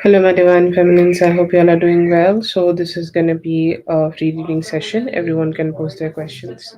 Hello, my divine feminines. I hope you all are doing well. So, this is going to be a free reading session. Everyone can post their questions.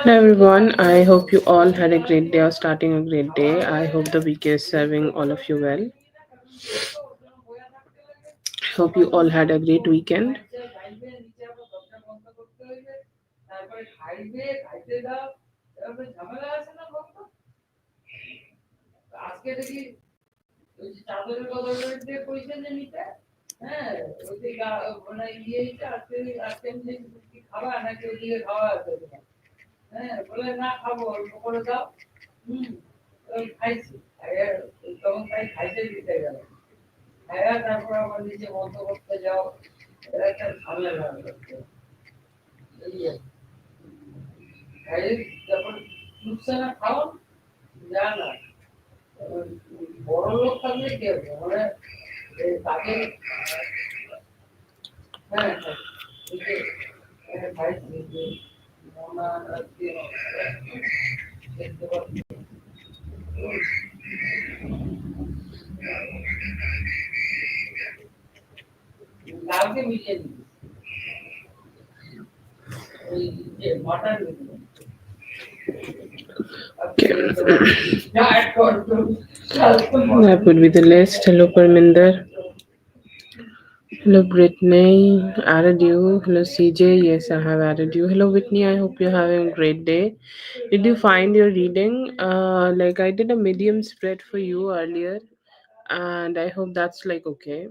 Hello, everyone. I hope you all had a great day or starting a great day. I hope the week is serving all of you well. Hope you all had a great weekend. Okay. That would be the list. Hello, Parminder. Hello, Brittany. Added you. Hello, CJ. Yes, I have added you. Hello, Whitney. I hope you're having a great day. Did you find your reading? Like I did a medium spread for you earlier, and I hope that's like okay.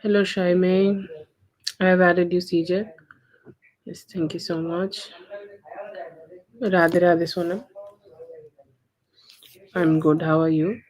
Hello, Shaime. I have added you, CJ. Yes, thank you so much. Radhe Radhe Sonam. I'm good. How are you?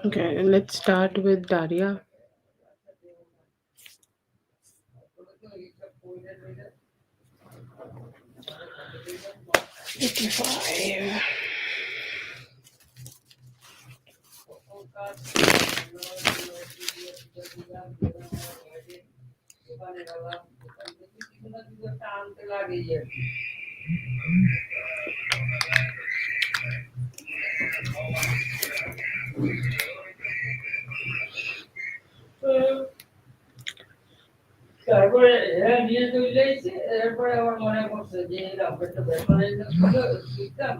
Okay, let's start with Daria. 55. এরপরে আমার মনে পড়ছে যে এরকম একটা ব্যাপার এনে ছিল শিখতাম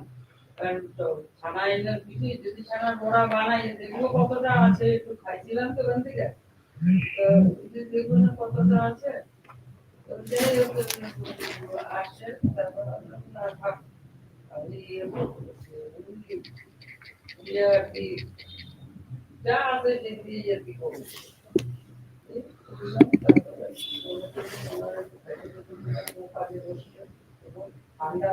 কারণ তো ছানা এনে কিছু যদি ছানার বড়া বানাই দেখবো কতটা আছে একটু খাইছিলাম তো ওখান থেকে তো দেখবো না কতটা আছে তো যাই হোক আসছে তারপর না থাক আমি ইয়ে আর কি যা আছে যে দিয়ে আর কি করবো ঠান্ডা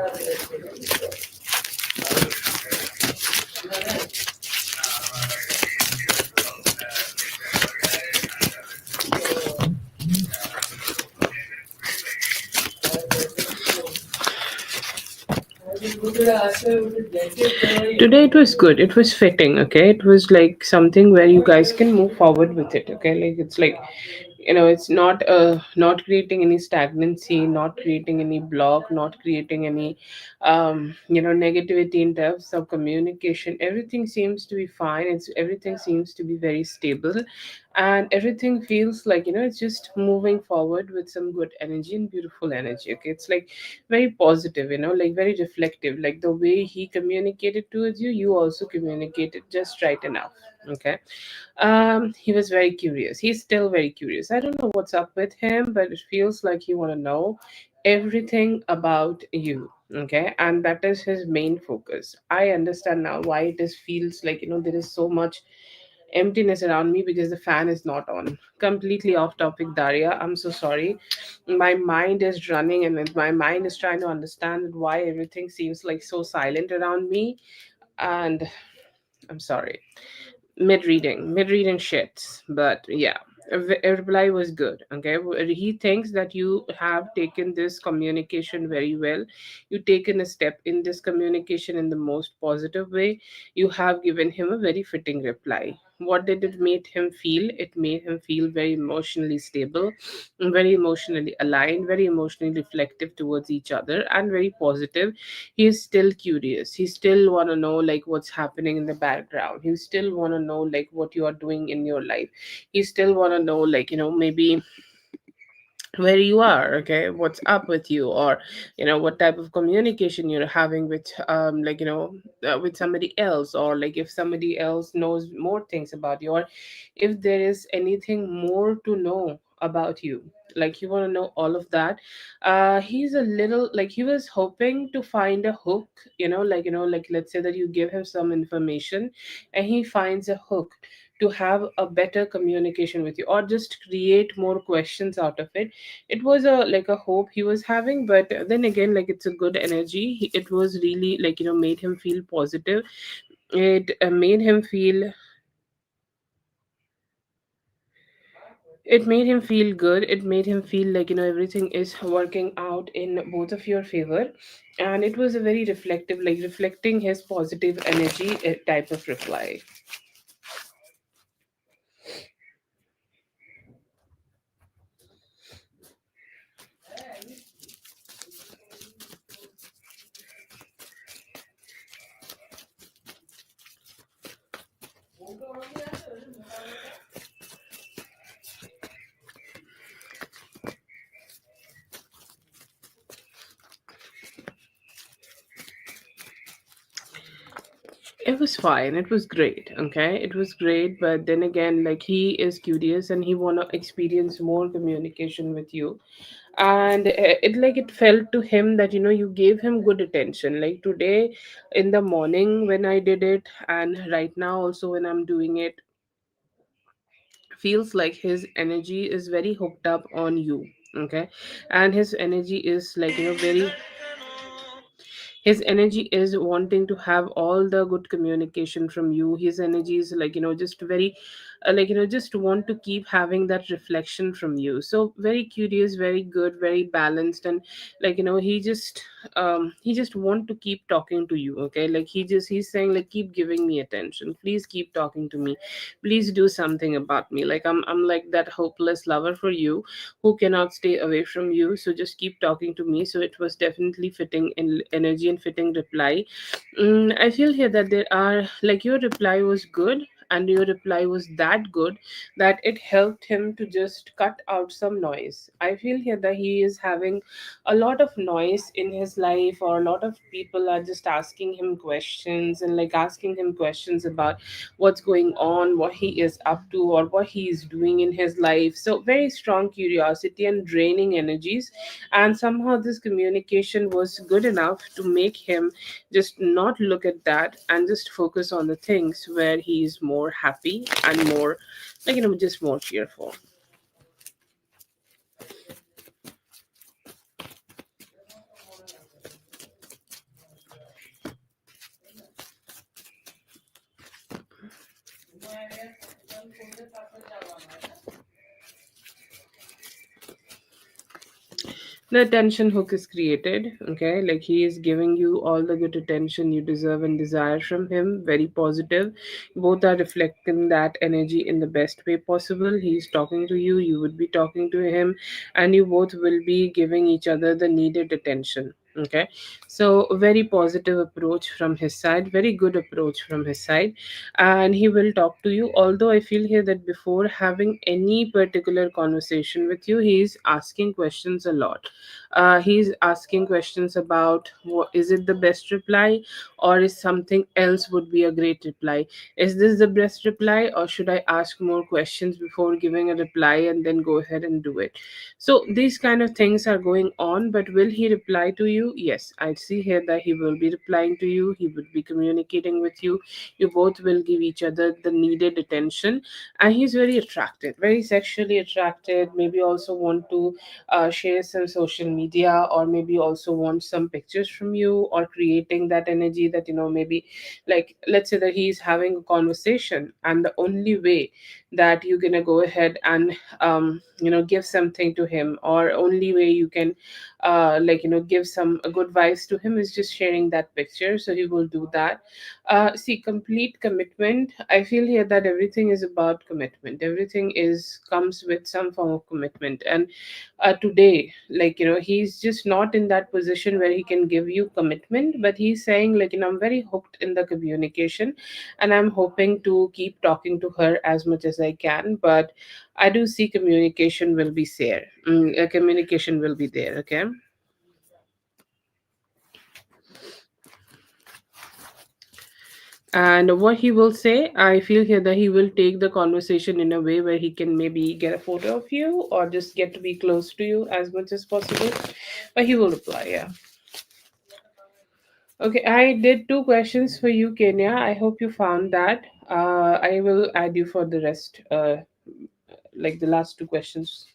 Today it was good. It was fitting. Okay, it was like something where you guys can move forward with it. Okay, like it's like, it's not creating any stagnancy, not creating any block, not creating any negativity in terms of communication. Everything seems to be fine. Everything seems to be very stable, and everything feels like, it's just moving forward with some good energy and beautiful energy. Okay, it's like very positive, like very reflective, like the way he communicated towards you, you also communicated just right enough. Okay. He was very curious. He's still very curious. I don't know what's up with him, but it feels like he want to know everything about you. Okay, and that is his main focus. I understand now why it is feels like, there is so much emptiness around me because the fan is not on. Completely off topic, Daria. I'm so sorry. My mind is running, and my mind is trying to understand why everything seems like so silent around me. And I'm sorry. Mid reading shits, but yeah, a reply was good. Okay, he thinks that you have taken this communication very well. You taken a step in this communication in the most positive way. You have given him a very fitting reply. What did it make him feel? It made him feel very emotionally stable, very emotionally aligned, very emotionally reflective towards each other, and very positive. He is still curious. He still want to know like what's happening in the background. He still want to know like what you are doing in your life. He still want to know like, maybe where you are. Okay, what's up with you, or what type of communication you're having with with somebody else, or like if somebody else knows more things about you, or if there is anything more to know about you, like you want to know all of that. He's a little like he was hoping to find a hook, like let's say that you give him some information and he finds a hook to have a better communication with you, or just create more questions out of it. It was a like a hope he was having, but then again, like it's a good energy. It was really like, made him feel positive. It made him feel good. It made him feel like, everything is working out in both of your favor. And it was a very reflective, like reflecting his positive energy type of reply. It was fine. It was great. Okay, it was great. But then again, like he is curious and he wanna experience more communication with you. And it felt to him that, you gave him good attention. Like today, in the morning when I did it, and right now also when I'm doing it, feels like his energy is very hooked up on you. Okay, and his energy is like, very his energy is wanting to have all the good communication from you. His energy is like, just very just want to keep having that reflection from you. So very curious, very good, very balanced. And like, he just want to keep talking to you. Okay, like he's saying like, keep giving me attention, please keep talking to me, please do something about me. Like I'm like that hopeless lover for you who cannot stay away from you. So just keep talking to me. So it was definitely fitting in energy and fitting reply. I feel here that there are like your reply was good, and your reply was that good that it helped him to just cut out some noise. I feel here that he is having a lot of noise in his life, or a lot of people are just asking him questions and like asking him questions about what's going on, what he is up to, or what he is doing in his life. So very strong curiosity and draining energies, and somehow this communication was good enough to make him just not look at that and just focus on the things where he is more happy and more, like, just more cheerful. The attention hook is created. Okay, like he is giving you all the good attention you deserve and desire from him, very positive. Both are reflecting that energy in the best way possible. He's talking to you, you would be talking to him, and you both will be giving each other the needed attention. Okay, so very positive approach from his side, very good approach from his side, and he will talk to you. Although I feel here that before having any particular conversation with you, he is asking questions a lot. He's asking questions about what is it the best reply, or is something else would be a great reply. Is this the best reply, or should I ask more questions before giving a reply and then go ahead and do it? So these kind of things are going on. But will he reply to you? Yes, I see here that he will be replying to you, he would be communicating with you, you both will give each other the needed attention. And he's very attracted, very sexually attracted, maybe also want to share some social media, or maybe also want some pictures from you, or creating that energy that, maybe, like, let's say that he's having a conversation, and the only way that you're gonna go ahead and give something to him, or only way you can give some good vibes to him, is just sharing that picture. So he will do that. See, complete commitment, I feel here that everything is about commitment, everything is comes with some form of commitment. And today, he's just not in that position where he can give you commitment, but he's saying, I'm very hooked in the communication, and I'm hoping to keep talking to her as much as I can. But I do see communication will be there. Communication will be there. Okay. And what he will say, I feel here that he will take the conversation in a way where he can maybe get a photo of you, or just get to be close to you as much as possible. But he will reply, yeah. Okay, I did two questions for you, Kenya. I hope you found that. I will add you for the rest, like the last two questions.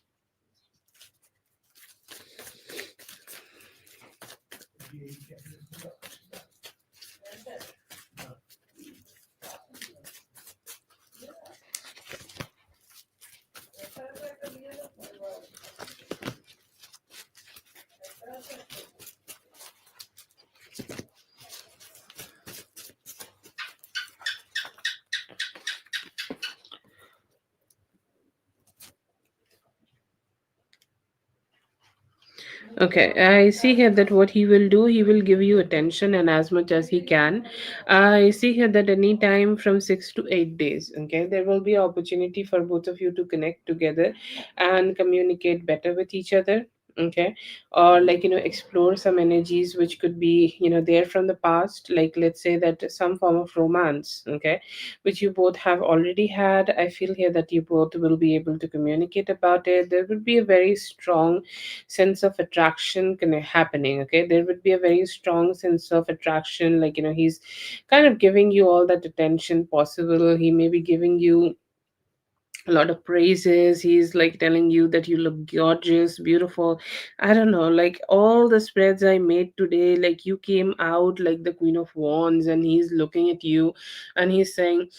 Okay, I see here that what he will do, he will give you attention and as much as he can. I see here that any time from 6 to 8 days, okay, there will be opportunity for both of you to connect together and communicate better with each other. Okay, or explore some energies which could be there from the past, like let's say that some form of romance, okay, which you both have already had. I feel here that you both will be able to communicate about it. There will be a very strong sense of attraction happening. Okay, there would be a very strong sense of attraction, he's kind of giving you all that attention possible. He may be giving you a lot of praises. He's like telling you that you look gorgeous, beautiful. I don't know, like all the spreads I made today, like you came out like the Queen of Wands, and he's looking at you and he's saying,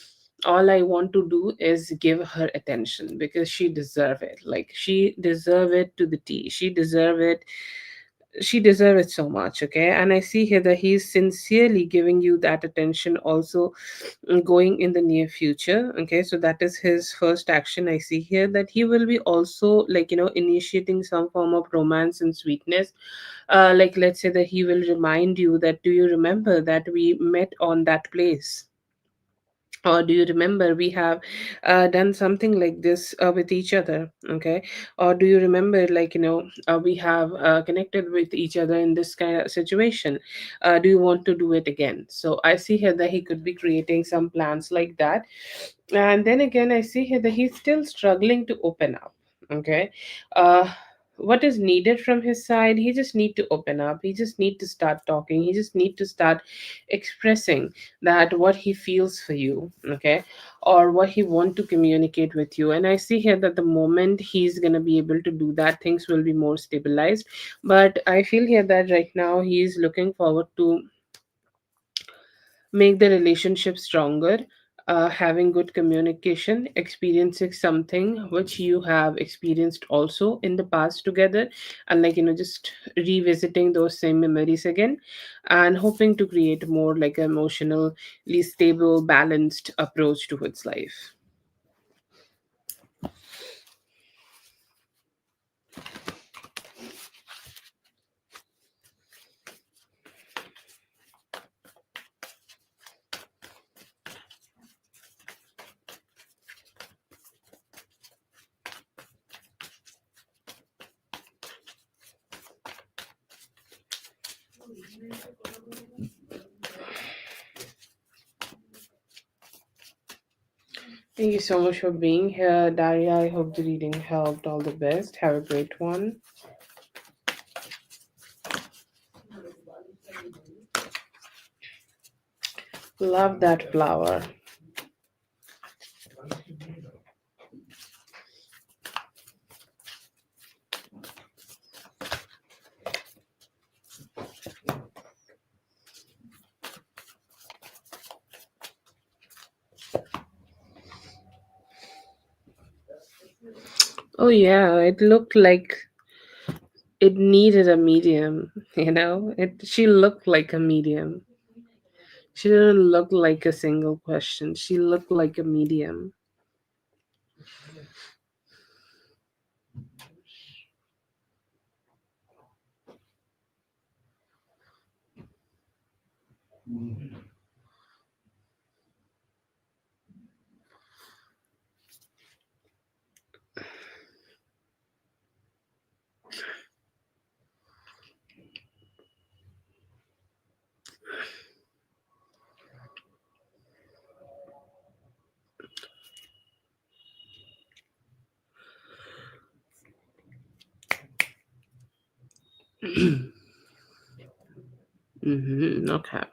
all I want to do is give her attention because she deserve it. Like she deserve it to the T. She deserve it so much. Okay, and I see here that he's sincerely giving you that attention also, going in the near future. Okay, so that is his first action. I see here that he will be also initiating some form of romance and sweetness. Like let's say that he will remind you that, do you remember that we met on that place? Or do you remember we have done something like this with each other? Okay. Or do you remember, like, we have connected with each other in this kind of situation? Do you want to do it again? So I see here that he could be creating some plans like that. And then again, I see here that he's still struggling to open up. Okay. What is needed from his side? He just need to open up. He just need to start talking. He just need to start expressing that what he feels for you. Okay. Or what he want to communicate with you. And I see here that the moment he's going to be able to do that, things will be more stabilized. But I feel here that right now he is looking forward to make the relationship stronger, having good communication, experiencing something which you have experienced also in the past together, and, like, just revisiting those same memories again, and hoping to create more like an emotionally stable, balanced approach towards life. Thank you so much for being here, Daria. I hope the reading helped. All the best. Have a great one. Love that flower. Oh yeah, it looked like it needed a medium, she looked like a medium. She didn't look like a single question. She looked like a medium. Okay.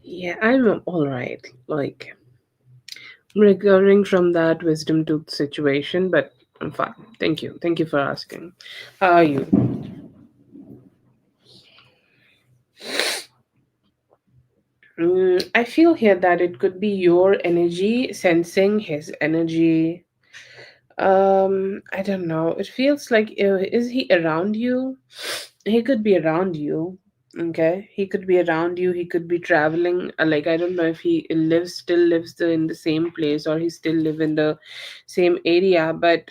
Yeah, I'm all right. Like, I'm recovering from that wisdom tooth situation, but I'm fine. Thank you. Thank you for asking. How are you? I feel here that it could be your energy sensing his energy. I don't know. It feels like, is he around you? He could be around you. Okay, he could be around you. He could be traveling. Like, I don't know if he still lives in the same place, or he still live in the same area. But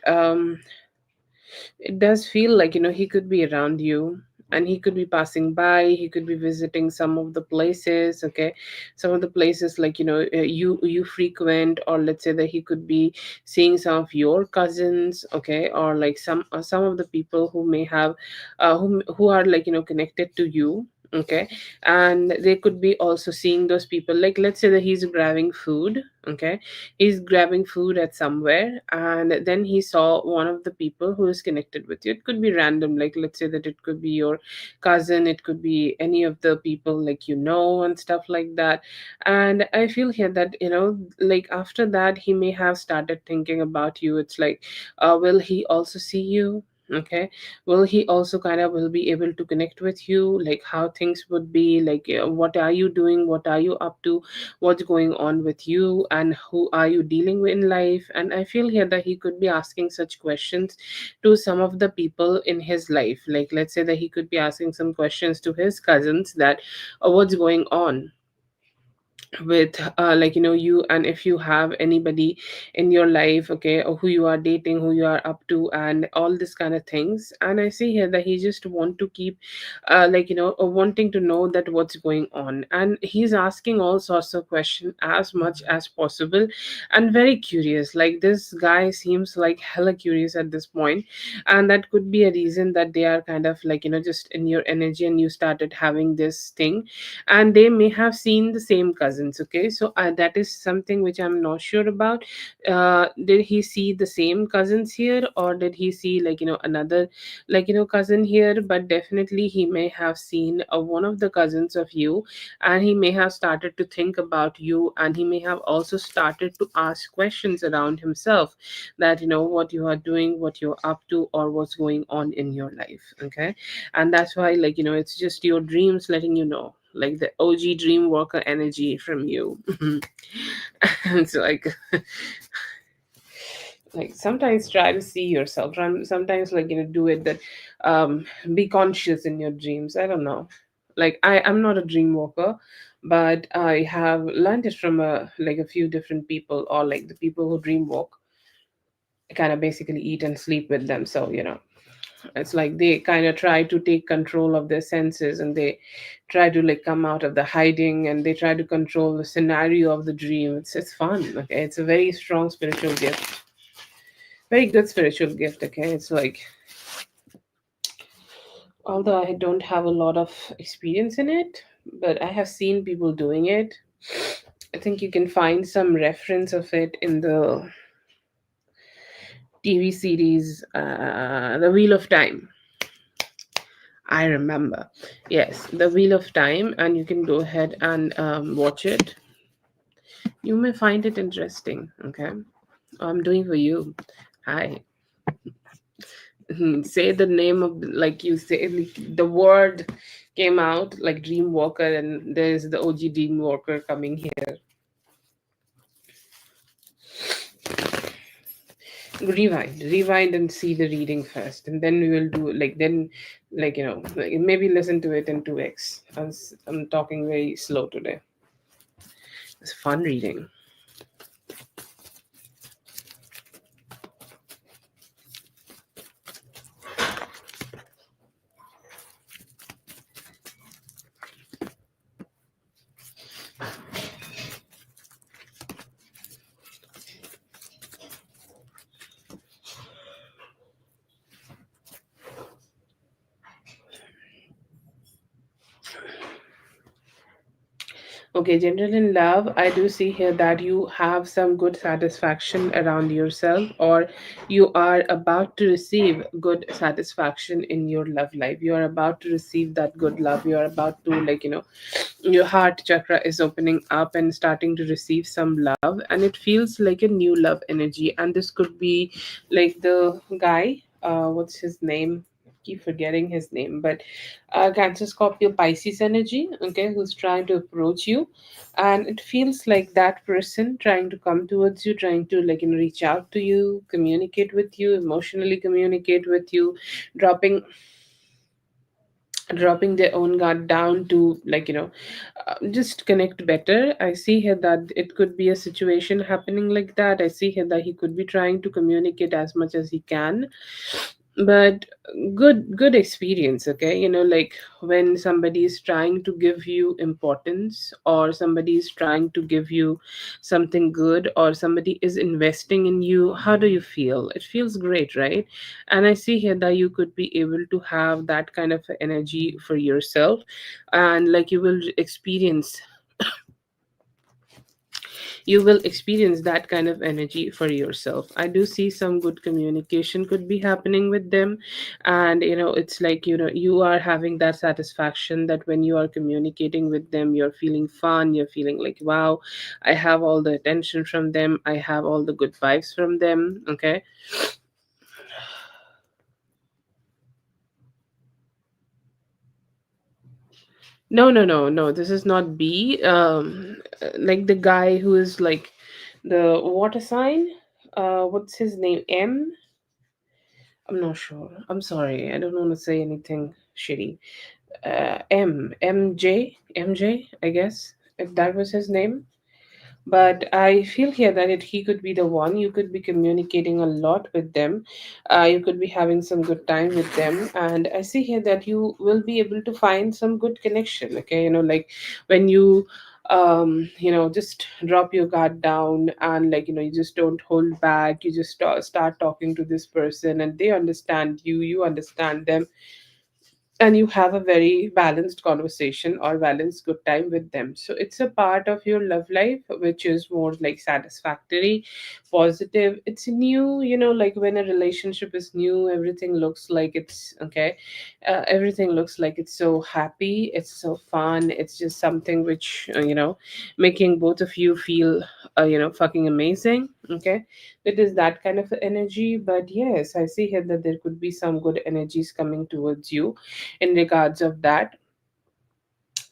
it does feel like, he could be around you, and he could be passing by. He could be visiting some of the places. Okay, some of the places, like, you frequent, or let's say that he could be seeing some of your cousins. Okay, or like some of the people who may have who are, like, connected to you. Okay. And they could be also seeing those people, like let's say that he's grabbing food. Okay. He's grabbing food at somewhere, and then he saw one of the people who is connected with you. It could be random, like let's say that it could be your cousin, it could be any of the people like and stuff like that. And I feel here that like after that he may have started thinking about you. It's like, will he also see you? Okay. Will he also kind of will be able to connect with you, like how things would be like, what are you doing, what are you up to, what's going on with you, and who are you dealing with in life? And I feel here that he could be asking such questions to some of the people in his life. Like let's say that he could be asking some questions to his cousins that, what's going on with like you, and if you have anybody in your life, okay, or who you are dating, who you are up to, and all this kind of things. And I see here that he just want to keep like wanting to know that what's going on, and he's asking all sorts of questions as much as possible, and very curious. Like this guy seems like hella curious at this point, and that could be a reason that they are kind of like just in your energy, and you started having this thing. And they may have seen the same cousins. Okay, so that is something which I'm not sure about. Did he see the same cousins here, or did he see like another like cousin here? But definitely he may have seen one of the cousins of you, and he may have started to think about you, and he may have also started to ask questions around himself, that what you are doing, what you're up to, or what's going on in your life. Okay. And that's why like it's just your dreams letting you know, like the OG dream worker energy from you. It's like sometimes try to see yourself, sometimes like do it that, be conscious in your dreams. I don't know, like I'm not a dream walker, but I have learned it from like a few different people, or like the people who dream walk kind of basically eat and sleep with them. So it's like they kind of try to take control of their senses, and they try to like come out of the hiding, and they try to control the scenario of the dream. It's fun. Okay, it's a very strong spiritual gift, very good spiritual gift. Okay, it's like, although I don't have a lot of experience in it, but I have seen people doing it. I think you can find some reference of it in the TV series, The Wheel of Time. I remember. Yes, The Wheel of Time, and you can go ahead and watch it. You may find it interesting. Okay. I'm doing for you. Hi. Say the name of, like you say, like, the word came out like Dream Walker, and there's the OG Dream Walker coming here. Rewind and see the reading first, and then we will do like, then like like maybe listen to it in 2x. I'm talking very slow today. It's fun reading. Okay, general in love, I do see here that you have some good satisfaction around yourself, or you are about to receive good satisfaction in your love life. You are about to receive that good love. You are about to, like, your heart chakra is opening up and starting to receive some love, and it feels like a new love energy. And this could be like the guy, what's his name? Keep forgetting his name, but Cancer, Scorpio, Pisces energy, okay, who's trying to approach you. And it feels like that person trying to come towards you, trying to like reach out to you, communicate with you, emotionally communicate with you, dropping dropping their own guard down to like just connect better. I see here that it could be a situation happening like that. I see here that he could be trying to communicate as much as he can, but good experience. Okay, like when somebody is trying to give you importance, or somebody is trying to give you something good, or somebody is investing in you, how do you feel? It feels great, right? And I see here that you could be able to have that kind of energy for yourself, and like you will experience that kind of energy for yourself. I do see some good communication could be happening with them, and it's like you are having that satisfaction that when you are communicating with them, you're feeling fun, you're feeling like, wow, I have all the attention from them, I have all the good vibes from them. Okay. No, no, no, no, this is not B. Like the guy who is like the water sign, what's his name? M. I'm not sure. I'm sorry. I don't want to say anything shitty. MJ, I guess, if that was his name. But I feel here that he could be the one. You could be communicating a lot with them. You could be having some good time with them. And I see here that you will be able to find some good connection. Okay. Like when you, just drop your guard down, and like, you just don't hold back. You just start talking to this person, and they understand you, you understand them, and you have a very balanced conversation or balanced good time with them. So it's a part of your love life which is more like satisfactory, positive. It's new, like when a relationship is new, everything looks like it's okay. Everything looks like it's so happy, it's so fun, it's just something which making both of you feel fucking amazing. Okay. It is that kind of energy. But yes, I see here that there could be some good energies coming towards you in regards of that.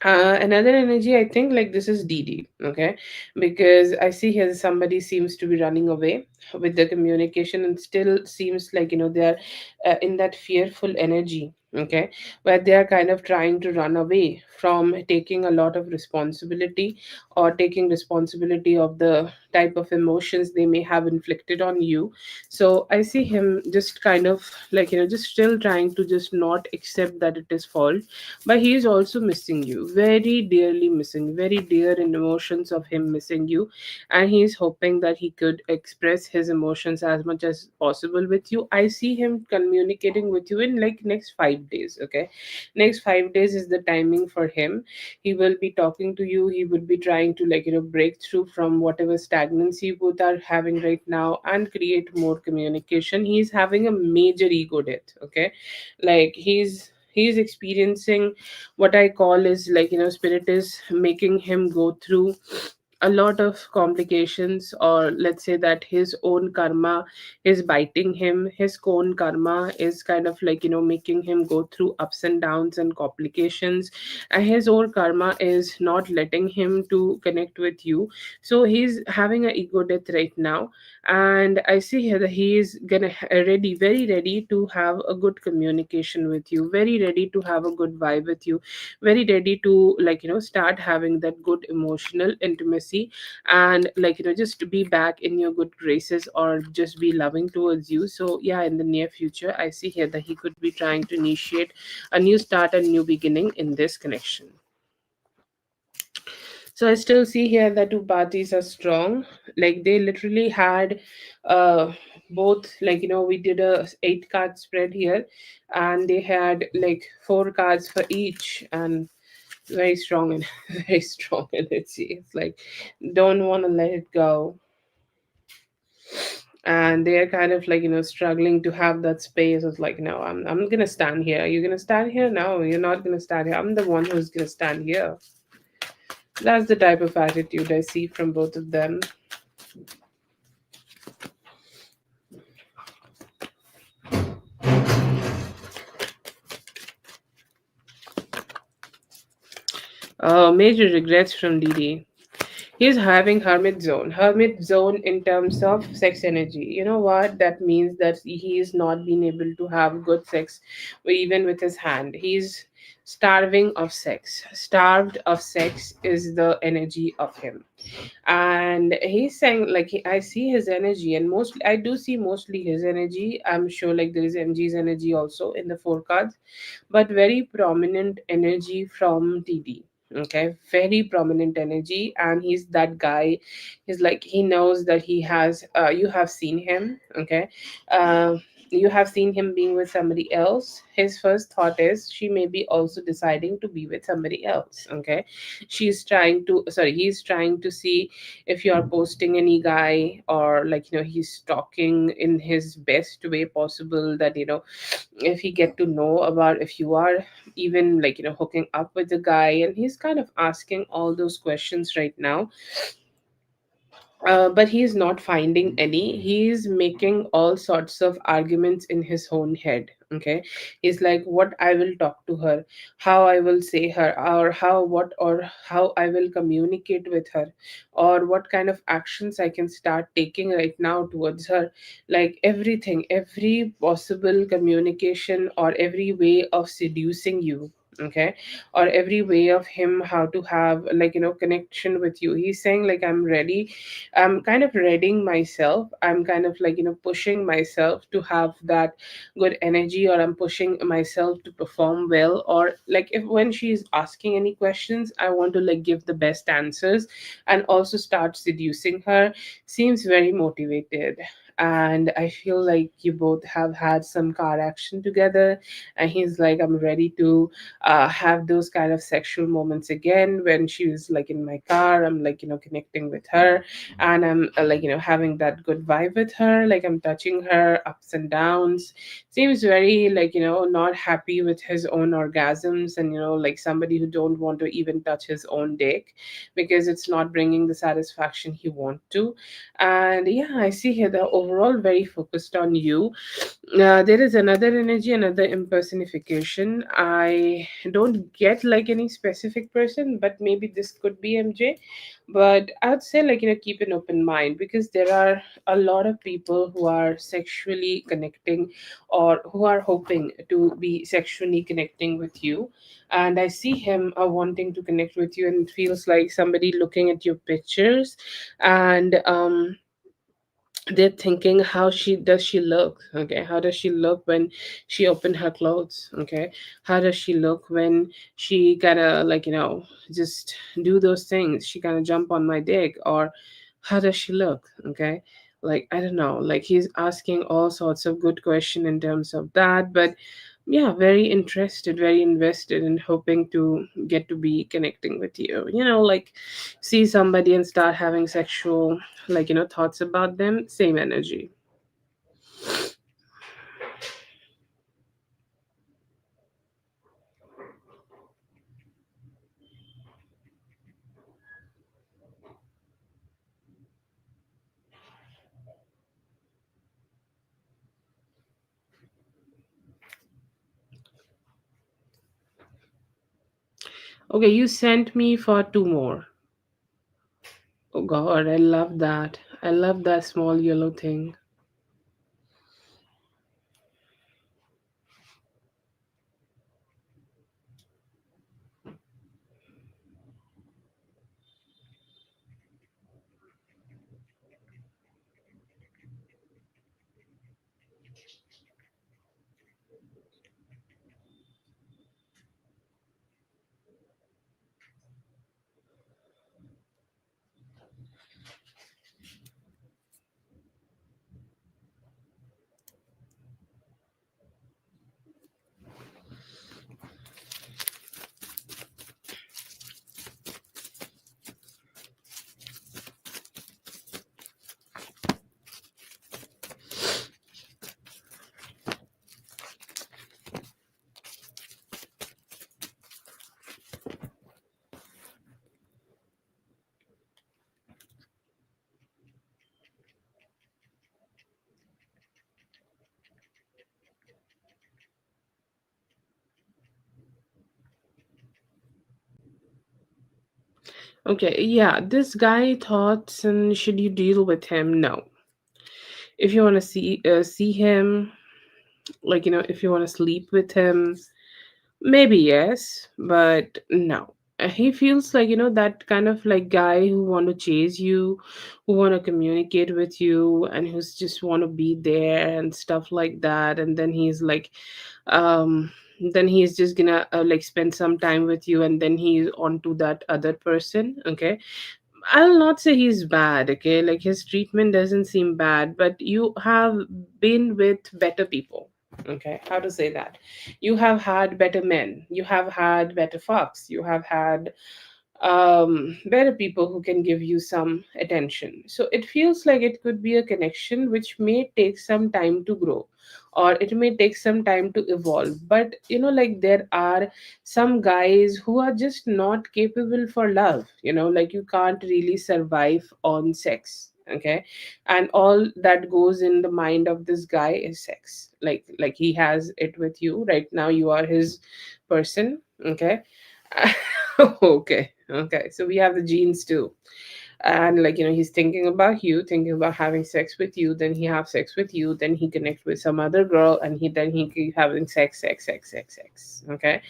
Another energy, I think, like this is DD. Okay, because I see here somebody seems to be running away with the communication, and still seems like they are in that fearful energy. Okay, where they are kind of trying to run away from taking a lot of responsibility, or taking responsibility of the type of emotions they may have inflicted on you. So I see him just kind of like just still trying to just not accept that it is fault, but he is also missing you, very dearly missing, very dear in emotions of him missing you. And he is hoping that he could express his emotions as much as possible with you. I see him communicating with you in like next 5 days. Okay, next 5 days is the timing for him. He will be talking to you, he would be trying to like break through from whatever stagnancy you both are having right now, and create more communication. He's having a major ego death. Okay, like he's experiencing what I call is like spirit is making him go through a lot of complications, or let's say that his own karma is biting him. His own karma is kind of like making him go through ups and downs and complications, and his own karma is not letting him to connect with you. So he's having an ego death right now. And I see here that he is gonna ready, very ready to have a good communication with you, very ready to have a good vibe with you, very ready to like start having that good emotional intimacy, and like just be back in your good graces, or just be loving towards you. So yeah, in the near future, I see here that he could be trying to initiate a new start, a new beginning in this connection. So I still see here that two parties are strong. Like they literally had uh both, like we did a 8 card spread here, and they had like 4 cards for each, and very strong and very strong energy. It's like don't want to let it go. And they are kind of like struggling to have that space. It's like, no, I'm gonna stand here, you're gonna stand here, no, you're not gonna stand here, I'm the one who's gonna stand here. That's the type of attitude I see from both of them. Major regrets from Didi. He's having hermit zone. Hermit zone in terms of sex energy. You know what? That means that he is not being able to have good sex even with his hand. Starving of sex, starved of sex is the energy of him. And he's saying like I see his energy, and mostly I do see mostly his energy. I'm sure like there is MG's energy also in the four cards, but very prominent energy from TD. Okay, very prominent energy, and he's that guy. He's like he knows that he has. You have seen him. Okay, uh, you have seen him being with somebody else. His first thought is she may be also deciding to be with somebody else. Okay, she's trying to. Sorry, he's trying to see if you are posting any guy, or like he's stalking in his best way possible, that if he get to know about if you are even like hooking up with the guy, and he's kind of asking all those questions right now. But he's not finding any. He's making all sorts of arguments in his own head. Okay, he's like, what I will talk to her, how I will say her, or how I will communicate with her, or what kind of actions I can start taking right now towards her. Like everything, every possible communication or every way of seducing you. Okay, or every way of him how to have like connection with you. He's saying like I'm ready. I'm kind of readying myself. I'm kind of like, pushing myself to have that good energy, or I'm pushing myself to perform well. Or like if when she's asking any questions, I want to like give the best answers and also start seducing her. Seems very motivated. And I feel like you both have had some car action together. And he's like, I'm ready to have those kind of sexual moments again. When she was like in my car, I'm like, connecting with her, and I'm like having that good vibe with her, like I'm touching her ups and downs. Seems very like not happy with his own orgasms, and like somebody who don't want to even touch his own dick because it's not bringing the satisfaction he want to. And yeah, I see here the overall very focused on you. There is another energy, another impersonification. I don't get like any specific person, but maybe this could be MJ. But I'd say like keep an open mind, because there are a lot of people who are sexually connecting, or who are hoping to be sexually connecting with you. And I see him wanting to connect with you, and it feels like somebody looking at your pictures, and they're thinking how she look. Okay, how does she look when she open her clothes? Okay, how does she look when she gotta like just do those things, she gonna jump on my dick? Or how does she look? Okay, like I don't know, like he's asking all sorts of good question in terms of that. But yeah, very interested, very invested, and hoping to get to be connecting with you, like see somebody and start having sexual like thoughts about them. Same energy. Okay, you sent me for two more. Oh god, I love that. I love that small yellow thing. Okay, yeah, this guy thoughts, and should you deal with him? No. If you want to see him, like if you want to sleep with him, Maybe yes, but no. He feels like, that kind of like guy who want to chase you, who want to communicate with you, and who's just want to be there and stuff like that. And um, then he's just gonna like spend some time with you, and then he's on to that other person. Okay, I'll not say he's bad, okay? Like his treatment doesn't seem bad, but you have been with better people. Okay, how to say that? You have had better men, you have had better fucks, you have had better people who can give you some attention. So it feels like it could be a connection which may take some time to grow, or it may take some time to evolve. But like there are some guys who are just not capable for love. Like you can't really survive on sex. Okay, and all that goes in the mind of this guy is sex. Like he has it with you right now. You are his person. Okay. Okay, okay, so we have the genes too. And like he's thinking about you, thinking about having sex with you, then he have sex with you, then he connect with some other girl, and he keep having sex. Okay,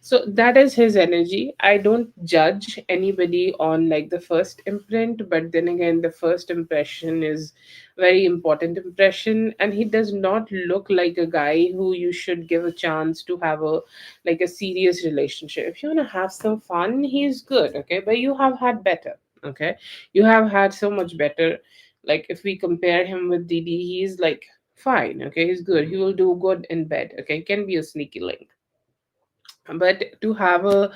so that is his energy. I don't judge anybody on like the first imprint, but then again, the first impression is very important impression, and he does not look like a guy who you should give a chance to have a serious relationship. If you want to have some fun, he's good. Okay, but you have had better. Okay, you have had so much better. Like if we compare him with Didi, he's like fine. Okay, he's good. He will do good in bed. Okay, can be a sneaky link, but to have a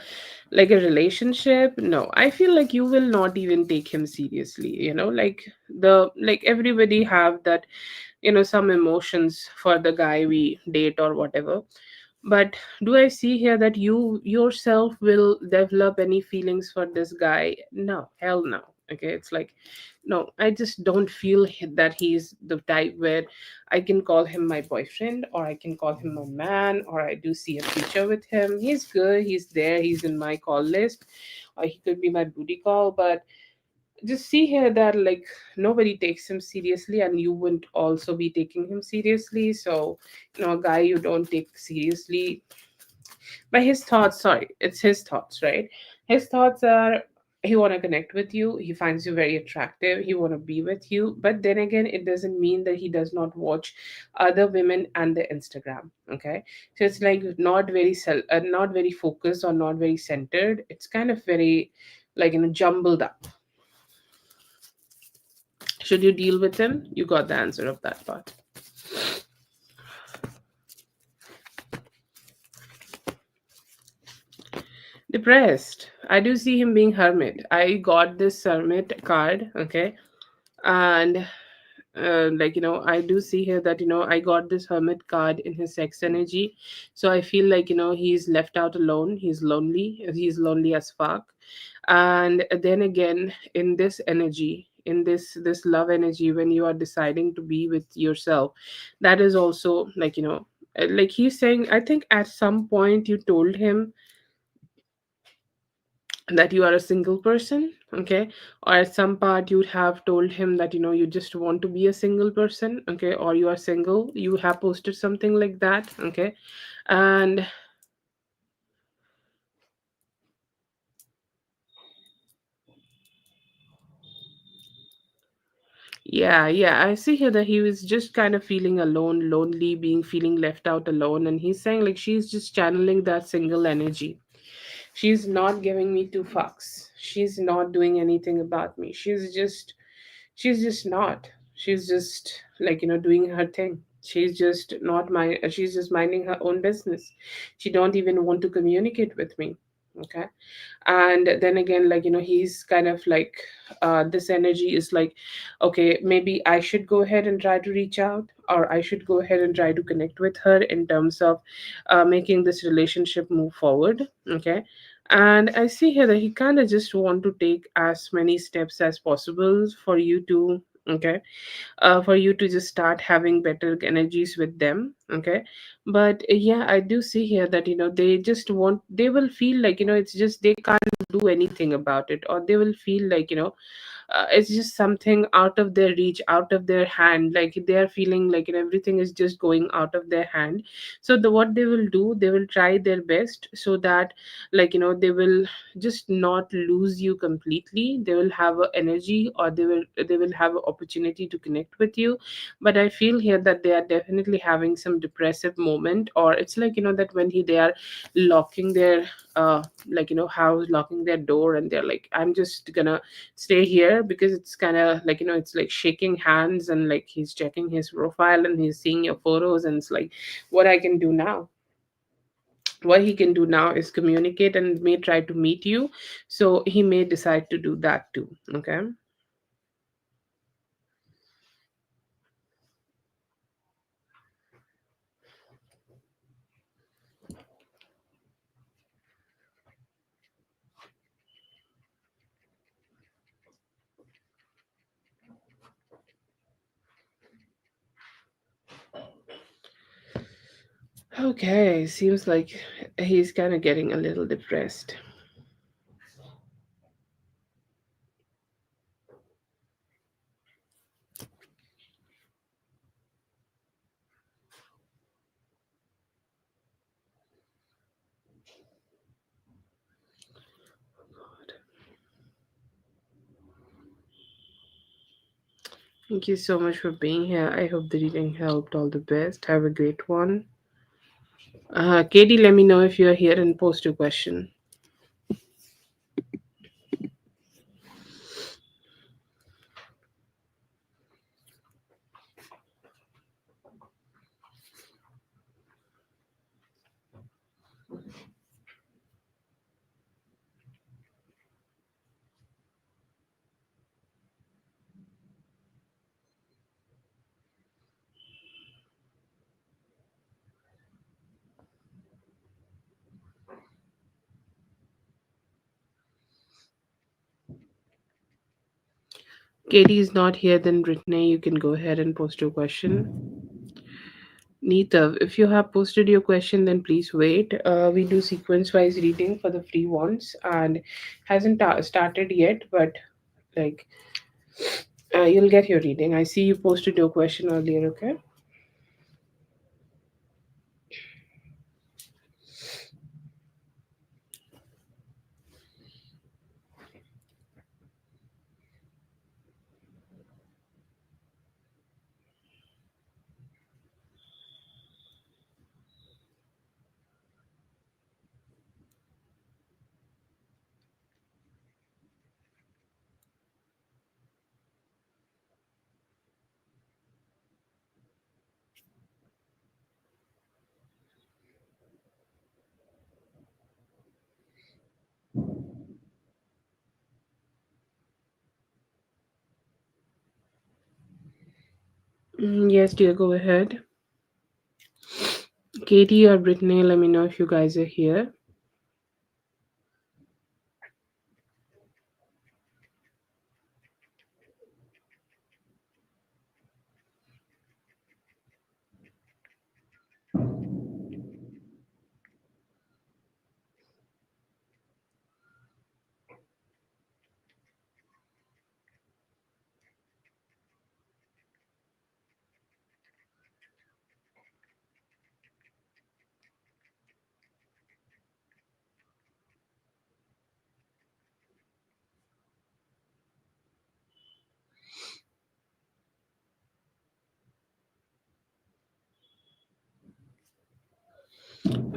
relationship, no, I feel like you will not even take him seriously. Like everybody have that, some emotions for the guy we date or whatever. But do I see here that you yourself will develop any feelings for this guy? No, hell no. Okay, it's like, no, I just don't feel that he's the type where I can call him my boyfriend, or I can call him my man, or I do see a future with him. He's good, he's there, he's in my call list, or he could be my booty call. But just see here that like nobody takes him seriously, and you wouldn't also be taking him seriously. So a guy you don't take seriously by his thoughts, sorry, it's his thoughts, right? His thoughts are, he want to connect with you, he finds you very attractive, he want to be with you. But then again, it doesn't mean that he does not watch other women and the Instagram. Okay, so it's like not very focused or not very centered. It's kind of very like jumbled up. Should you deal with him? You got the answer of that part. Depressed. I do see him being hermit. I got this hermit card, okay? And I do see here that I got this hermit card in his sex energy. So I feel like he's left out alone, he's lonely as fuck. And then again, in this energy, in this love energy, when you are deciding to be with yourself, that is also like like he's saying, I think at some point you told him that you are a single person. Okay, or at some part you have told him that you just want to be a single person. Okay, or you are single, you have posted something like that. Okay, and yeah, I see here that he was just kind of feeling alone, lonely, being feeling left out alone, and he's saying like she's just channeling that single energy. She's not giving me two fucks. She's not doing anything about me. She's just not. She's just like doing her thing. She's just minding her own business. She don't even want to communicate with me. Okay, and then again, like he's kind of like this energy is like, okay, maybe I should go ahead and try to reach out, or I should go ahead and try to connect with her in terms of making this relationship move forward. Okay, and I see here that he kind of just want to take as many steps as possible for you to, okay, for you to just start having better energies with them. Okay, but yeah, I do see here that they just want, they will feel like it's just they can't do anything about it, or they will feel like it's just something out of their reach, out of their hand, like they are feeling like everything is just going out of their hand. So what they will do, they will try their best so that they will just not lose you completely. They will have a energy, or they will have an opportunity to connect with you. But I feel here that they are definitely having some depressive moment, or it's like that when they are locking their house, locking their door, and they're like, I'm just gonna stay here, because it's kind of like it's like shaking hands, and like he's checking his profile and he's seeing your photos, and it's like, what I can do now, what he can do now is communicate and may try to meet you. So he may decide to do that too. Okay. Okay, seems like he's kind of getting a little depressed. Thank you so much for being here. I hope the reading helped. All the best. Have a great one. Katie, let me know if you're here and post your question. Katie is not here, then Brittany, you can go ahead and post your question. Neetav, if you have posted your question, then please wait. We do sequence wise reading for the free ones, and hasn't started yet, but like you'll get your reading. I see you posted your question earlier, okay? Yes, dear, go ahead. Katie or Brittany, let me know if you guys are here.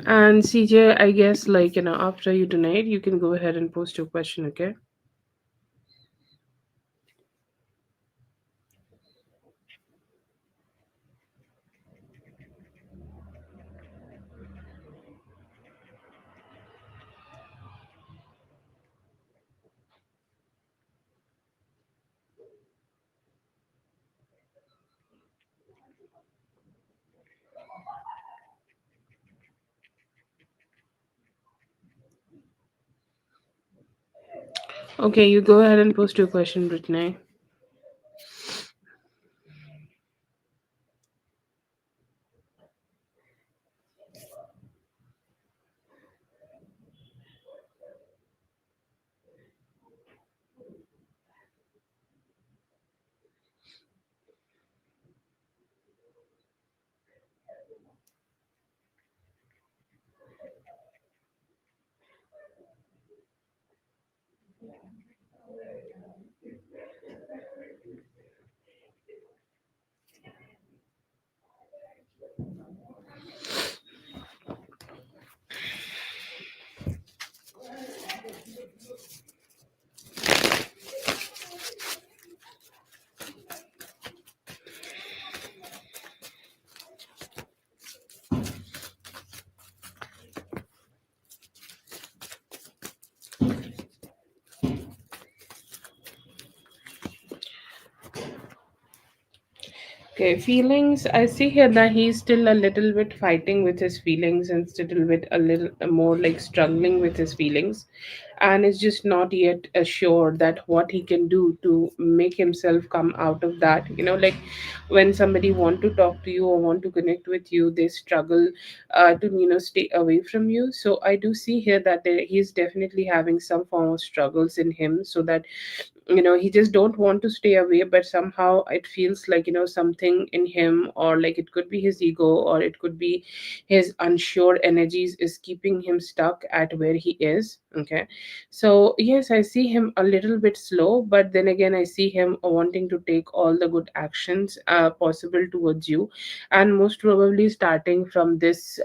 And CJ, I guess after you donate, you can go ahead and post your question, okay? Okay, you go ahead and post your question, Brittany. Okay, feelings. I see here that he's still a little bit fighting with his feelings and still a little more like struggling with his feelings, and is just not yet assured that what he can do to make himself come out of that. Like when somebody want to talk to you or want to connect with you, they struggle to stay away from you. So I do see here that he's definitely having some form of struggles in him, so that he just don't want to stay away, but somehow it feels like something in him, or like it could be his ego, or it could be his unsure energies is keeping him stuck at where he is. Okay, so yes, I see him a little bit slow, but then again I see him wanting to take all the good actions possible towards you, and most probably starting from this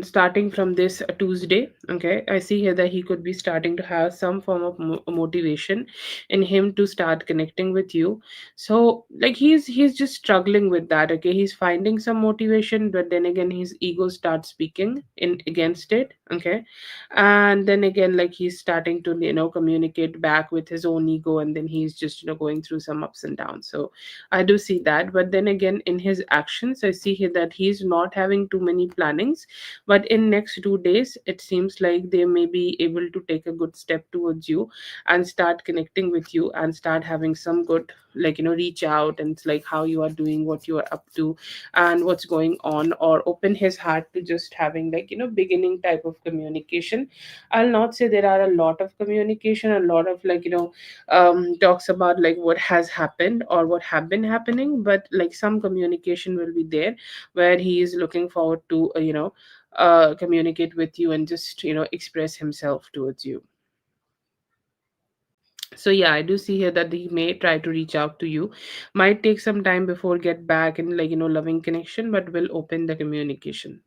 starting from this Tuesday. Okay, I see here that he could be starting to have some form of motivation in him to start connecting with you. So like he's just struggling with that. Okay, he's finding some motivation, but then again his ego starts speaking in against it. Okay, and then again like he's starting to communicate back with his own ego, and then he's just going through some ups and downs. So I do see that, but then again, in his actions, I see here that he's not having too many plannings. But in next 2 days, it seems like they may be able to take a good step towards you and start connecting with you and start having some good, like reach out and it's like how you are doing, what you are up to, and what's going on, or open his heart to just having like beginning type of communication. I'll not say there are a lot of communication, a lot of like talks about like what has happened or what have been happening, but like some communication will be there where he is looking forward to communicate with you and just express himself towards you. So yeah, I do see here that he may try to reach out to you, might take some time before get back in like loving connection, but will open the communication.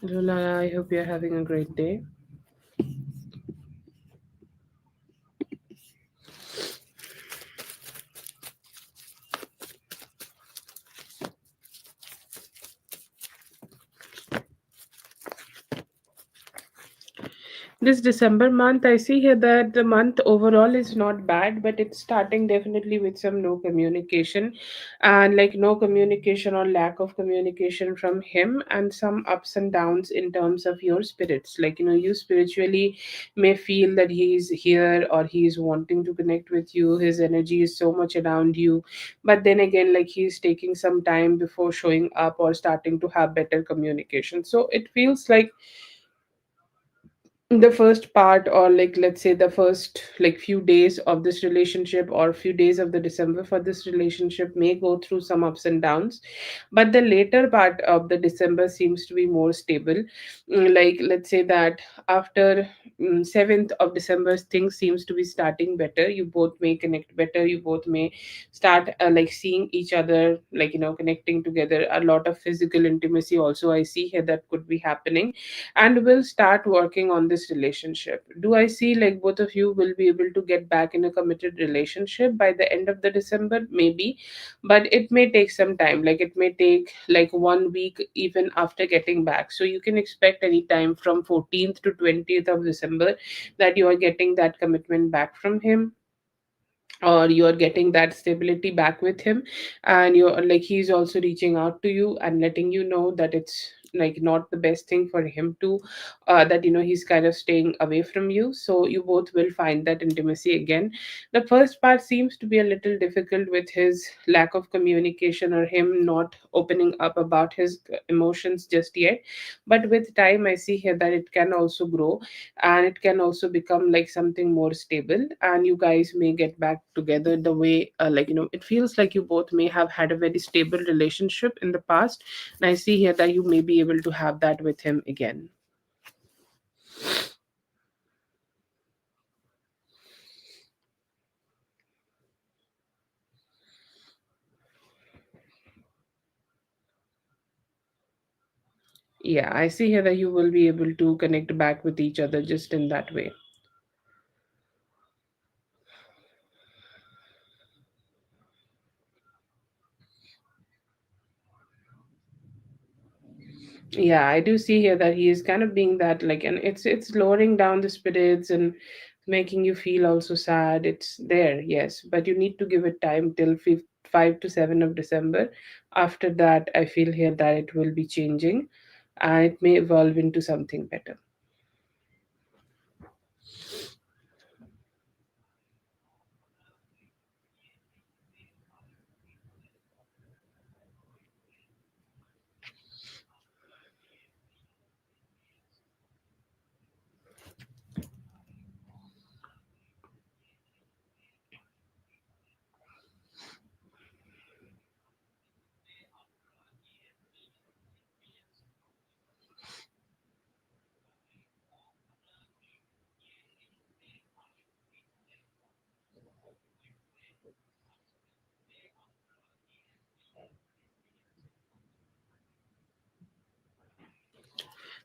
Lola, I hope you're having a great day. This December month, I see here that the month overall is not bad, but it's starting definitely with some no communication, and like no communication or lack of communication from him, and some ups and downs in terms of your spirits. Like, you spiritually may feel that he's here or he's wanting to connect with you, his energy is so much around you, but then again, like he's taking some time before showing up or starting to have better communication. So it feels like the first part, or like let's say the first like few days of this relationship or few days of the December for this relationship may go through some ups and downs, but the later part of the December seems to be more stable. Like let's say that after 7th of December, things seems to be starting better. You both may connect better, you both may start like seeing each other, like connecting together. A lot of physical intimacy also I see here that could be happening, and will start working on this relationship. Do I see like both of you will be able to get back in a committed relationship by the end of the December? Maybe, but it may take some time. Like it may take like 1 week even after getting back. So you can expect any time from 14th to 20th of December that you are getting that commitment back from him, or you're getting that stability back with him, and you're like he's also reaching out to you and letting you know that it's like not the best thing for him to, that he's kind of staying away from you. So you both will find that intimacy again. The first part seems to be a little difficult with his lack of communication or him not opening up about his emotions just yet. But with time, I see here that it can also grow, and it can also become like something more stable, and you guys may get back together the way, it feels like you both may have had a very stable relationship in the past, and I see here that you may be able to have that with him again. Yeah, I see here that you will be able to connect back with each other just in that way. Yeah, I do see here that he is kind of being that, like, and it's lowering down the spirits and making you feel also sad. It's there, yes, but you need to give it time till 5 to 7 of December. After that, I feel here that it will be changing, and it may evolve into something better.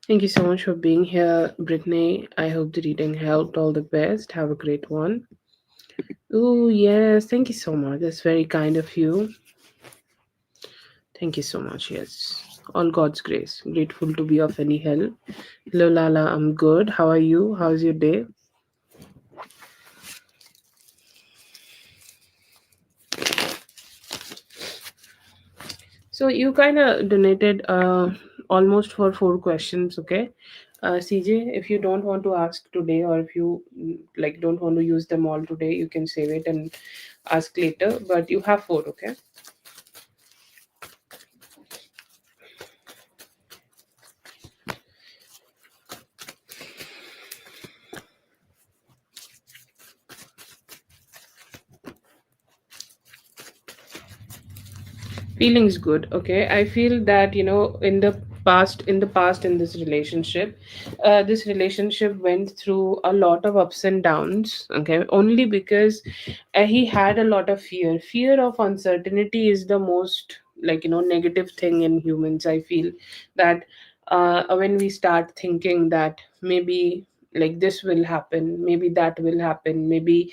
Thank you so much for being here, Brittany. I hope the reading helped. All the best. Have a great one. Oh, yes. Thank you so much. That's very kind of you. Thank you so much. Yes. All God's grace. Grateful to be of any help. Hello, Lala. I'm good. How are you? How's your day? So, you kind of donated almost for 4 questions, okay? CJ, if you don't want to ask today, or if you like don't want to use them all today, you can save it and ask later. But you have four, okay? Feelings good, okay. I feel that in this relationship, this relationship went through a lot of ups and downs, okay, only because he had a lot of fear of uncertainty is the most, negative thing in humans, I feel. That when we start thinking that maybe like this will happen, maybe that will happen, maybe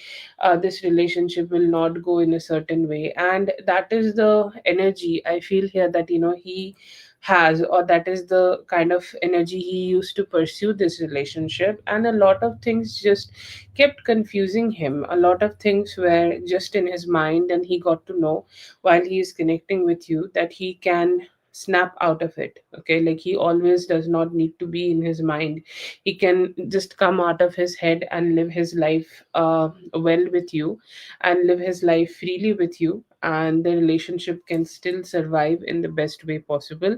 this relationship will not go in a certain way, and that is the energy I feel here that he has, or that is the kind of energy he used to pursue this relationship. And a lot of things just kept confusing him, a lot of things were just in his mind, and he got to know while he is connecting with you that he can snap out of it, okay. Like, he always does not need to be in his mind. He can just come out of his head and live his life well with you, and live his life freely with you, and the relationship can still survive in the best way possible.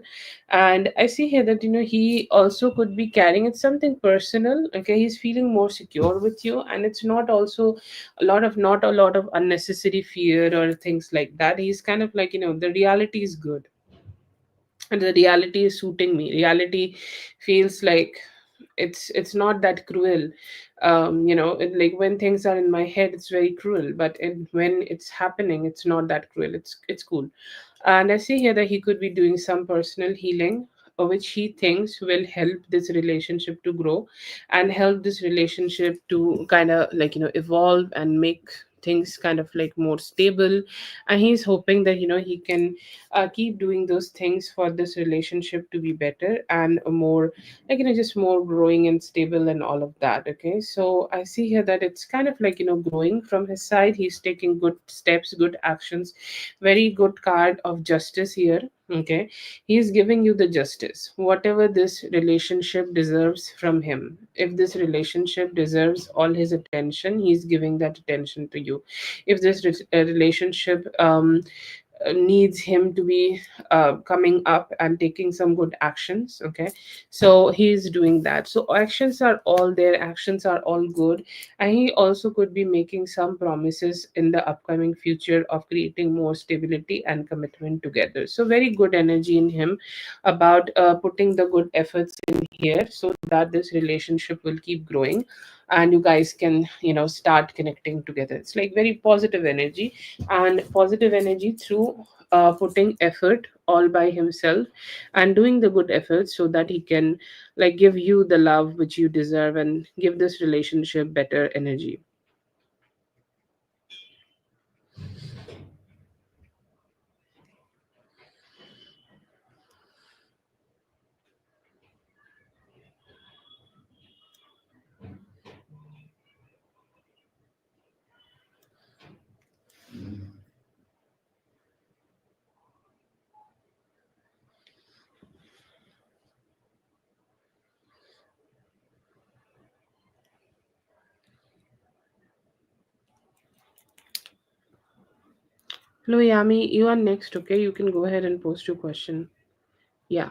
And I see here that he also could be carrying it something personal, okay. He's feeling more secure with you, and it's not also not a lot of unnecessary fear or things like that. He's kind of like, the reality is good, and the reality is suiting me. Reality feels like it's not that cruel. Like, when things are in my head, it's very cruel, but when it's happening, it's not that cruel. It's cool. And I see here that he could be doing some personal healing, which he thinks will help this relationship to grow, and help this relationship to kind of like, evolve and make things kind of like more stable. And he's hoping that he can keep doing those things for this relationship to be better and more, like, just more growing and stable and all of that, okay. So I see here that it's kind of like, growing from his side. He's taking good steps, good actions. Very good card of justice here. Okay, he is giving you the justice, whatever this relationship deserves from him. If this relationship deserves all his attention, he's giving that attention to you. If this relationship needs him to be coming up and taking some good actions, okay, so he's doing that. So actions are all there, actions are all good. And he also could be making some promises in the upcoming future of creating more stability and commitment together. So very good energy in him about putting the good efforts in here so that this relationship will keep growing and you guys can, start connecting together. It's like very positive energy, and positive energy through putting effort all by himself and doing the good efforts so that he can like give you the love which you deserve and give this relationship better energy. Hello Yami, you are next. Okay, you can go ahead and post your question. Yeah.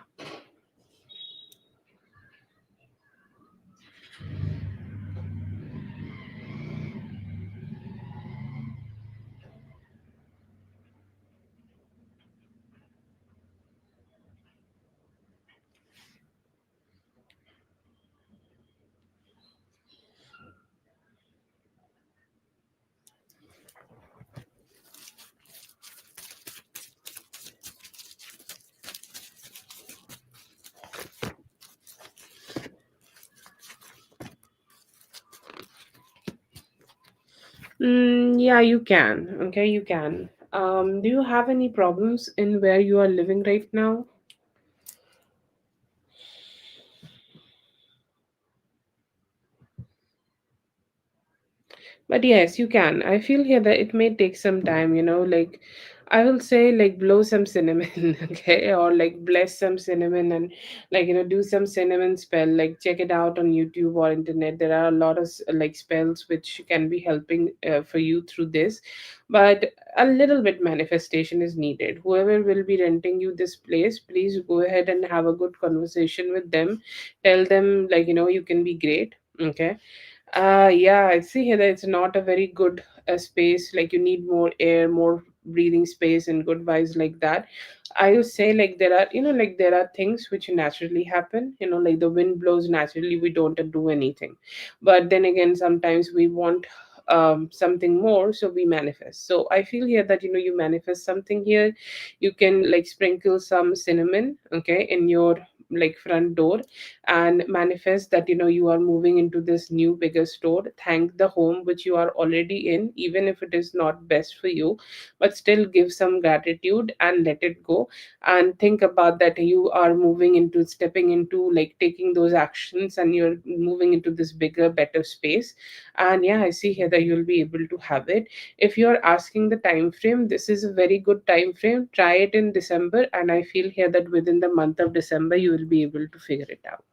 Yeah, you can. Okay, you can. Do you have any problems in where you are living right now? But yes, you can. I feel here that it may take some time, like I will say like blow some cinnamon, okay, or like bless some cinnamon and like do some cinnamon spell. Like check it out on YouTube or internet. There are a lot of like spells which can be helping for you through this, but a little bit manifestation is needed. Whoever will be renting you this place, please go ahead and have a good conversation with them. Tell them like you can be great, okay. Yeah, I see here that it's not a very good space. Like you need more air, more breathing space, and good vibes like that. I would say like there are, like there are things which naturally happen. Like the wind blows naturally, we don't do anything. But then again, sometimes we want something more, so we manifest. So I feel here that you manifest something here. You can like sprinkle some cinnamon, okay, in your like front door and manifest that you are moving into this new bigger store. Thank the home which you are already in, even if it is not best for you, but still give some gratitude and let it go. And think about that you are moving into stepping into like taking those actions and you're moving into this bigger better space. And yeah, I see here that you'll be able to have it. If you're asking the time frame, this is a very good time frame. Try it in December, and I feel here that within the month of December you will be able to figure it out.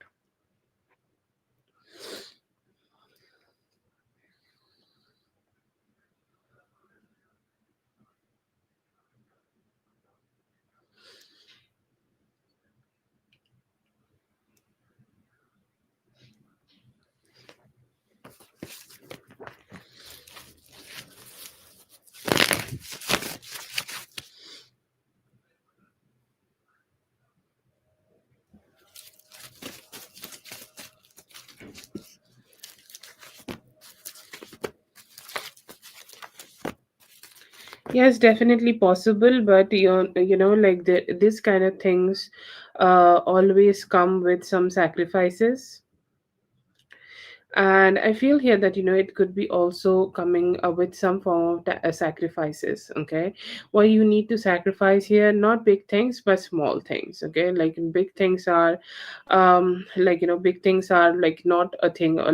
Yes, definitely possible, but like this kind of things always come with some sacrifices. And I feel here that it could be also coming with some form of sacrifices. Okay, what you need to sacrifice here, not big things but small things. Okay, like big things are big things are like not a thing, or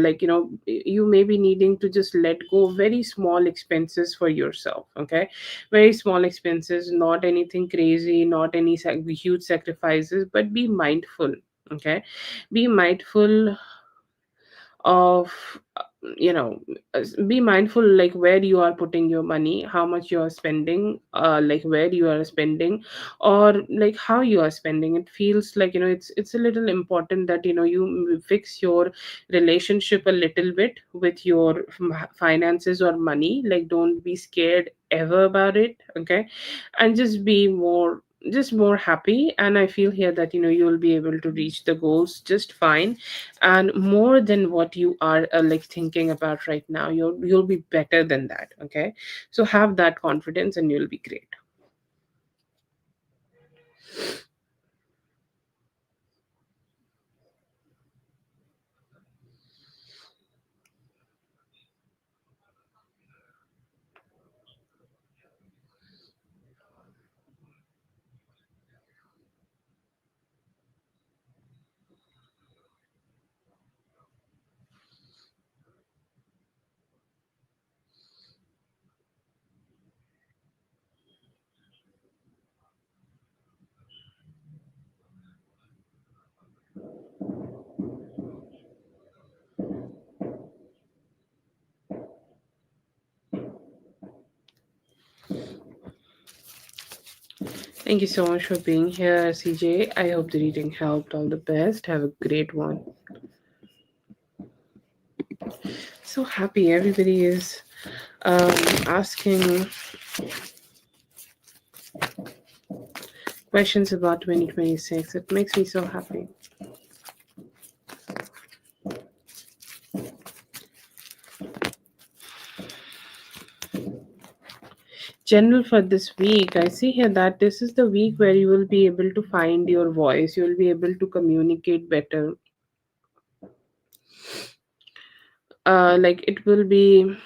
you may be needing to just let go very small expenses for yourself. Okay, very small expenses, not anything crazy, not any huge sacrifices, but be mindful. Okay, be mindful of you know be mindful like where you are putting your money, how much you are spending, like where you are spending, or like how you are spending. It feels like it's a little important that you fix your relationship a little bit with your finances or money. Like don't be scared ever about it. Okay, and just be more happy. And I feel here that you'll be able to reach the goals just fine, and more than what you are like thinking about right now. You'll be better than that. Okay, so have that confidence and you'll be great. Thank you so much for being here, CJ. I hope the reading helped. All the best. Have a great one. So happy everybody is um, asking questions about 2026. It makes me so happy. General for this week, I see here that this is the week where you will be able to find your voice. You will be able to communicate better. Like it will be,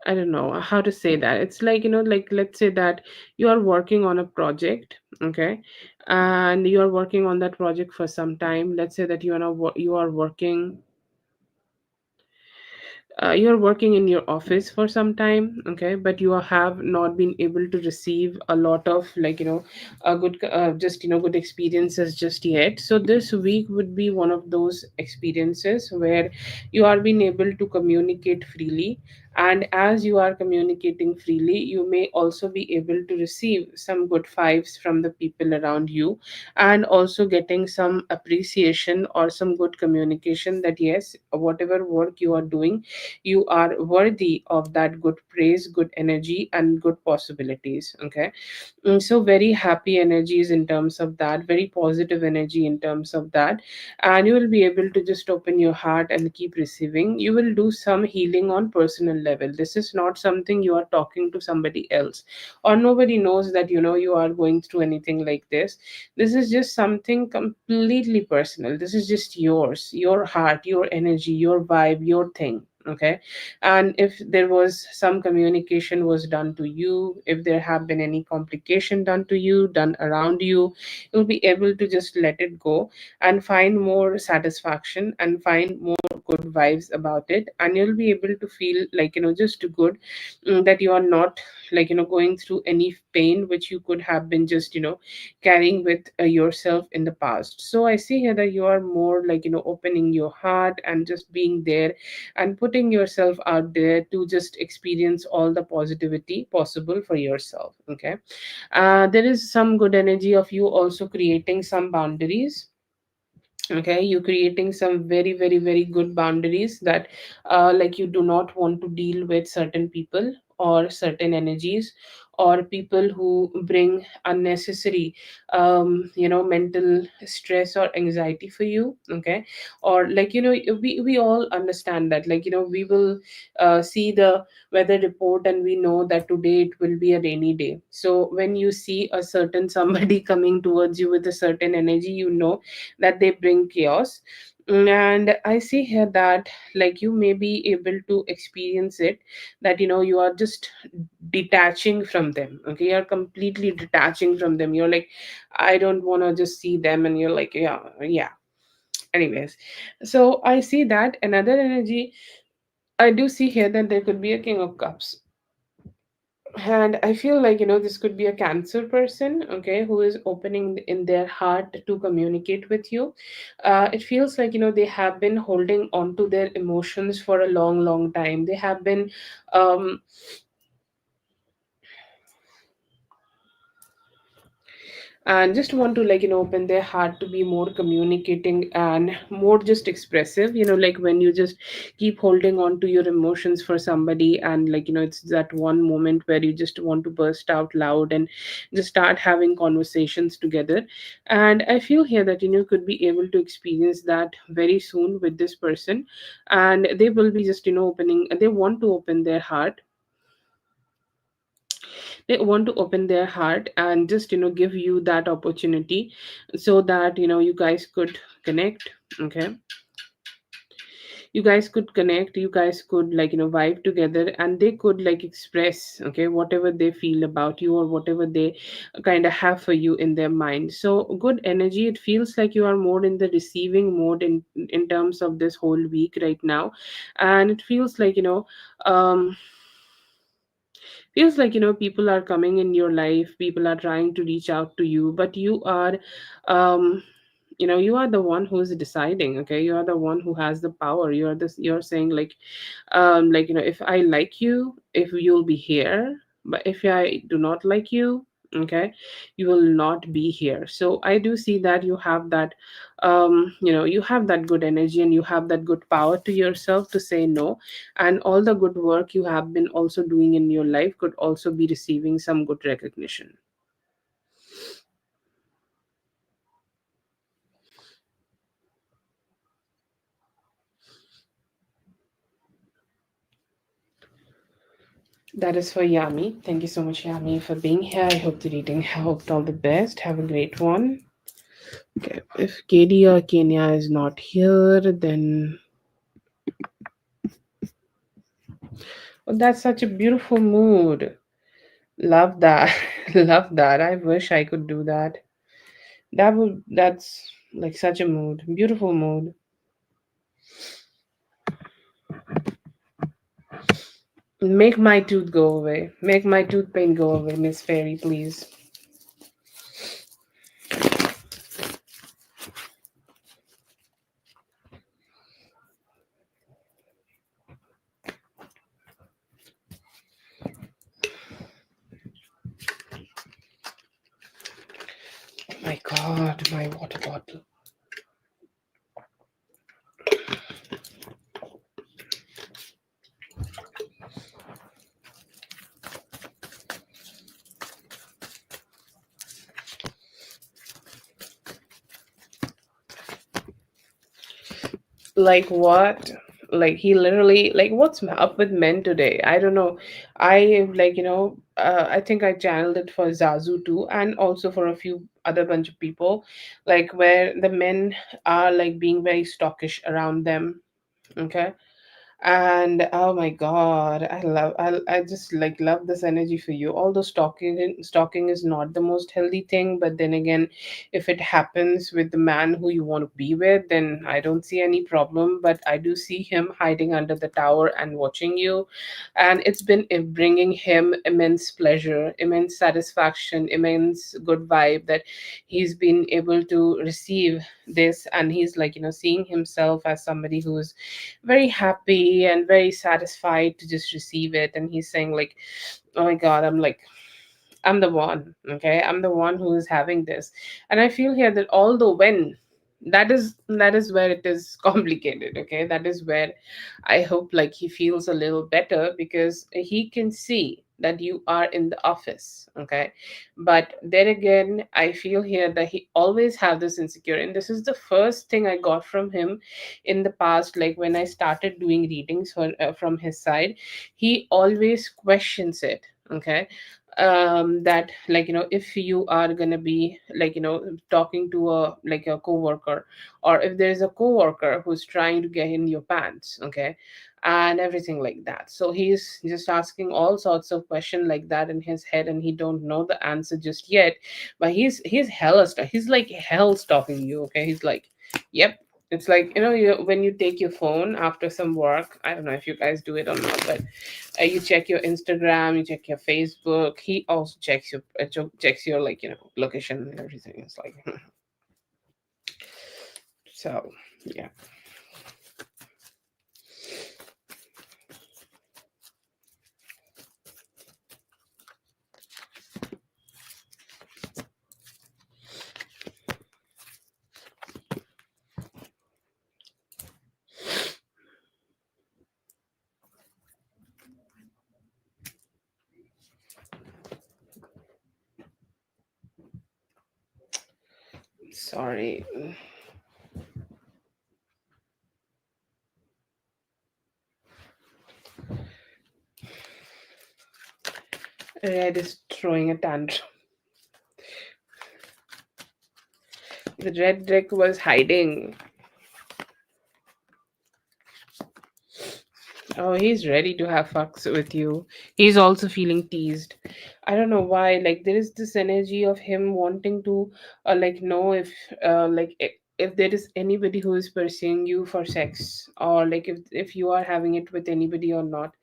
I don't know how to say that. It's like, like let's say that you are working on a project. Okay, and you are working on that project for some time. Let's say that you are working, you're working in your office for some time. Okay, but you have not been able to receive a lot of a good just good experiences just yet. So this week would be one of those experiences where you are being able to communicate freely. And as you are communicating freely, you may also be able to receive some good vibes from the people around you, and also getting some appreciation or some good communication that yes, whatever work you are doing, you are worthy of that good praise, good energy, and good possibilities. Okay, so very happy energies in terms of that, very positive energy in terms of that. And you will be able to just open your heart and keep receiving. You will do some healing on personal level. This is not something you are talking to somebody else, or nobody knows that you are going through anything like this. This is just something completely personal. This is just yours, your heart, your energy, your vibe, your thing. Okay, and if there was some communication was done to you, if there have been any complication done to you, done around you, you'll be able to just let it go and find more satisfaction and find more good vibes about it. And you'll be able to feel like just good, that you are not going through any pain which you could have been just carrying with yourself in the past. So I see here that you are more opening your heart and just being there and putting yourself out there to just experience all the positivity possible for yourself. Okay, there is some good energy of you also creating some boundaries. Okay, you creating some very very very good boundaries that like you do not want to deal with certain people or certain energies, or people who bring unnecessary mental stress or anxiety for you. Okay, or we all understand that we will see the weather report and we know that today it will be a rainy day. So when you see a certain somebody coming towards you with a certain energy, that they bring chaos. And I see here that like you may be able to experience it, that you are just detaching from them. Okay, you're completely detaching from them. You're like, I don't want to just see them, and you're like, yeah, yeah. Anyways, so I see that another energy I do see here, that there could be a king of cups. And I feel like this could be a cancer person, okay, who is opening in their heart to communicate with you. It feels like they have been holding on to their emotions for a long long time. They have been um and just want to like open their heart to be more communicating and more just expressive. Like when you just keep holding on to your emotions for somebody, and like it's that one moment where you just want to burst out loud and just start having conversations together. And I feel here that you could be able to experience that very soon with this person. And they will be just opening, they want to open their heart. They want to open their heart and just give you that opportunity, so that you guys could connect. Okay, you guys could connect, you guys could like vibe together, and they could like express, okay, whatever they feel about you, or whatever they kind of have for you in their mind. So good energy. It feels like you are more in the receiving mode in terms of this whole week right now. And it feels like feels like people are coming in your life, people are trying to reach out to you, but you are um you are the one who's deciding. Okay, you are the one who has the power. You are this, you're saying like if I like you, if you'll be here, but if I do not like you, okay, you will not be here. So I do see that you have that you have that good energy, and you have that good power to yourself to say no. And all the good work you have been also doing in your life could also be receiving some good recognition. That is for Yami. Thank you so much, Yami, for being here. I hope the reading helped. All the best. Have a great one. Okay. If KD or Kenya is not here, then oh, that's such a beautiful mood. Love that. Love that. I wish I could do that. That's like such a mood. Beautiful mood. Make my tooth go away. Make my tooth pain go away, Miss Fairy, please. Oh my god, my water bottle. Like what? Like he literally, like what's up with men today? I don't know. I like I think I channeled it for Zazu too, and also for a few other bunch of people, like where the men are like being very stockish around them. Okay, and oh my god, I just like love this energy for you. Although stalking is not the most healthy thing, but then again, if it happens with the man who you want to be with, then I don't see any problem. But I do see him hiding under the tower and watching you, and it's been bringing him immense pleasure, immense satisfaction, immense good vibe, that he's been able to receive this. And he's like seeing himself as somebody who's very happy and very satisfied to just receive it. And he's saying like, oh my god, I'm the one. Okay, I'm the one who is having this. And I feel here that although when that is where it is complicated. Okay, that is where I hope like he feels a little better, because he can see that you are in the office. Okay, but then again, I feel here that he always have this insecurity, and this is the first thing I got from him in the past. Like when I started doing readings from his side, he always questions it. Okay, that, like, if you are gonna be, like, talking to a, like, a coworker, or if there's a coworker who's trying to get in your pants, okay, and everything like that. So he's just asking all sorts of questions like that in his head, and he don't know the answer just yet. But he's like hell stalking you, okay. He's like, yep. It's like, when you take your phone after some work, I don't know if you guys do it or not, but you check your Instagram, you check your Facebook. He also checks your, like, location and everything. It's like, so yeah. Sorry, Red is throwing a tantrum. The red Rick was hiding. Oh, he's ready to have fucks with you. He's also feeling teased. I don't know why. Like, there is this energy of him wanting to, like, know if, if there is anybody who is pursuing you for sex, or like if you are having it with anybody or not.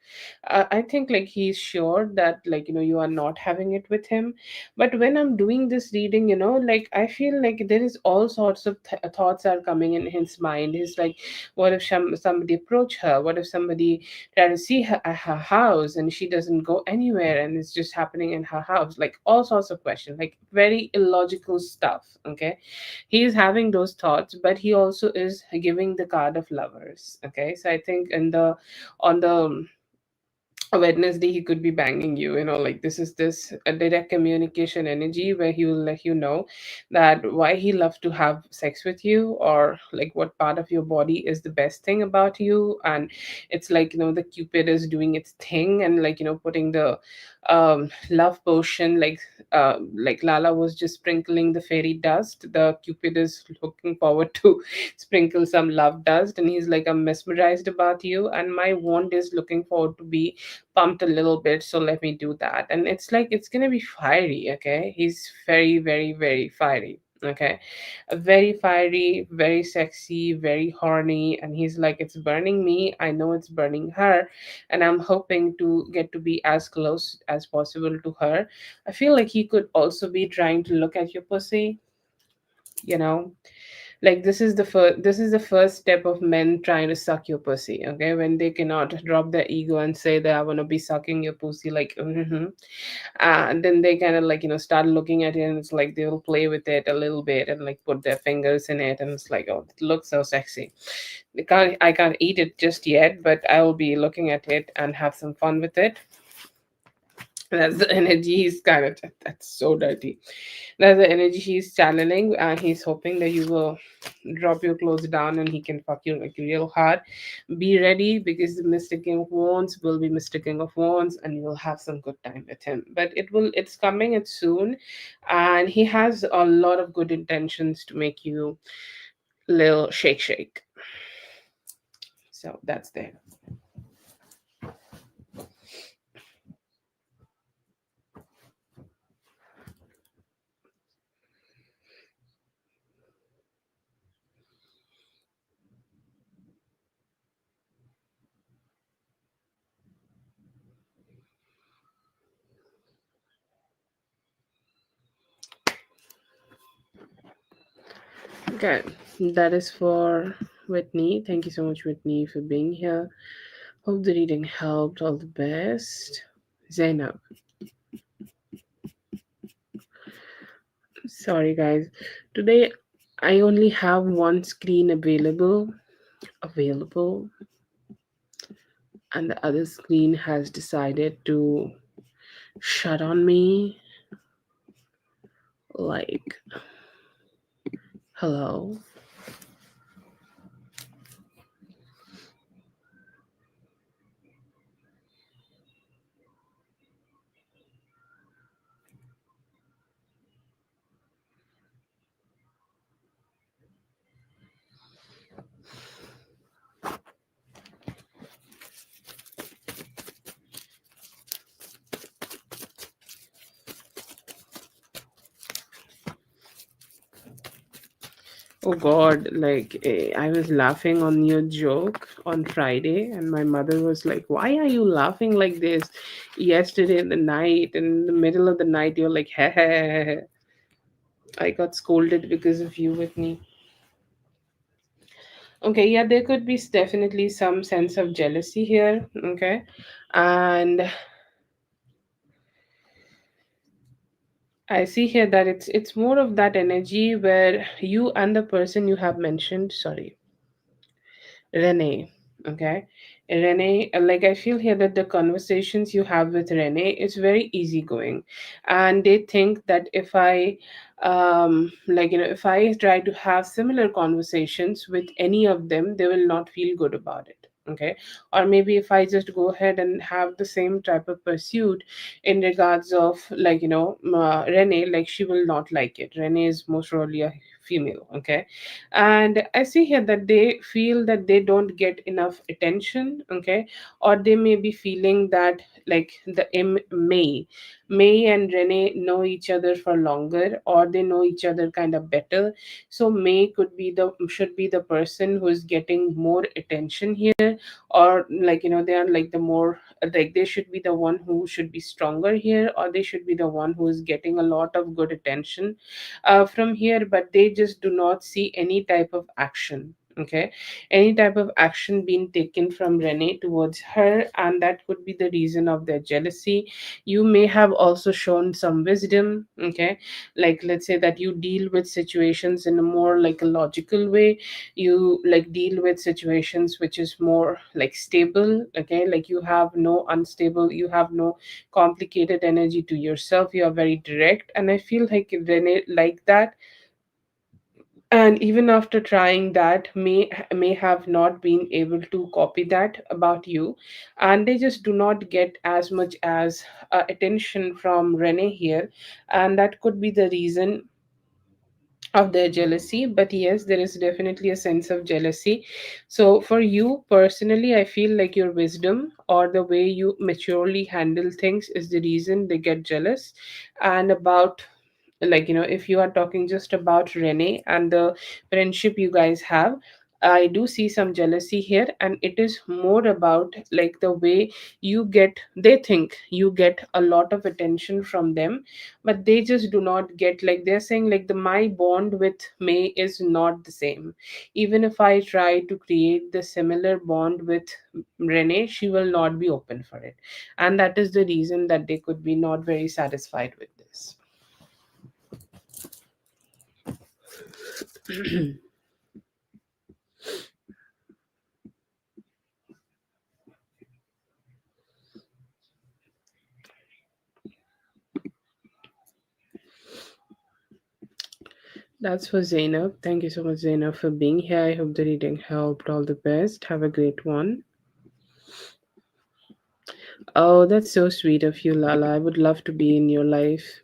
I think, like, he's sure that, like, you are not having it with him. But when I'm doing this reading, like, I feel like there is all sorts of thoughts are coming in his mind. He's like, what if somebody approach her? What if somebody try to see her at her house and she doesn't go anywhere and it's just happening in her house? Like, all sorts of questions, like very illogical stuff. Okay, he is having those thoughts, but he also is giving the card of lovers. Okay, so I think in the on the Wednesday he could be banging you, like, this is this a direct communication energy where he will let you know that why he loves to have sex with you, or like what part of your body is the best thing about you. And it's like, the Cupid is doing its thing, and like, putting the love potion, like Lala was just sprinkling the fairy dust. The Cupid is looking forward to sprinkle some love dust, and he's like, I'm mesmerized about you, and my wand is looking forward to be pumped a little bit, so let me do that. And it's like, it's gonna be fiery. Okay, he's very, very, very fiery. Okay, very fiery, very sexy, very horny, and he's like, it's burning me, I know it's burning her, and I'm hoping to get to be as close as possible to her. I feel like he could also be trying to look at your pussy, you know like, this is the first step of men trying to suck your pussy. Okay, when they cannot drop their ego and say that I want to be sucking your pussy, like, and then they kind of, like, start looking at it, and it's like they'll play with it a little bit and like put their fingers in it, and it's like, oh, it looks so sexy. I can't eat it just yet, but I will be looking at it and have some fun with it. That's the energy he's kind of, that's so dirty. That's the energy he's channeling, and he's hoping that you will drop your clothes down and he can fuck you like real hard. Be ready, because the Mr. King of Wands will be Mr. King of Wands, and you'll have some good time with him. But it's coming, it's soon, and he has a lot of good intentions to make you little shake. So that's there. Okay, that is for Whitney. Thank you so much, Whitney, for being here. Hope the reading helped. All the best. Zainab. Sorry, guys. Today I only have one screen available, and the other screen has decided to shut on me. Like, hello. Oh God, like I was laughing on your joke on Friday, and my mother was like, "Why are you laughing like this?" Yesterday in the night, in the middle of the night, you're like, "Heh heh heh heh." I got scolded because of you, Whitney. Okay, yeah, there could be definitely some sense of jealousy here. Okay, and I see here that it's more of that energy where you and the person you have mentioned. Sorry, Renee. Okay. Renee, like I feel here that the conversations you have with Renee is very easygoing. And they think that if I if I try to have similar conversations with any of them, they will not feel good about it. Okay. Or maybe if I just go ahead and have the same type of pursuit in regards of Renee, like she will not like it. Renee is most probably a female. Okay, and I see here that they feel that they don't get enough attention. Okay, or they may be feeling that like May and Renee know each other for longer, or they know each other kind of better. So May could be the should be the person who is getting more attention here, or they are like the more like they should be the one who should be stronger here, or they should be the one who is getting a lot of good attention from here, but they just do not see any type of action. Okay, any type of action being taken from Renee towards her, and that could be the reason of their jealousy. You may have also shown some wisdom. Okay, like let's say that you deal with situations in a more like a logical way. You like deal with situations which is more like stable. Okay, like you have no unstable, you have no complicated energy to yourself. You are very direct, and I feel like Renee like that, and even after trying that may have not been able to copy that about you, and they just do not get as much as attention from Renee here, and that could be the reason of their jealousy. But yes, there is definitely a sense of jealousy. So for you personally, I feel like your wisdom or the way you maturely handle things is the reason they get jealous. And about if you are talking just about Renee and the friendship you guys have, I do see some jealousy here, and it is more about like the way they think you get a lot of attention from them, but they just do not get, like they're saying like the my bond with May is not the same. Even if I try to create the similar bond with Renee, she will not be open for it, and that is the reason that they could be not very satisfied with this. That's for Zainab. Thank you so much, Zainab, for being here. I hope the reading helped. All the best. Have a great one. Oh, that's so sweet of you, Lala. I would love to be in your life.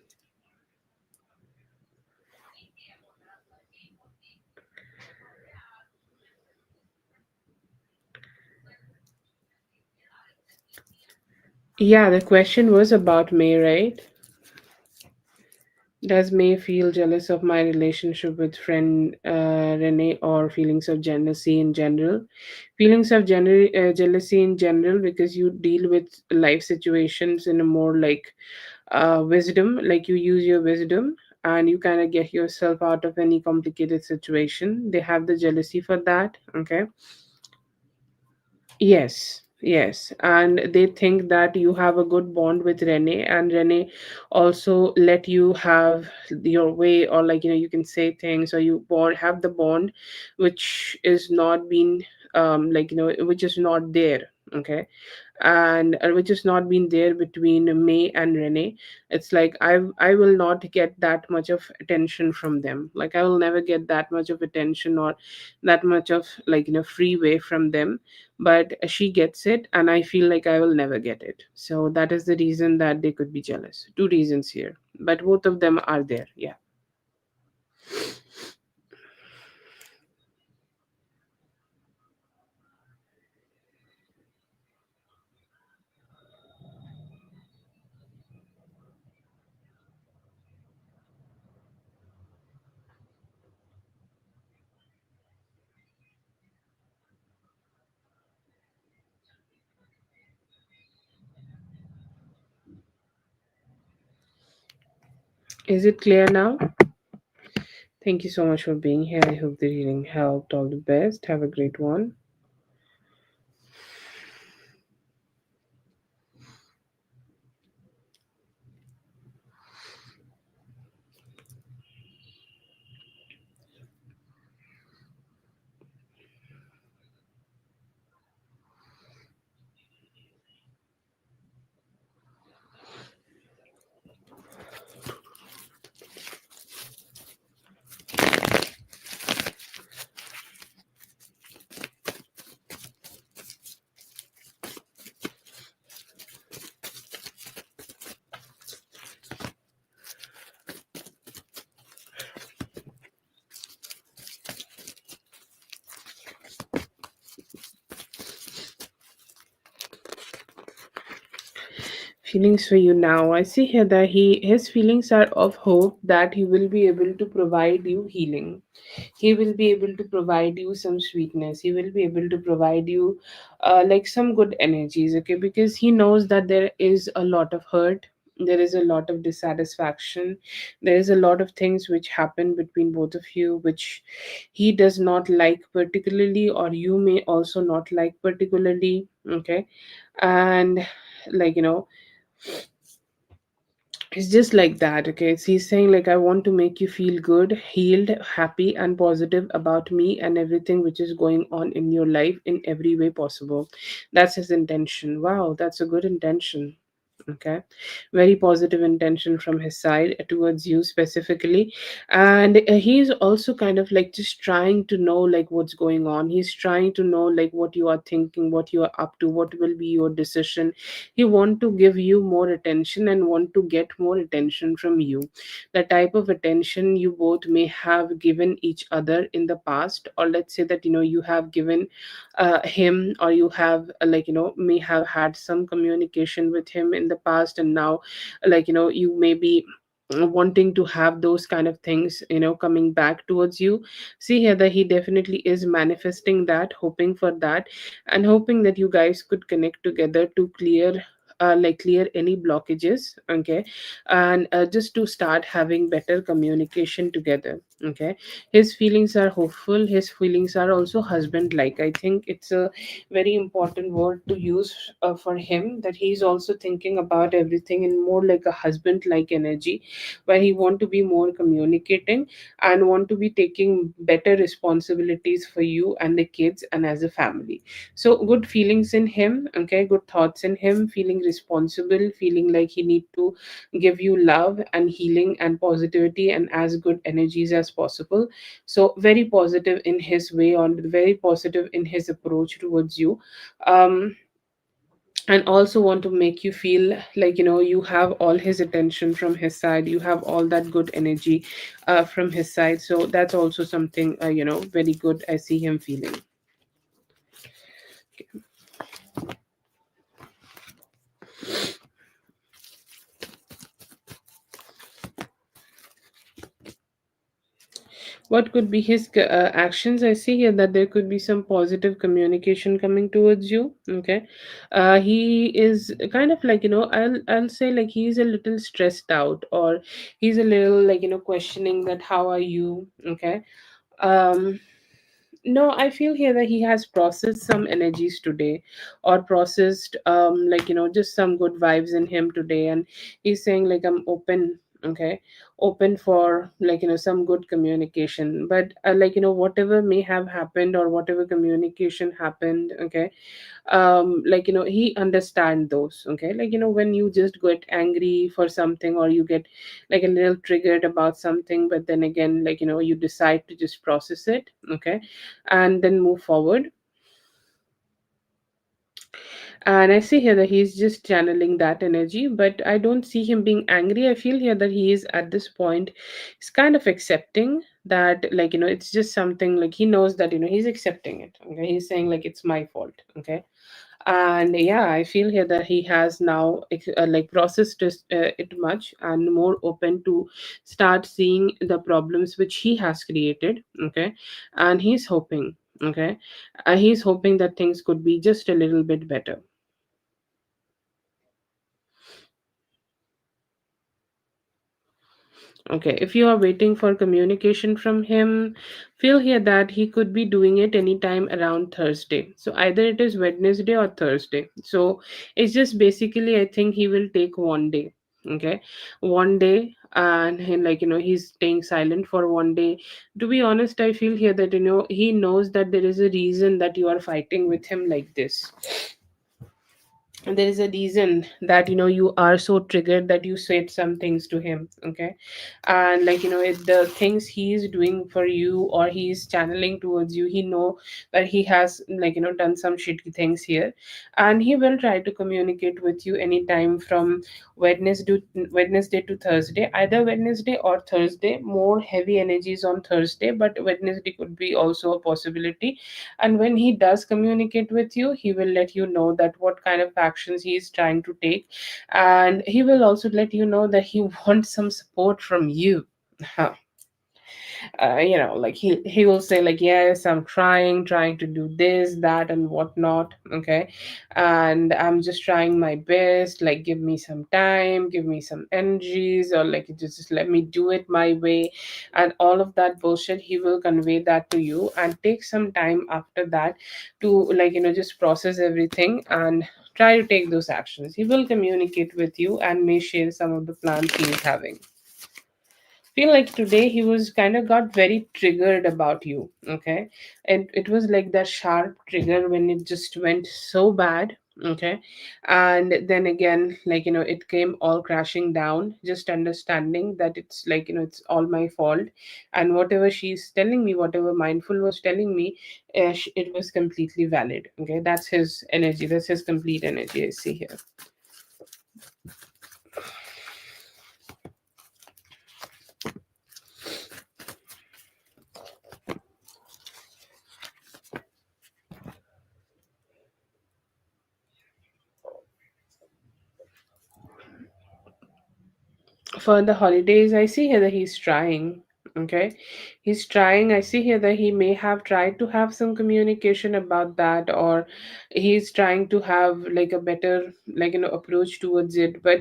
Yeah, the question was about May, right? Does May feel jealous of my relationship with friend Renee, or feelings of jealousy in general? Feelings of jealousy in general, because you deal with life situations in a more like wisdom, like you use your wisdom and you kind of get yourself out of any complicated situation. They have the jealousy for that. Okay. Yes, yes. And they think that you have a good bond with Renee, and Renee also let you have your way, or you can say things, or you have the bond which is not being which is not there. Okay, and which has not been there between May and Renee. It's like I will not get that much of attention from them. Like I will never get that much of attention, or that much of freeway from them. But she gets it, and I feel like I will never get it. So that is the reason that they could be jealous. Two reasons here, but both of them are there. Yeah. Is it clear now? Thank you so much for being here. I hope the reading helped. All the best. Have a great one. Feelings for you now. I see here that his feelings are of hope that he will be able to provide you healing. He will be able to provide you some sweetness. He will be able to provide you like some good energies, okay? Because he knows that there is a lot of hurt, there is a lot of dissatisfaction, there is a lot of things which happen between both of you which he does not like particularly, or you may also not like particularly, okay? And like, it's just like that, okay? He's saying like, I want to make you feel good, healed, happy and positive about me and everything which is going on in your life in every way possible. That's his intention. Wow, that's a good intention. Okay, very positive intention from his side towards you specifically. And he's also kind of like just trying to know like what's going on. He's trying to know like what you are thinking, what you are up to, what will be your decision. He want to give you more attention and want to get more attention from you, the type of attention you both may have given each other in the past, or let's say that you have given him, or you have may have had some communication with him in the past, and now you may be wanting to have those kind of things coming back towards you. See here that he definitely is manifesting that, hoping for that, and hoping that you guys could connect together to clear any blockages, okay? And just to start having better communication together, okay? His feelings are hopeful, his feelings are also husband like. I think it's a very important word to use for him, that he's also thinking about everything in more like a husband like energy, where he want to be more communicating and want to be taking better responsibilities for you and the kids and as a family. So good feelings in him, okay? Good thoughts in him, feeling responsible, feeling like he need to give you love and healing and positivity and as good energies as possible. So very positive in his way on, very positive in his approach towards you. um and also want to make you feel like you have all his attention from his side, you have all that good energy from his side. So that's also something very good I see him feeling. What could be his actions? I see here that there could be some positive communication coming towards you, okay? He is kind of like I'll say like he's a little stressed out, or he's a little like questioning that how are you, okay? um no, I feel here that he has processed some energies today, or processed just some good vibes in him today, and he's saying like, I'm open, okay? Open for some good communication. But whatever may have happened, or whatever communication happened, okay? He understand those, okay? when you just get angry for something, or you get like a little triggered about something, but then again you decide to just process it, okay? And then move forward. And I see here that he's just channeling that energy, but I don't see him being angry. I feel here that he is at this point, he's kind of accepting that, it's just something, like he knows that, he's accepting it. Okay. He's saying, like, it's my fault. Okay. And yeah, I feel here that he has now processed it much, and more open to start seeing the problems which he has created. Okay. And he's hoping, okay, he's hoping that things could be just a little bit better. Okay, if you are waiting for communication from him, feel here that he could be doing it anytime around Thursday. So either it is Wednesday or Thursday. So it's just basically, I think he will take one day. Okay, one day, and he's staying silent for one day. To be honest, I feel here that he knows that there is a reason that you are fighting with him like this. There is a reason that you are so triggered that you said some things to him. Okay, and the things he is doing for you or he is channeling towards you, he know that he has done some shitty things here, and he will try to communicate with you anytime from Wednesday to Thursday, either Wednesday or Thursday. More heavy energies on Thursday, but Wednesday could be also a possibility. And when he does communicate with you, he will let you know that what kind of actions he is trying to take, and he will also let you know that he wants some support from you. Like he will say like, yes, I'm trying to do this, that, and whatnot. Okay, and I'm just trying my best, like give me some time, give me some energies, or like just let me do it my way, and all of that bullshit. He will convey that to you and take some time after that to just process everything and try to take those actions. He will communicate with you and may share some of the plans he is having. Feel like today he was kind of got very triggered about you. Okay, and it was like that sharp trigger when it just went so bad. Okay, and then again, it came all crashing down, just understanding that it's it's all my fault, and whatever she's telling me, whatever mindful was telling me, it was completely valid. Okay, that's his energy, that's his complete energy I see here. For the holidays, I see here that he's trying. Okay, he's trying. I see here that he may have tried to have some communication about that, or he's trying to have like a better approach towards it, but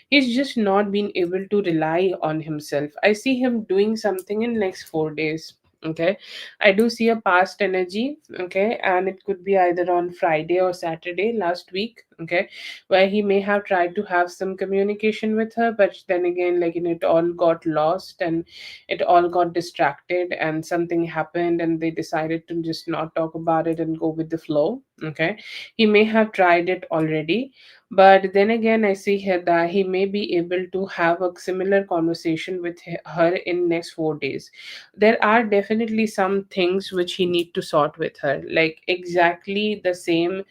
he's just not been able to rely on himself. I see him doing something in next 4 days. Okay, I do see a past energy. Okay, and it could be either on Friday or Saturday last week. Okay, where he may have tried to have some communication with her, but then again, it all got lost and it all got distracted, and something happened, and they decided to just not talk about it and go with the flow. Okay, he may have tried it already, but then again, I see here that he may be able to have a similar conversation with her in next 4 days. There are definitely some things which he need to sort with her, like exactly the same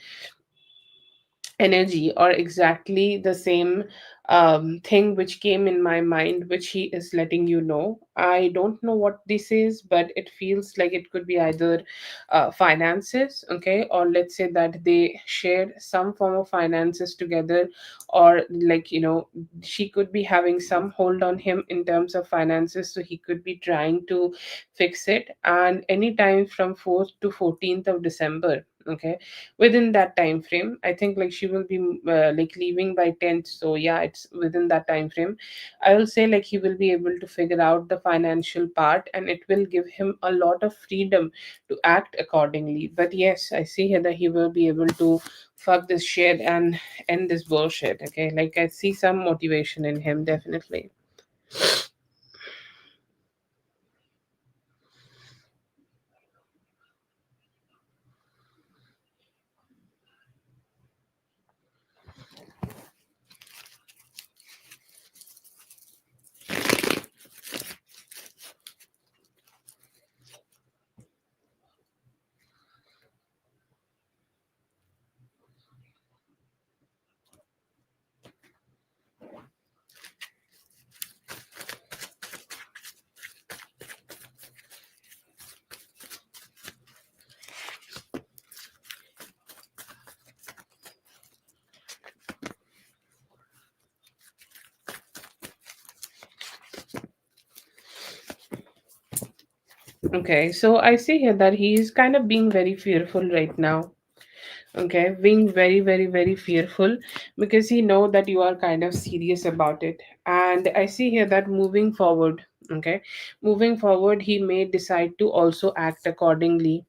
energy or exactly the same thing which came in my mind, which he is letting you know. I don't know what this is, but it feels like it could be either finances. Okay, or let's say that they shared some form of finances together, or she could be having some hold on him in terms of finances, so he could be trying to fix it. And anytime from 4th to 14th of December, okay, within that time frame, I think she will be leaving by 10th. So yeah, it's within that time frame. I will say he will be able to figure out the financial part, and it will give him a lot of freedom to act accordingly. But yes, I see here that he will be able to fuck this shit and end this bullshit. Okay, I see some motivation in him, definitely. Okay, so I see here that he is kind of being very fearful right now. Okay, being very, very, very fearful, because he know that you are kind of serious about it. And I see here that moving forward, okay, moving forward, he may decide to also act accordingly.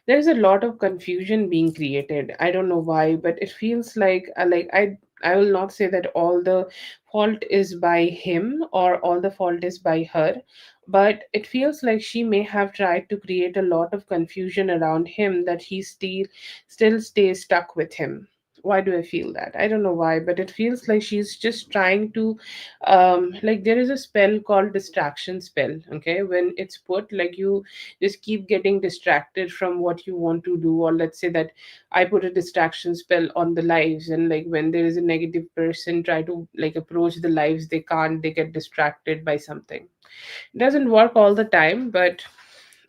There's a lot of confusion being created. I don't know why, but it feels like I will not say that all the fault is by him or all the fault is by her, but it feels like she may have tried to create a lot of confusion around him, that he still stays stuck with him. Why do I feel that? I don't know why, but it feels like she's just trying to like there is a spell called distraction spell. Okay, when it's put, like, you just keep getting distracted from what you want to do. Or let's say that I put a distraction spell on the lives, and like when there is a negative person try to like approach the lives, they can't, they get distracted by something. It doesn't work all the time, but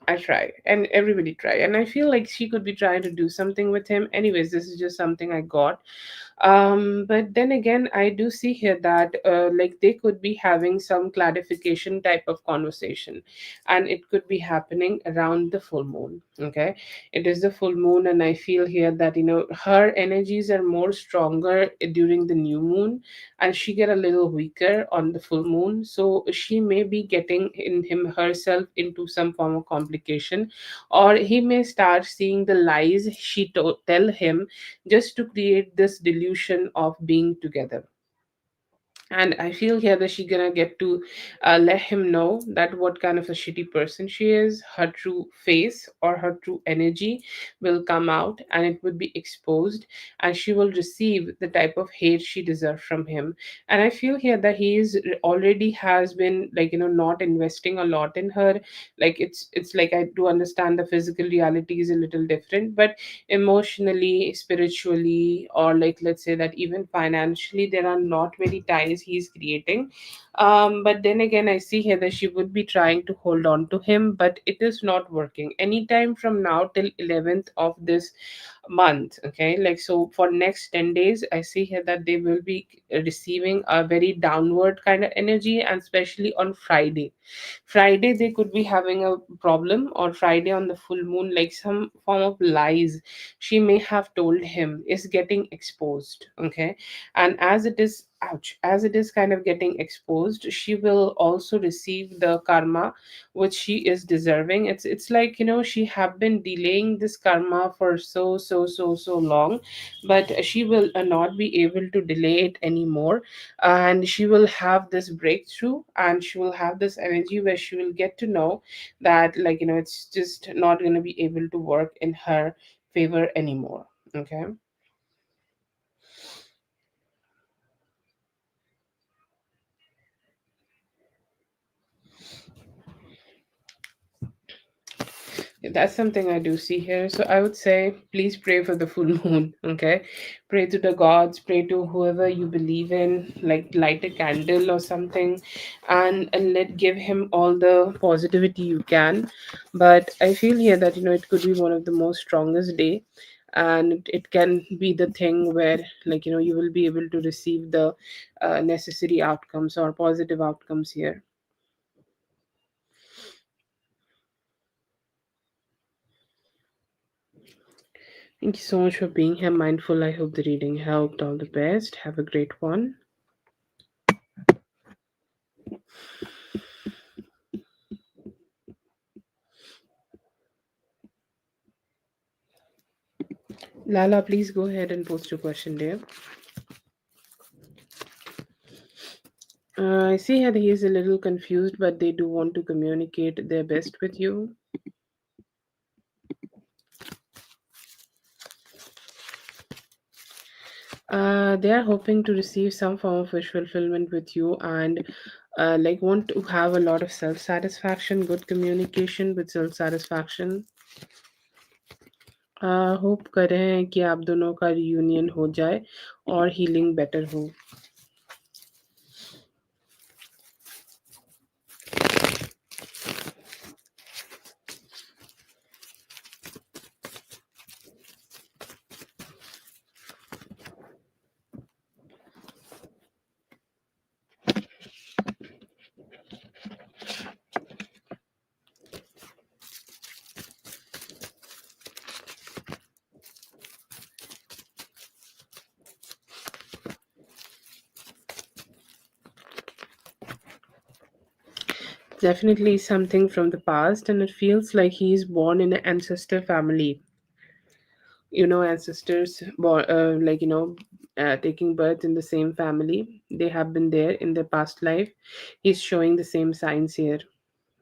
I try, and everybody try, and I feel like she could be trying to do something with him. Anyways, this is just something I got. But then again, I do see here that like they could be having some clarification type of conversation, and it could be happening around the full moon. Okay, it is the full moon, and I feel here that her energies are more stronger during the new moon, and she get a little weaker on the full moon. So she may be getting in him herself into some form of complication, or he may start seeing the lies she tell him just to create this delusion of being together. And I feel here that she gonna get to let him know that what kind of a shitty person she is. Her true face or her true energy will come out, and it would be exposed, and she will receive the type of hate she deserves from him. And I feel here that he is already has been like not investing a lot in her. Like it's like, I do understand the physical reality is a little different, but emotionally, spiritually, or like let's say that even financially, there are not many ties he's creating. But then again, I see here that she would be trying to hold on to him, but it is not working. Anytime from now till 11th of this month, okay, like, so for next 10 days, I see here that they will be receiving a very downward kind of energy, and especially on Friday, they could be having a problem, or Friday on the full moon, like some form of lies she may have told him is getting exposed. Okay. And as it is, ouch, as it is kind of getting exposed, she will also receive the karma which she is deserving. It's like, she have been delaying this karma for so long, but she will not be able to delay it anymore, and she will have this breakthrough, and she will have this energy where she will get to know that, like, it's just not going to be able to work in her favor anymore. Okay. That's something I do see here. So I would say, please pray for the full moon. Okay. Pray to the gods, pray to whoever you believe in, like light a candle or something, and let give him all the positivity you can. But I feel here that, it could be one of the most strongest day. And it can be the thing where, like, you will be able to receive the necessary outcomes or positive outcomes here. Thank you so much for being here, mindful. I hope the reading helped. All the best. Have a great one. Lala, please go ahead and post your question there. I see that he is a little confused, but they do want to communicate their best with you. They are hoping to receive some form of wish fulfillment with you, and like want to have a lot of self satisfaction, good communication with self satisfaction. Hope कर रहे हैं कि आप दोनों का reunion हो जाए और हीलिंग बेटर हो. Definitely something from the past, and it feels like he's born in an ancestor family. Ancestors born, taking birth in the same family. They have been there in their past life. He's showing the same signs here.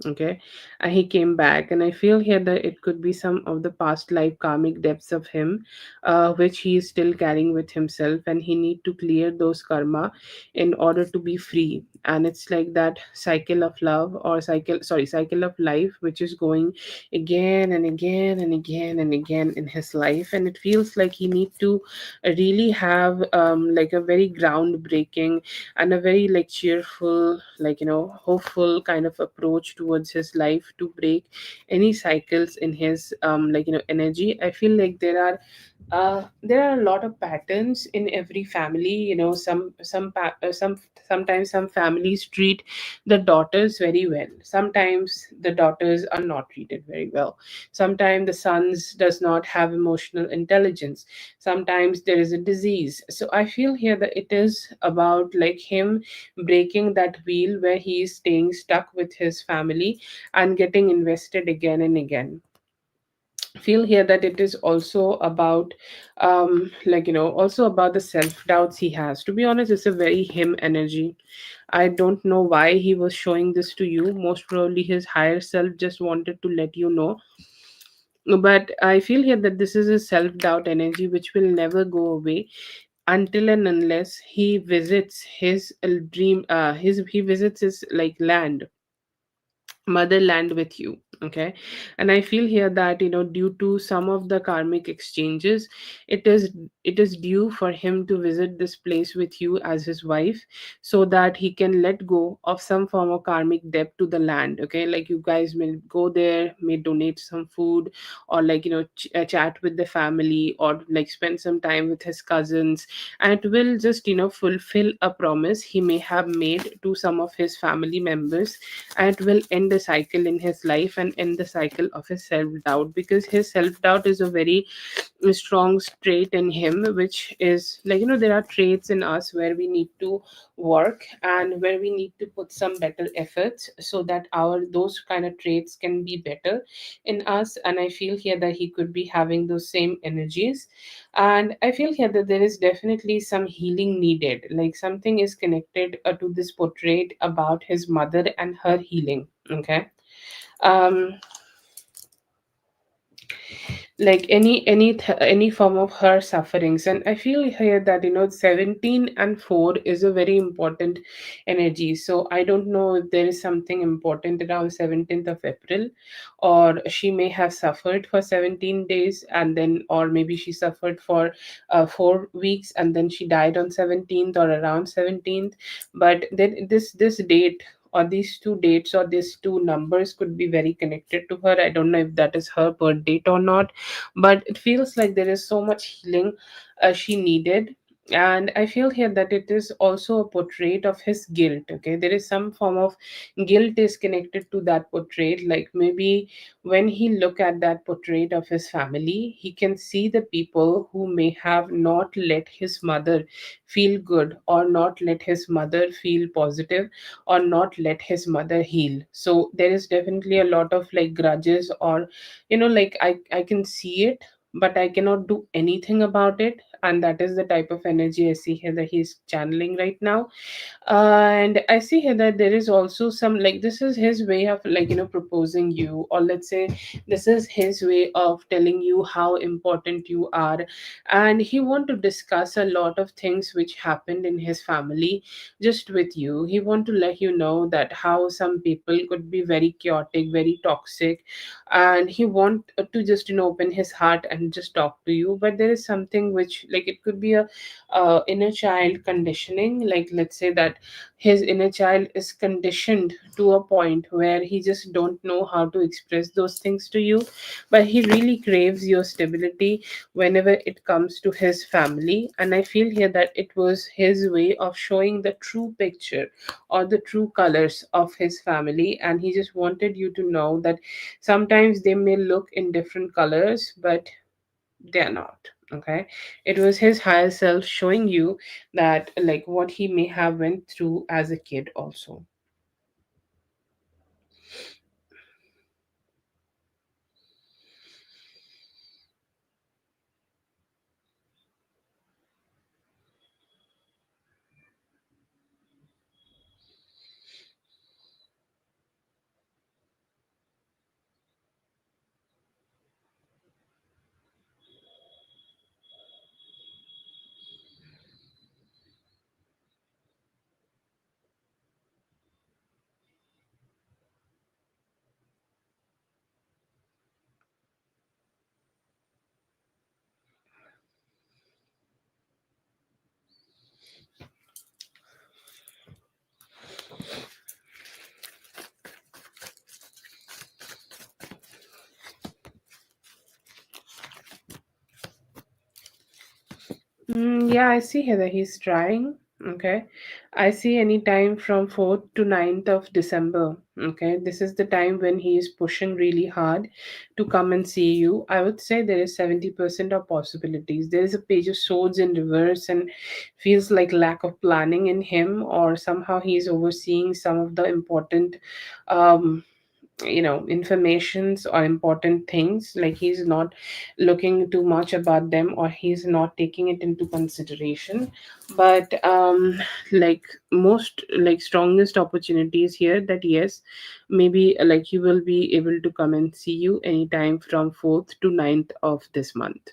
Okay. And he came back, and I feel here that it could be some of the past life karmic depths of him, which he is still carrying with himself, and he need to clear those karma in order to be free. And it's like that cycle of love, or cycle of life, which is going again and again and again and again in his life. And it feels like he need to really have like a very groundbreaking and a very like cheerful, hopeful kind of approach towards his life to break any cycles in his energy. I feel like there are a lot of patterns in every family. Sometimes some families treat the daughters very well, sometimes the daughters are not treated very well, sometimes the sons does not have emotional intelligence, sometimes there is a disease. So I feel here that it is about like him breaking that wheel where he is staying stuck with his family and getting invested again and again. Feel here that it is also about also about the self doubts he has. To be honest, it's a very him energy. I don't know why he was showing this to you. Most probably his higher self just wanted to let you know. But I feel here that this is a self doubt energy which will never go away until and unless he visits his dream his he visits his like land, motherland with you. Okay. And I feel here that due to some of the karmic exchanges, it is it is due for him to visit this place with you as his wife, so that he can let go of some form of karmic debt to the land. Okay, like you guys may go there, may donate some food, or chat with the family, or like spend some time with his cousins, and it will just fulfill a promise he may have made to some of his family members, and it will end the cycle in his life and end the cycle of his self doubt, because his self doubt is a very strong trait in him, which is like there are traits in us where we need to work and where we need to put some better efforts so that our those kind of traits can be better in us. And I feel here that he could be having those same energies, and I feel here that there is definitely some healing needed, like something is connected to this portrait about his mother and her healing. Okay. um like any form of her sufferings. And I feel here that 17 and 4 is a very important energy. So I don't know if there is something important around 17th of April, or she may have suffered for 17 days, and then, or maybe she suffered for 4 weeks and then she died on 17th or around 17th. But then this date, or these two dates, or these two numbers could be very connected to her. I don't know if that is her birth date or not, but it feels like there is so much healing she needed. And I feel here that it is also a portrait of his guilt. Okay, there is some form of guilt is connected to that portrait. Like maybe when he look at that portrait of his family, he can see the people who may have not let his mother feel good, or not let his mother feel positive, or not let his mother heal. So there is definitely a lot of like grudges, or like I can see it, but I cannot do anything about it. And that is the type of energy I see here that he's channeling right now. And I see here that there is also some, like, this is his way of like proposing you, or let's say this is his way of telling you how important you are. And he want to discuss a lot of things which happened in his family just with you. He want to let you know that how some people could be very chaotic, very toxic, and he want to just open his heart and just talk to you. But there is something which, like, it could be a inner child conditioning. Like, let's say that his inner child is conditioned to a point where he just don't know how to express those things to you, but he really craves your stability whenever it comes to his family. And I feel here that it was his way of showing the true picture, or the true colors of his family. And he just wanted you to know that sometimes they may look in different colors, but they're not. Okay. It was his higher self showing you that, like, what he may have went through as a kid also. Yeah, I see here that he's trying. Okay. I see any time from 4th to 9th of December. Okay. This is the time when he is pushing really hard to come and see you. I would say there is 70% of possibilities. There is a page of swords in reverse and feels like lack of planning in him, or somehow he is overseeing some of the important um informations or important things, like he's not looking too much about them, or he's not taking it into consideration. But like most, like strongest opportunities here, that yes, maybe like he will be able to come and see you anytime from 4th to 9th of this month.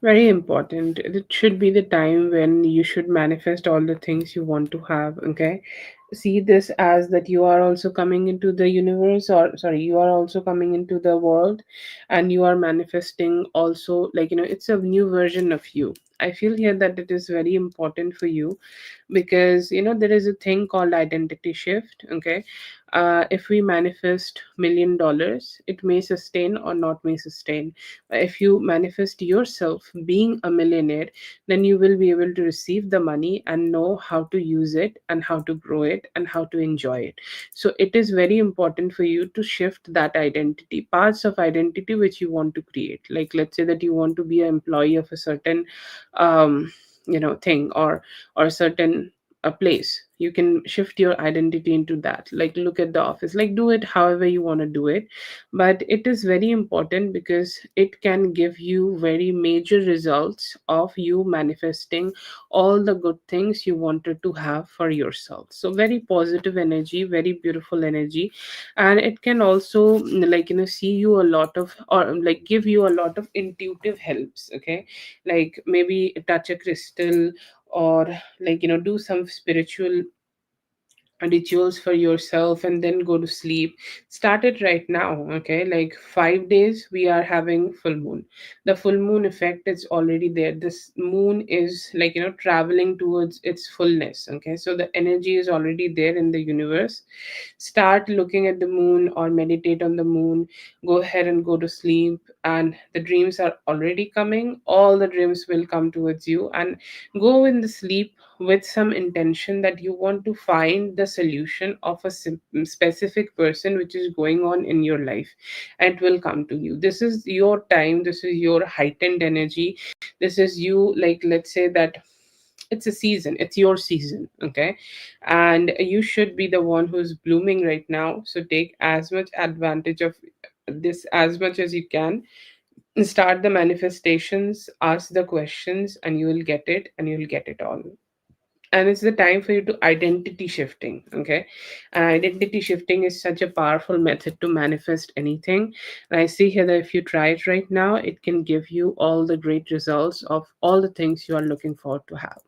Very important. It should be the time when you should manifest all the things you want to have. Okay. See this as that you are also coming into the universe, or sorry, you are also coming into the world, and you are manifesting also, like, it's a new version of you. I feel here that it is very important for you, because there is a thing called identity shift. Okay. If we manifest $1 million, it may sustain or not may sustain. If you manifest yourself being a millionaire, then you will be able to receive the money and know how to use it and how to grow it and how to enjoy it. So it is very important for you to shift that identity, parts of identity which you want to create. Like, let's say that you want to be an employee of a certain thing, or certain a place, you can shift your identity into that. Like, look at the office, like, do it however you want to do it. But it is very important because it can give you very major results of you manifesting all the good things you wanted to have for yourself. So very positive energy, very beautiful energy. And it can also, like, see you a lot of, or like give you a lot of intuitive helps. Okay. Like, maybe touch a crystal, or like, do some spiritual rituals for yourself, and then go to sleep. Start it right now. Okay. Like, 5 days we are having full moon. The full moon effect is already there. This moon is, like, traveling towards its fullness. Okay. So the energy is already there in the universe. Start looking at the moon or meditate on the moon. Go ahead and go to sleep, and the dreams are already coming. All the dreams will come towards you, and go in the sleep with some intention that you want to find the solution of a specific person which is going on in your life, and it will come to you. This is your time, this is your heightened energy. This is you, like, let's say that it's a season, it's your season. Okay. And you should be the one who's blooming right now, so take as much advantage of this as much as you can. Start the manifestations, ask the questions, and you will get it, and you'll get it all. And it's the time for you to identity shifting. Okay. And identity shifting is such a powerful method to manifest anything. And I see here that if you try it right now, it can give you all the great results of all the things you are looking forward to have.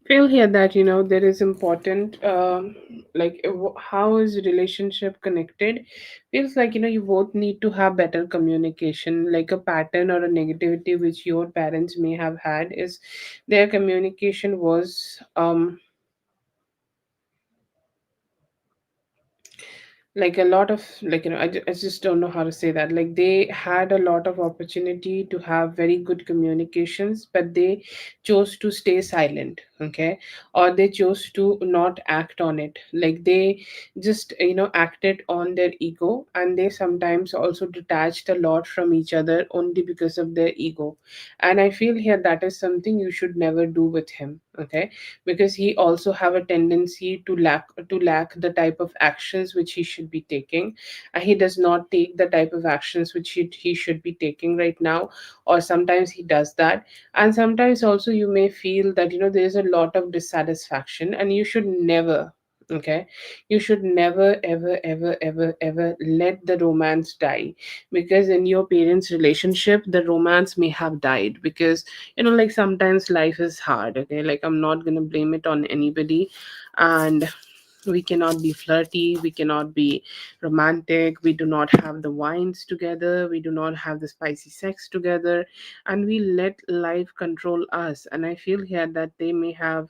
Feel here that there is important like how is relationship connected. Feels like you both need to have better communication. Like a pattern or a negativity which your parents may have had is their communication was like a lot of like I just don't know how to say that. Like they had a lot of opportunity to have very good communications, but they chose to stay silent, okay, or they chose to not act on it. Like they just acted on their ego, and they sometimes also detached a lot from each other only because of their ego. And I feel here that is something you should never do with him, okay, because he also have a tendency to lack the type of actions which he should be taking, and he does not take the type of actions which he should be taking right now, or sometimes he does that. And sometimes also you may feel that there is a lot of dissatisfaction, and you should never, okay, you should never ever ever ever ever let the romance die. Because in your parents relationship the romance may have died, because like sometimes life is hard, okay, like I'm not gonna blame it on anybody. And we cannot be flirty, we cannot be romantic, we do not have the wines together, we do not have the spicy sex together, and we let life control us. And I feel here that they may have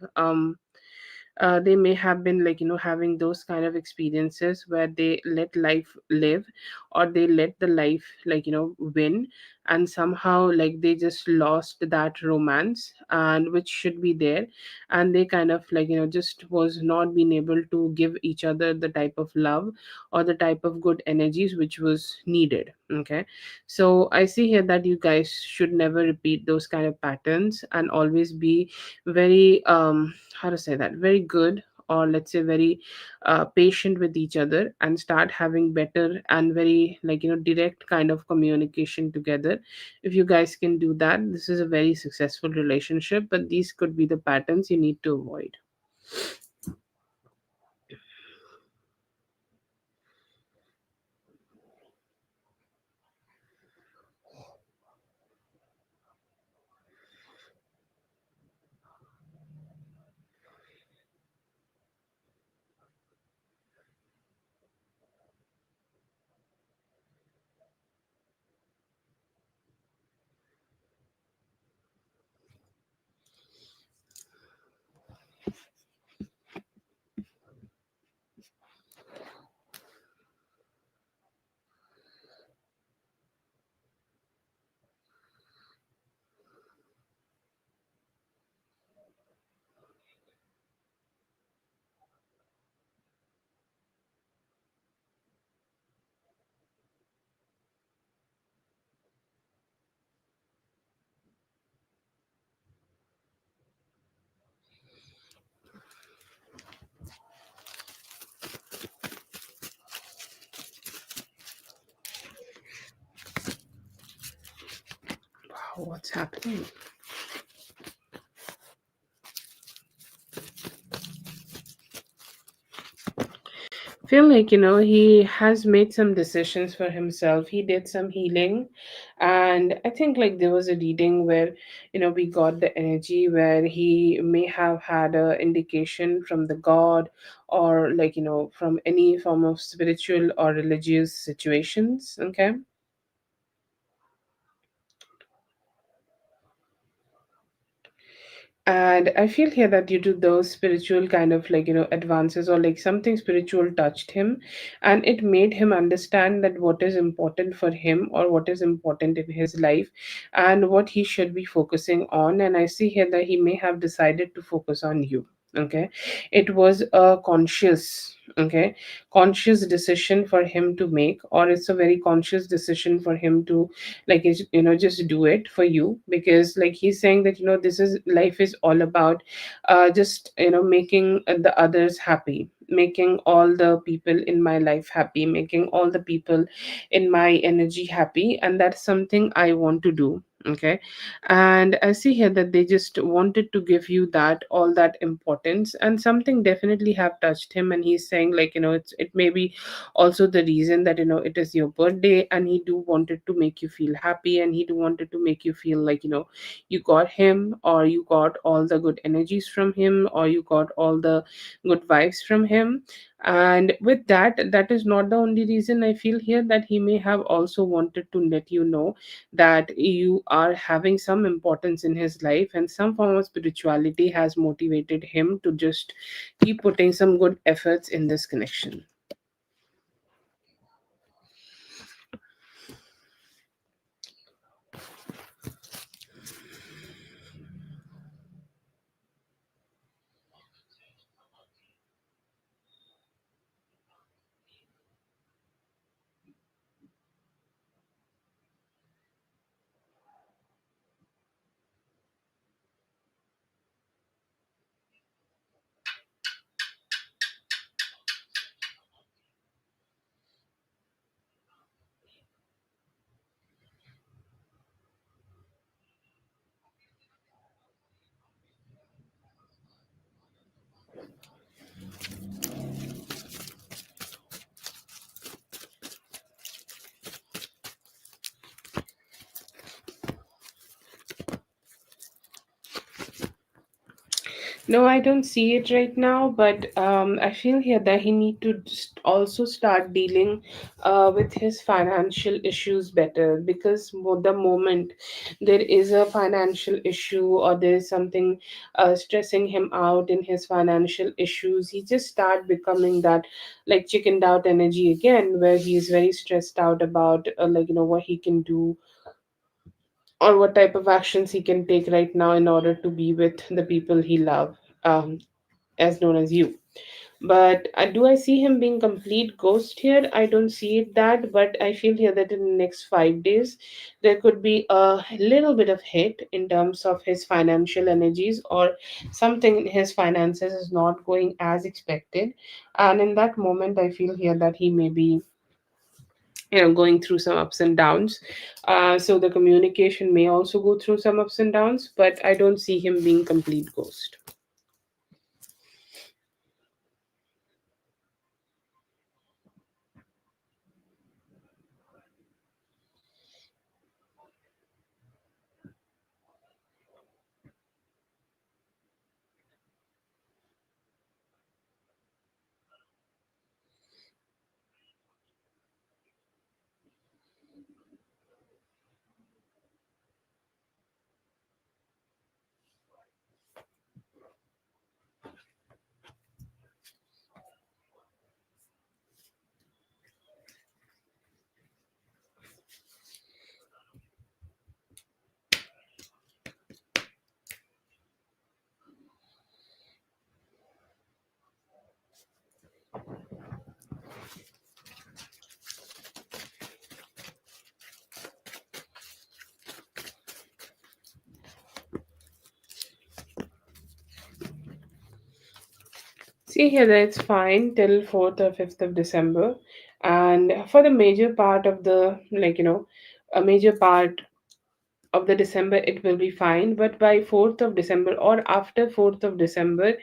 been like having those kind of experiences where they let life live, or they let the life like win, and somehow like they just lost that romance and which should be there. And they kind of like just was not being able to give each other the type of love or the type of good energies which was needed, okay. So I see here that you guys should never repeat those kind of patterns, and always be very how to say that, very good, or let's say very patient with each other, and start having better and very like direct kind of communication together. If you guys can do that, this is a very successful relationship, but these could be the patterns you need to avoid. Wow, what's happening? Feel like he has made some decisions for himself, he did some healing. And I think like there was a reading where we got the energy where he may have had a indication from the god, or like from any form of spiritual or religious situations, okay. And I feel here that due to those spiritual kind of like advances, or like something spiritual touched him, and it made him understand that what is important for him, or what is important in his life, and what he should be focusing on. And I see here that he may have decided to focus on you, okay. It was a conscious decision for him to make, or it's a very conscious decision for him to like just do it for you. Because like he's saying that this is life is all about just making the others happy, making all the people in my life happy, making all the people in my energy happy, and that's something I want to do, Okay. And I see here that they just wanted to give you that all that importance, and something definitely have touched him, and he's saying, like, it may be also the reason that it is your birthday, and he do wanted to make you feel happy, and he do wanted to make you feel like you got him, or you got all the good energies from him, or you got all the good vibes from him. And with that, that is not the only reason. I feel here that he may have also wanted to let you know that you are having some importance in his life, and some form of spirituality has motivated him to just keep putting some good efforts in this connection. No, I don't see it right now, but I feel here that he need to just also start dealing with his financial issues better, because the moment there is a financial issue, or there is something stressing him out in his financial issues, he just start becoming that like chickened out energy again, where he is very stressed out about what he can do, or what type of actions he can take right now in order to be with the people he love, as known as you. But do I see him being complete ghost here? I don't see it that, but I feel here that in the next 5 days there could be a little bit of hit in terms of his financial energies, or something in his finances is not going as expected, and in that moment I feel here that he may be going through some ups and downs. So the communication may also go through some ups and downs, but I don't see him being complete ghost. See here that it's fine till 4th or 5th of December. And for the major part of the, a major part of the December, it will be fine. But by 4th of December, or after 4th of December,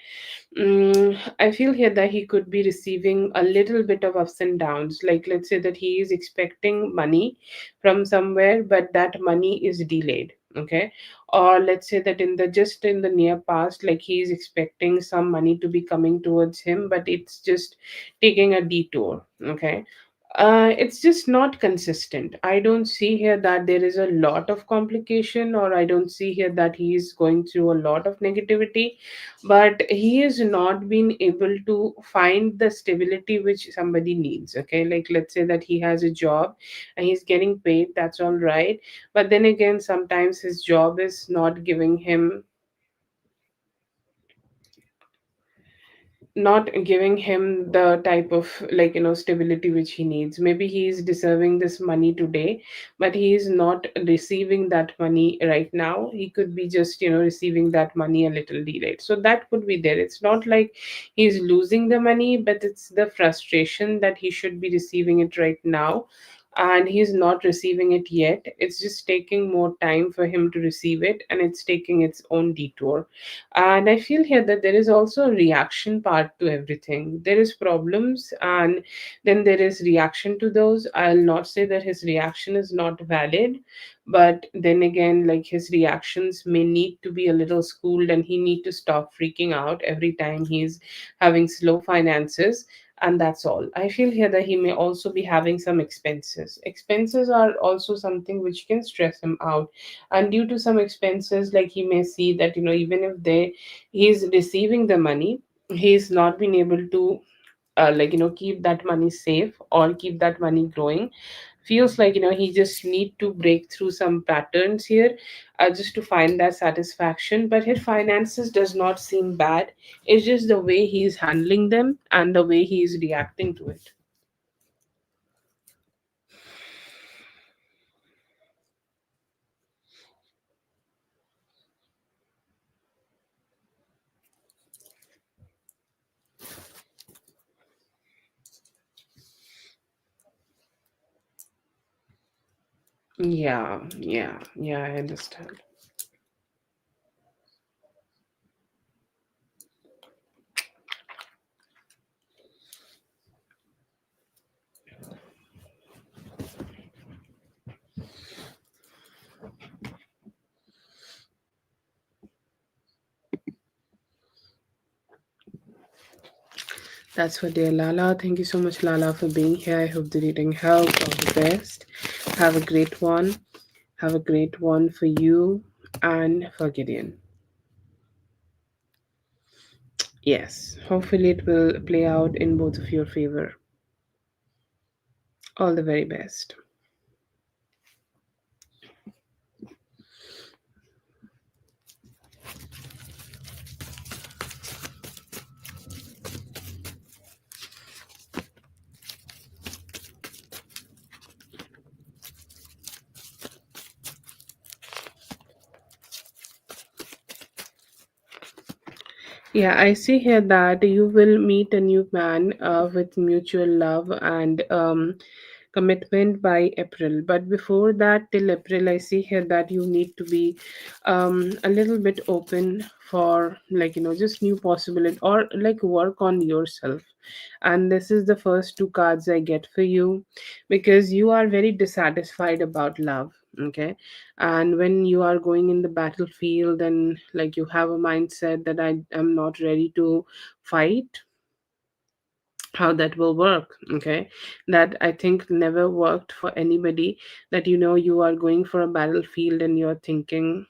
I feel here that he could be receiving a little bit of ups and downs. Like, let's say that he is expecting money from somewhere, but that money is delayed. Okay. Or let's say that in the near past, like he is expecting some money to be coming towards him, but it's just taking a detour. Okay. It's just not consistent. I don't see here that there is a lot of complication, or I don't see here that he is going through a lot of negativity, but he has not been able to find the stability which somebody needs. Okay, like let's say that he has a job and he's getting paid, that's all right, but then again, sometimes his job is not giving him the type of stability which he needs. Maybe he is deserving this money today, but he is not receiving that money right now. He could be just receiving that money a little delayed, so that could be there. It's not like he's losing the money, but it's the frustration that he should be receiving it right now. and he's not receiving it yet. It's just taking more time for him to receive it, and it's taking its own detour. And I feel here that there is also a reaction part to everything. There is problems, and then there is reaction to those. I'll not say that his reaction is not valid, but then again, like, his reactions may need to be a little schooled, and he need to stop freaking out every time he's having slow finances. And that's all. I feel here that he may also be having some expenses are also something which can stress him out. And due to some expenses, like, he may see that, even if he's receiving the money, he's not been able to keep that money safe or keep that money growing. Feels like, he just need to break through some patterns here, just to find that satisfaction. But his finances does not seem bad. It's just the way he's handling them and the way he's reacting to it. Yeah, I understand. That's for dear Lala. Thank you so much, Lala, for being here. I hope the reading helped. All the best. Have a great one. Have a great one for you and for Gideon. Yes, hopefully it will play out in both of your favor. All the very best. Yeah, I see here that you will meet a new man with mutual love and commitment by April. But before that, till April, I see here that you need to be a little bit open for, just new possibility, or like work on yourself. And this is the first two cards I get for you, because you are very dissatisfied about love. Okay. And when you are going in the battlefield, and like, you have a mindset that I am not ready to fight, how that will work. Okay. That I think never worked for anybody. That, you are going for a battlefield, and you're thinking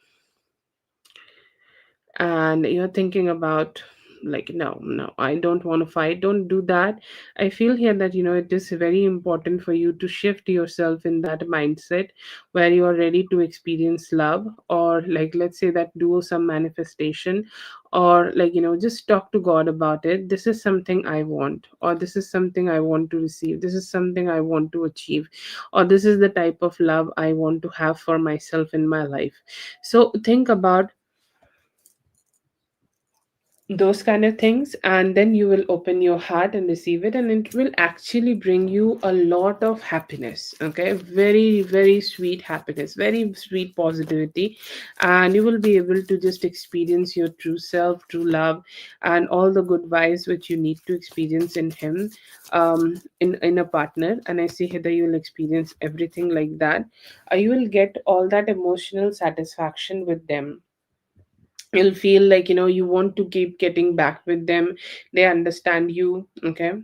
about, like, no, no, I don't want to fight. Don't do that. I feel here that, it is very important for you to shift yourself in that mindset, where you are ready to experience love, or, like, let's say that, do some manifestation, or, like, just talk to God about it. This is something I want, or this is something I want to receive, this is something I want to achieve, or this is the type of love I want to have for myself in my life. So think about those kind of things, and then you will open your heart and receive it, and it will actually bring you a lot of happiness. Okay, very, very sweet happiness, very sweet positivity. And you will be able to just experience your true self, true love, and all the good vibes which you need to experience in him, in a partner. And I see here that you will experience everything like that. You will get all that emotional satisfaction with them. You'll feel like, you want to keep getting back with them. They understand you. Okay.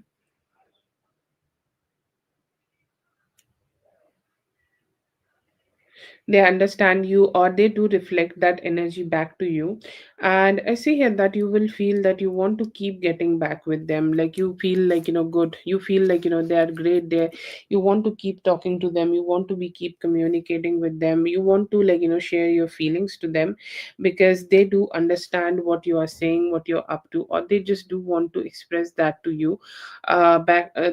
They understand you, or they do reflect that energy back to you. And I see here that you will feel that you want to keep getting back with them. Like, you feel like, good. You feel like, they are great. You want to keep talking to them, you want to be keep communicating with them, you want to, like, share your feelings to them, because they do understand what you are saying, what you're up to, or they just do want to express that to you,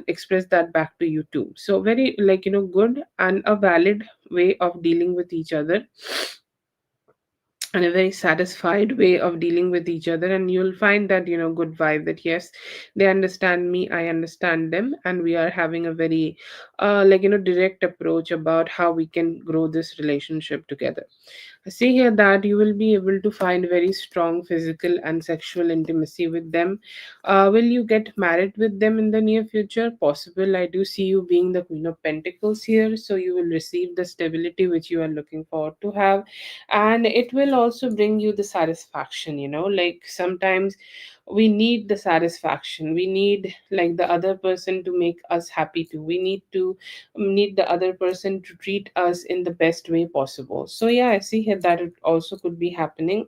express that back to you too. So very, like, good and a valid way of dealing with each other. and a very satisfied way of dealing with each other, and you'll find that good vibe, that yes, they understand me, I understand them, and we are having a very direct approach about how we can grow this relationship together. I see here that you will be able to find very strong physical and sexual intimacy with them. Will you get married with them in the near future? Possible. I do see you being the Queen of Pentacles here, so you will receive the stability which you are looking forward to have, and it will also bring you the satisfaction. Like sometimes we need the satisfaction. We need like the other person to make us happy too. We need the other person to treat us in the best way possible. So yeah, I see here that it also could be happening,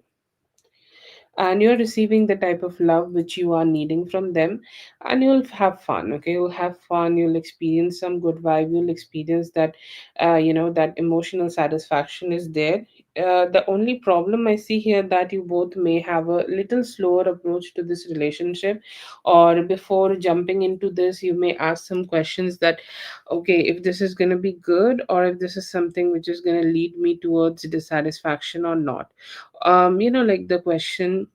and you're receiving the type of love which you are needing from them, and you'll have fun. Okay, you'll have fun, you'll experience some good vibe, you'll experience that that emotional satisfaction is there. The only problem I see here that you both may have a little slower approach to this relationship, or before jumping into this you may ask some questions that, okay, if this is going to be good, or if this is something which is going to lead me towards dissatisfaction or not. Like the question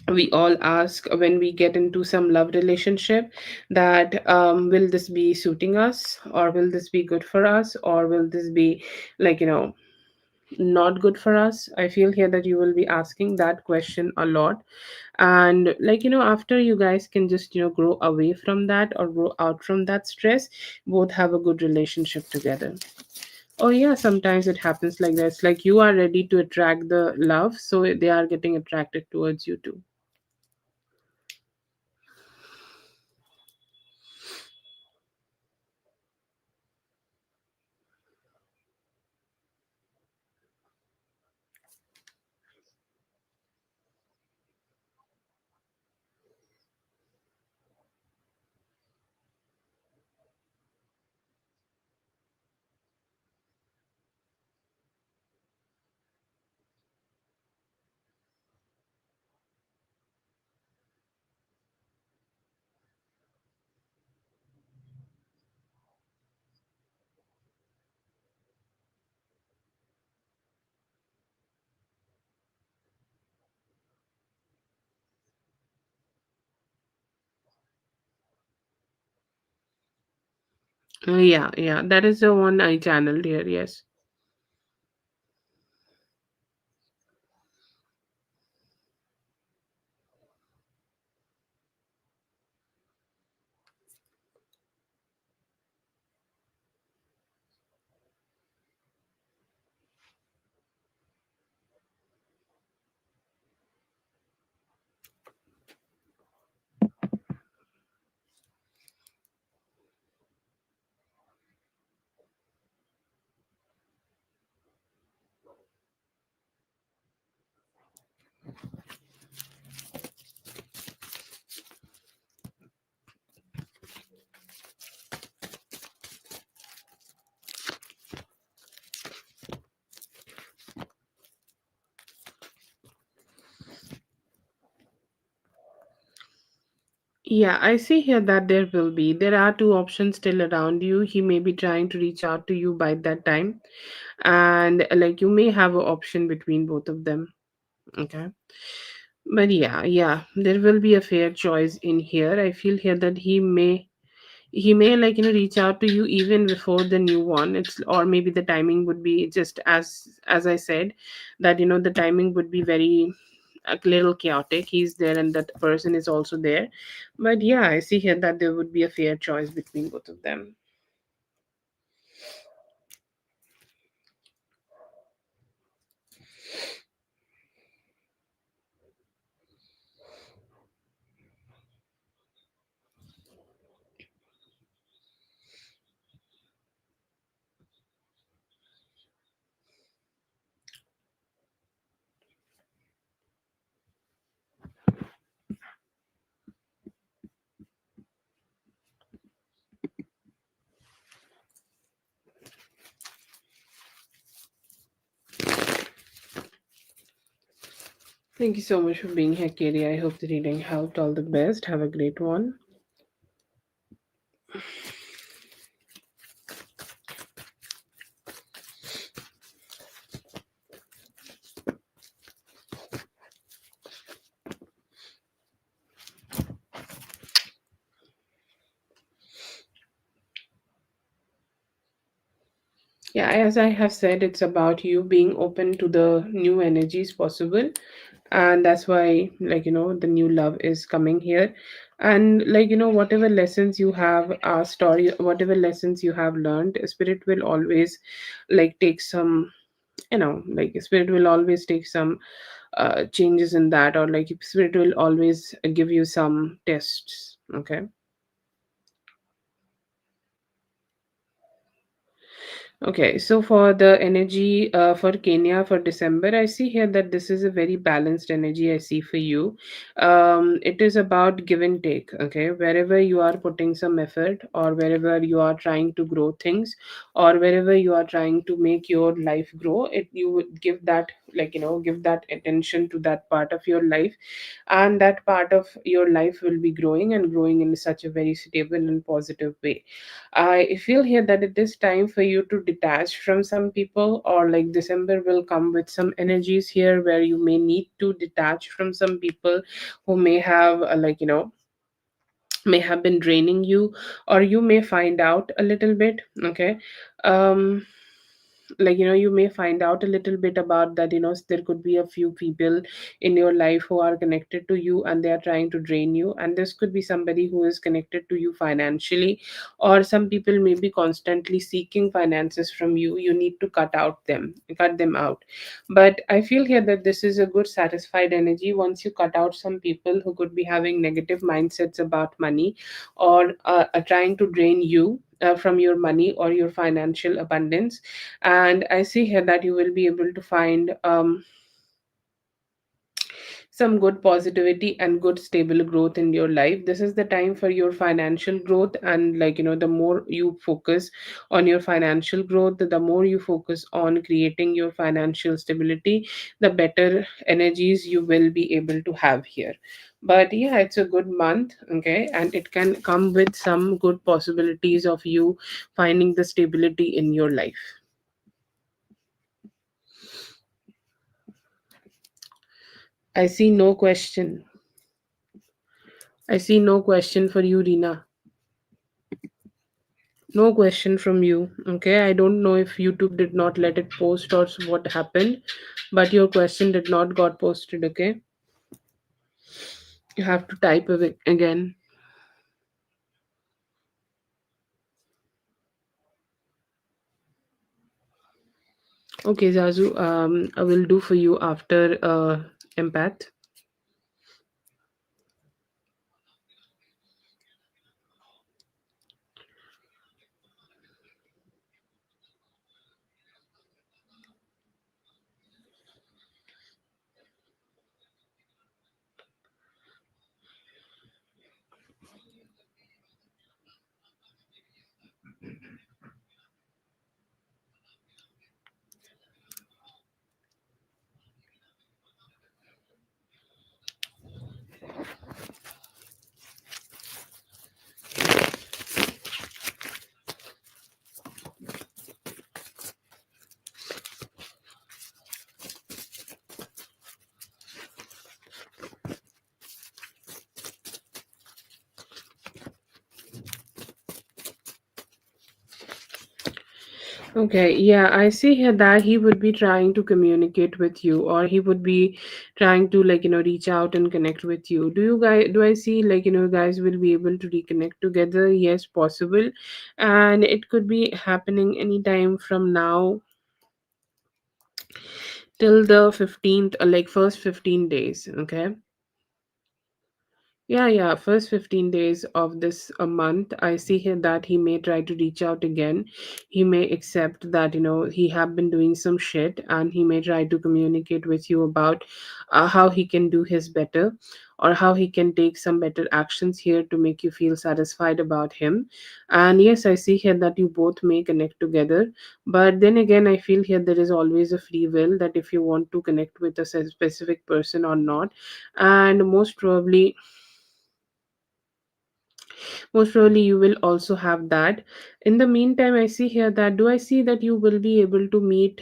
we all ask when we get into some love relationship, that will this be suiting us, or will this be good for us, or will this be like not good for us. I feel here that you will be asking that question a lot, and after you guys can just grow away from that, or grow out from that stress, both have a good relationship together. Oh yeah, sometimes it happens like that. It's like you are ready to attract the love, so they are getting attracted towards you too. Yeah, yeah, that is the one I channeled here. Yes. Yeah, I see here that there are two options still around you. He may be trying to reach out to you by that time, and like you may have an option between both of them. Okay. But yeah, yeah, there will be a fair choice in here. I feel here that he may reach out to you even before the new one. It's, or maybe the timing would be just as I said, that the timing would be very a little chaotic. He's there and that person is also there. But yeah, I see here that there would be a fair choice between both of them. Thank you so much for being here, Katie. I hope the reading helped. All the best. Have a great one. Yeah, as I have said, it's about you being open to the new energies possible. And that's why, the new love is coming here. And, whatever lessons you have asked, or whatever lessons you have learned, spirit will always, take some, spirit will always take some changes in that, or spirit will always give you some tests. Okay. Okay, so for the energy for Kenya for December, I see here that this is a very balanced energy I see for you. It is about give and take, okay? Wherever you are putting some effort, or wherever you are trying to grow things, or wherever you are trying to make your life grow, it you would give that, give that attention to that part of your life, and that part of your life will be growing and growing in such a very stable and positive way. I feel here that it is time for you to detach from some people, or like December will come with some energies here where you may need to detach from some people who may have, may have been draining you, or you may find out a little bit. Okay. um you may find out a little bit about that, there could be a few people in your life who are connected to you and they are trying to drain you, and this could be somebody who is connected to you financially, or some people may be constantly seeking finances from you. You need to cut them out. But I feel here that this is a good satisfied energy once you cut out some people who could be having negative mindsets about money, or are trying to drain you from your money or your financial abundance. And I see here that you will be able to find some good positivity and good stable growth in your life. This is the time for your financial growth, and the more you focus on your financial growth, the more you focus on creating your financial stability, the better energies you will be able to have here. But yeah, it's a good month, okay, and it can come with some good possibilities of you finding the stability in your life. I see no question. I see no question for you, Rina. No question from you. Okay, I don't know if YouTube did not let it post or what happened, but your question did not got posted. Okay, you have to type it again. Okay, Zazu. I will do for you after empath. Okay, yeah, I see here that he would be trying to communicate with you, or he would be trying to reach out and connect with you. Do I see guys will be able to reconnect together? Yes, possible. And it could be happening anytime from now till the 15th, first 15 days. Okay. Yeah, first 15 days of this a month, I see here that he may try to reach out again. He may accept that, he have been doing some shit, and he may try to communicate with you about how he can do his better, or how he can take some better actions here to make you feel satisfied about him. And yes, I see here that you both may connect together. But then again, I feel here there is always a free will that if you want to connect with a specific person or not. And most probably you will also have that. In the meantime, I see here that, do I see that you will be able to meet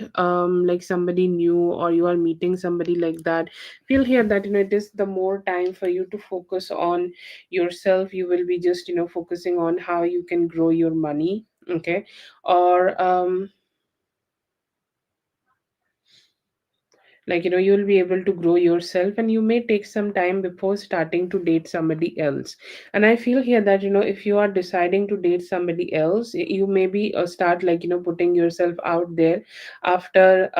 somebody new, or you are meeting somebody like that? Feel here that it is the more time for you to focus on yourself. You will be just focusing on how you can grow your money. Okay. Or Like, you'll be able to grow yourself, and you may take some time before starting to date somebody else. And I feel here that, if you are deciding to date somebody else, you maybe start, like, putting yourself out there after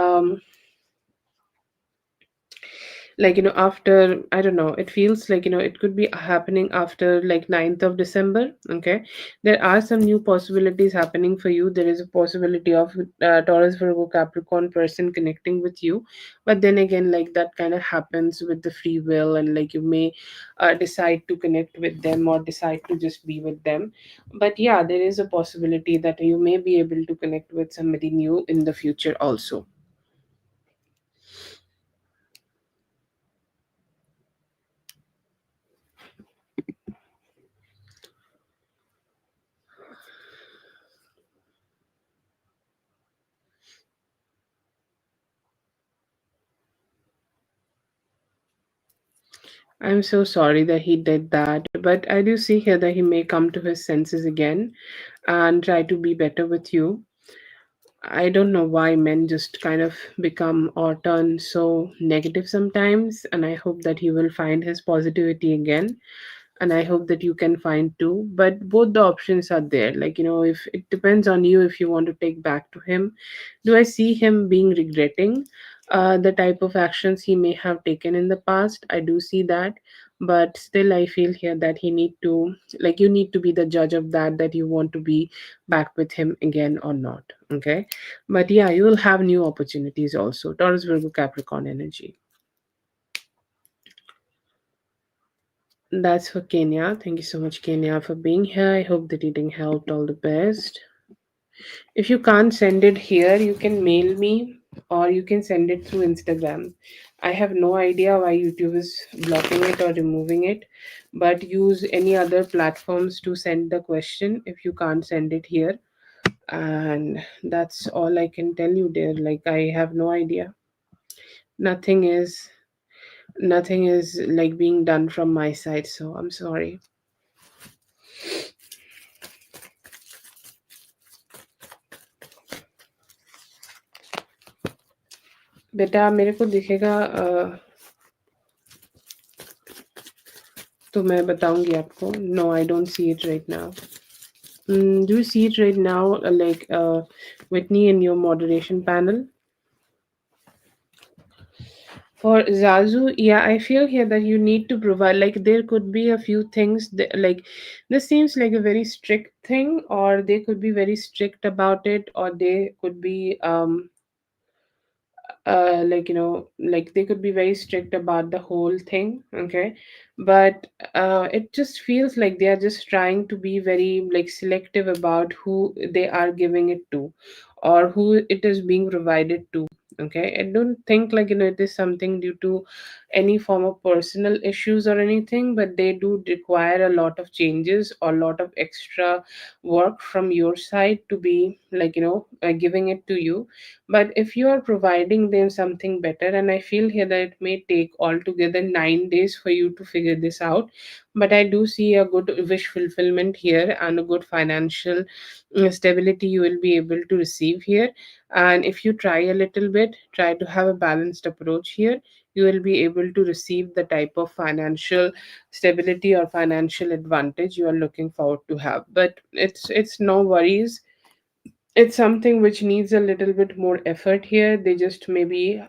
after, I don't know, it feels like, it could be happening after like 9th of December. Okay, there are some new possibilities happening for you. There is a possibility of Taurus, Virgo, Capricorn person connecting with you. But then again, like, that kind of happens with the free will, and like, you may decide to connect with them or decide to just be with them. But yeah, there is a possibility that you may be able to connect with somebody new in the future also. I'm so sorry that he did that, but I do see here that he may come to his senses again and try to be better with you. I don't know why men just kind of become or turn so negative sometimes, and I hope that he will find his positivity again, and I hope that you can find too. But both the options are there. Like, if it depends on you, if you want to take back to him, do I see him being regretting the type of actions he may have taken in the past? I do see that, but still, I feel here that he need to, like, you need to be the judge of that, that you want to be back with him again or not. Okay, but yeah, you will have new opportunities also. Taurus, Virgo, Capricorn energy. That's for Kenya. Thank you so much, Kenya, for being here. I hope the reading helped. All the best. If you can't send it here, you can mail me or you can send it through Instagram. I have no idea why YouTube is blocking it or removing it, but use any other platforms to send the question if you can't send it here. And that's all I can tell you, dear. Like, I have no idea. Nothing is nothing is like being done from my side, so I'm sorry. बेटा मेरे को दिखेगा तो मैं बताऊंगी आपको. No, I don't see it right now. Do you see it right now, like Whitney in your moderation panel? For Zazu, yeah, I feel here that you need to provide, like, there could be a few things that, like, this seems like a very strict thing, or they could be very strict about it, or they could be like, like, they could be very strict about the whole thing. Okay, but it just feels like they are just trying to be very, like, selective about who they are giving it to or who it is being provided to. Okay, I don't think, like, it is something due to any form of personal issues or anything, but they do require a lot of changes or a lot of extra work from your side to be, like, giving it to you. But if you are providing them something better, and I feel here that it may take altogether 9 days for you to figure this out, but I do see a good wish fulfillment here and a good financial stability you will be able to receive here. And if you try a little bit, try to have a balanced approach here, you will be able to receive the type of financial stability or financial advantage you are looking forward to have. But it's no worries, it's something which needs a little bit more effort here. They just maybe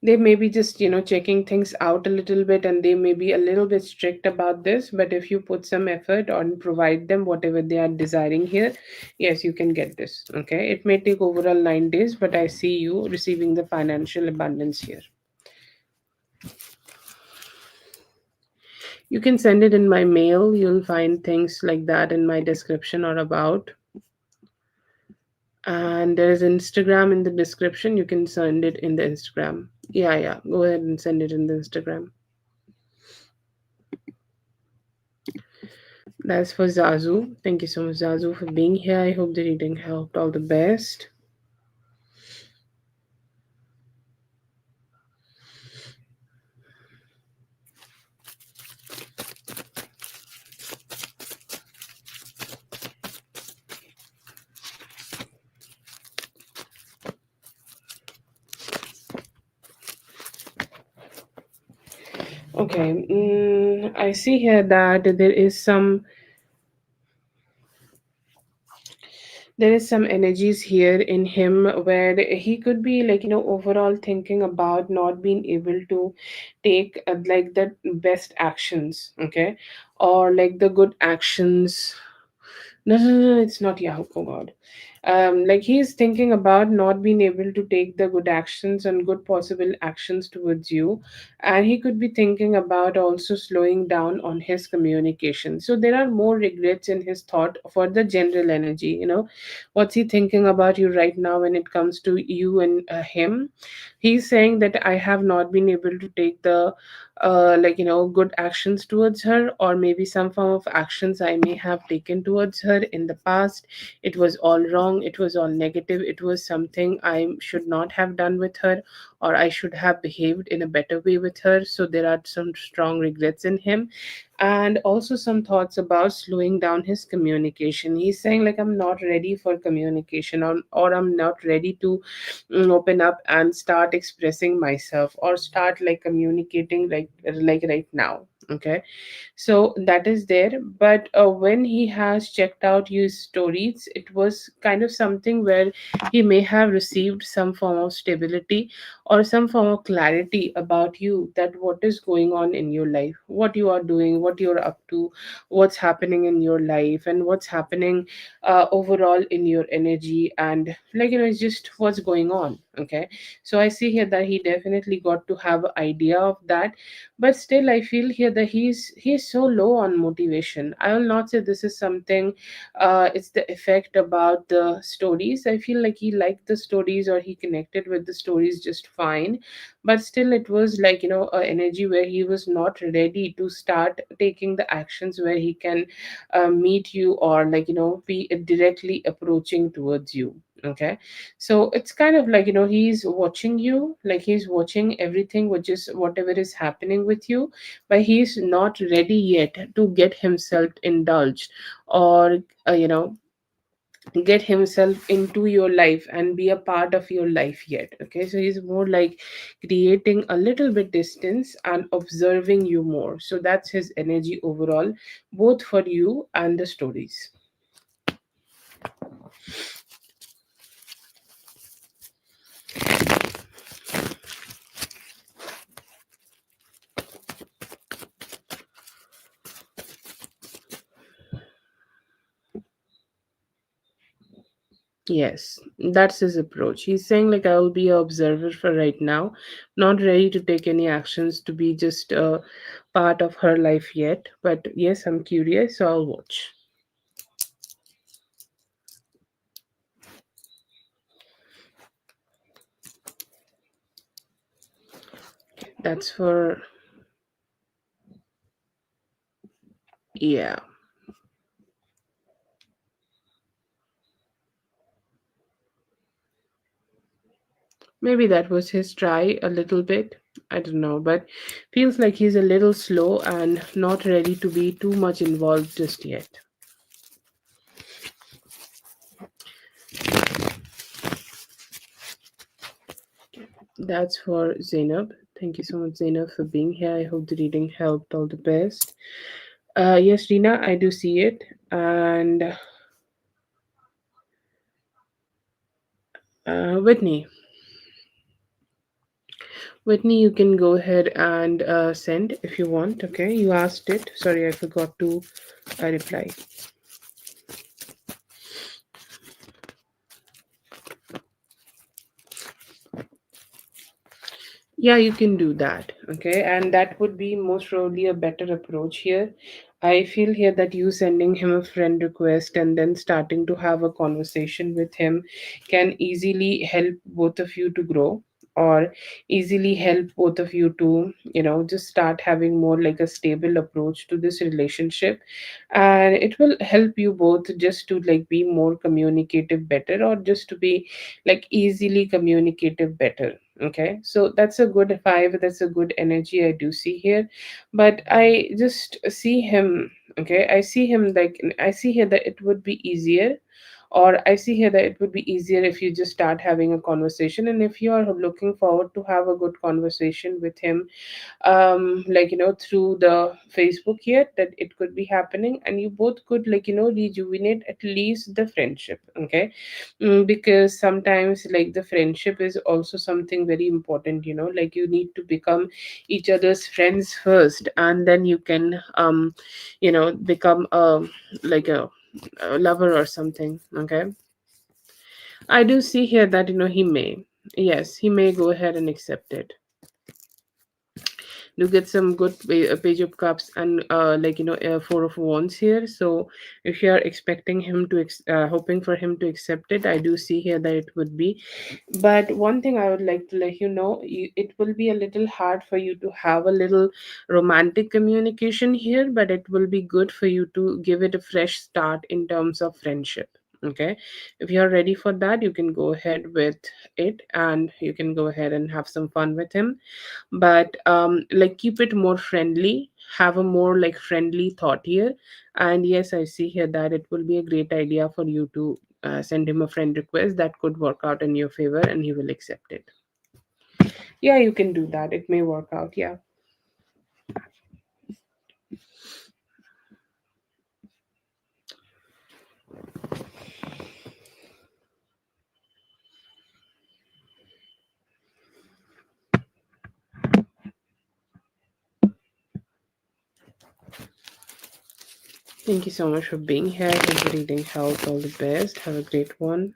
they may be just, checking things out a little bit, and they may be a little bit strict about this. But if you put some effort on, provide them whatever they are desiring here, yes, you can get this. Okay, it may take overall 9 days, but I see you receiving the financial abundance here. You can send it in my mail. You'll find things like that in my description or about. And there's Instagram in the description. You can send it in the Instagram. Yeah, yeah. Go ahead and send it in the Instagram. That's for Zazu. Thank you so much, Zazu, for being here. I hope the reading helped. All the best. Okay, I see here that there is some energies here in him where he could be like overall thinking about not being able to take like the best actions, okay, or like the good actions. No, no, no, no, it's not Yahoo. Oh God. Like he's thinking about not being able to take the good actions and good possible actions towards you. And he could be thinking about also slowing down on his communication. So there are more regrets in his thought for the general energy. What's he thinking about you right now when it comes to you and him? He's saying that I have not been able to take the good actions towards her, or maybe some form of actions I may have taken towards her in the past. It was all wrong, it was all negative, it was something I should not have done with her, or I should have behaved in a better way with her. So there are some strong regrets in him, and also some thoughts about slowing down his communication. He's saying like I'm not ready for communication, or I'm not ready to open up and start expressing myself or start like communicating like right now. Okay, so that is there. But when he has checked out his stories, it was kind of something where he may have received some form of stability or some form of clarity about you, that what is going on in your life, what you are doing, what you're up to, what's happening in your life, and what's happening overall in your energy, and it's just what's going on. Okay, so I see here that he definitely got to have an idea of that. But still I feel here that he's so low on motivation. I will not say this is something, it's the effect about the stories. I feel like he liked the stories, or he connected with the stories just fine. But still it was like a energy where he was not ready to start taking the actions where he can meet you, or be directly approaching towards you. Okay, so it's kind of like he's watching you, like he's watching everything which is whatever is happening with you, but he's not ready yet to get himself indulged, or get himself into your life and be a part of your life yet. Okay, so he's more like creating a little bit distance and observing you more. So that's his energy overall, both for you and the stories. Yes, that's his approach. He's saying like I will be an observer for right now, not ready to take any actions to be just a part of her life yet. But yes, I'm curious, so I'll watch. That's for, yeah. Maybe that was his try a little bit. I don't know, but feels like he's a little slow and not ready to be too much involved just yet. That's for Zainab. Thank you so much, Zainab, for being here. I hope the reading helped. All the best. Yes, Rina, I do see it. And Whitney, Whitney, you can go ahead and send if you want. Okay, you asked it. Sorry, I forgot to reply. Yeah, you can do that. Okay, and that would be most probably a better approach here. I feel here that you sending him a friend request and then starting to have a conversation with him can easily help both of you to grow, or easily help both of you to, just start having more like a stable approach to this relationship. And it will help you both just to like be more communicative better, or just to be like easily communicative better. Okay, so that's a good vibe, that's a good energy I do see here. But I just see him, okay, I see him like, I see here that it would be easier, or I see here that it would be easier if you just start having a conversation. And if you are looking forward to have a good conversation with him, like, through the Facebook here, that it could be happening, and you both could, like, rejuvenate at least the friendship. Okay. Because sometimes, like, the friendship is also something very important, like, you need to become each other's friends first, and then you can become like a lover or something. Okay. I do see here that, he may, yes, he may go ahead and accept it. You get some good page of cups, and like, four of wands here. So if you are expecting him to hoping for him to accept it, I do see here that it would be. But one thing I would like to let you know, it will be a little hard for you to have a little romantic communication here, but it will be good for you to give it a fresh start in terms of friendship. Okay, if you're ready for that, you can go ahead with it, and you can go ahead and have some fun with him. But like, keep it more friendly, have a more like friendly thought here. And yes, I see here that it will be a great idea for you to send him a friend request that could work out in your favor, and he will accept it. Yeah, you can do that, it may work out. Yeah. Thank you so much for being here. Thank you, reading health, all the best, have a great one.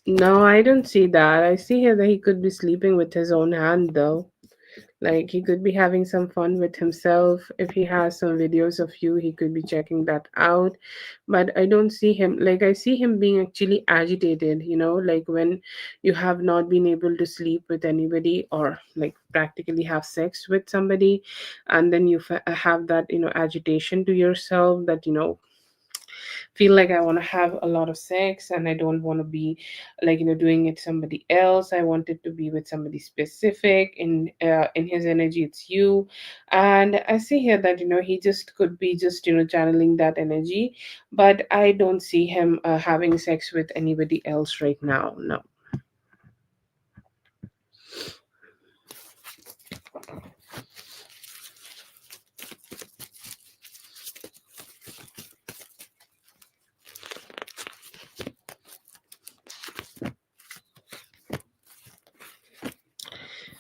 No, I don't see that. I see here that he could be sleeping with his own hand, though. Like, he could be having some fun with himself. If he has some videos of you, he could be checking that out. But I don't see him, like, I see him being actually agitated, like when you have not been able to sleep with anybody, or like practically have sex with somebody, and then you have that, agitation to yourself, that, feel like I want to have a lot of sex, and I don't want to be like, doing it somebody else. I want it to be with somebody specific. In his energy, it's you. And I see here that, he just could be just, channeling that energy. But I don't see him having sex with anybody else right now. No.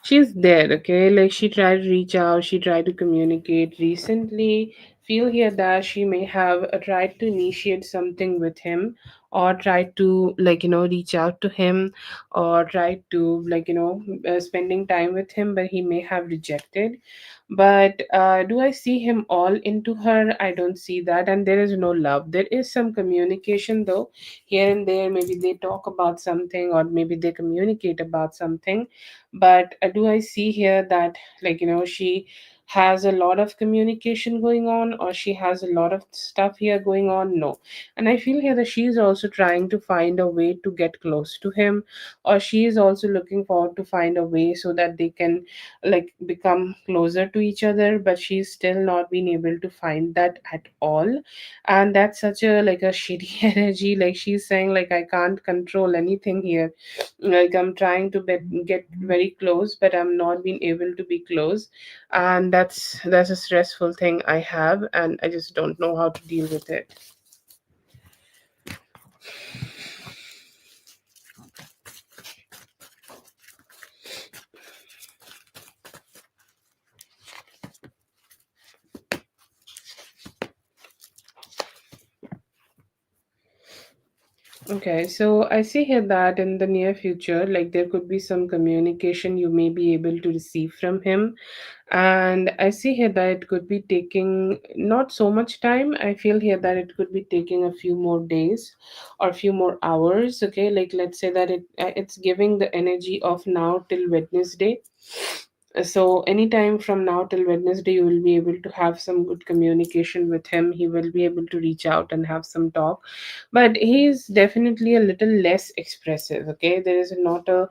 She's there, okay? Like, she tried to reach out, she tried to communicate recently. Feel here that she may have tried to initiate something with him, or tried to, like, reach out to him, or tried to, like, spending time with him, but he may have rejected. But do I see him all into her? I don't see that. And there is no love. There is some communication, though, here and there. Maybe they talk about something, or maybe they communicate about something. But do I see here that, like, she has a lot of communication going on, or she has a lot of stuff here going on? No. And I feel here that she is also trying to find a way to get close to him, or she is also looking forward to find a way so that they can, like, become closer to each other, but she's still not been able to find that at all. And that's such a, like, a shitty energy. Like, she's saying, like, I can't control anything here. Like, I'm trying to get very close, but I'm not being able to be close. And that's a stressful thing I have, and I just don't know how to deal with it. Okay, so I see here that in the near future, like, there could be some communication you may be able to receive from him. And I see here that it could be taking not so much time. I feel here that it could be taking a few more days or a few more hours. Okay, like let's say that it's giving the energy of now till Wednesday. So anytime from now till Wednesday, you will be able to have some good communication with him. He will be able to reach out and have some talk, but he is definitely a little less expressive. Okay, there is not a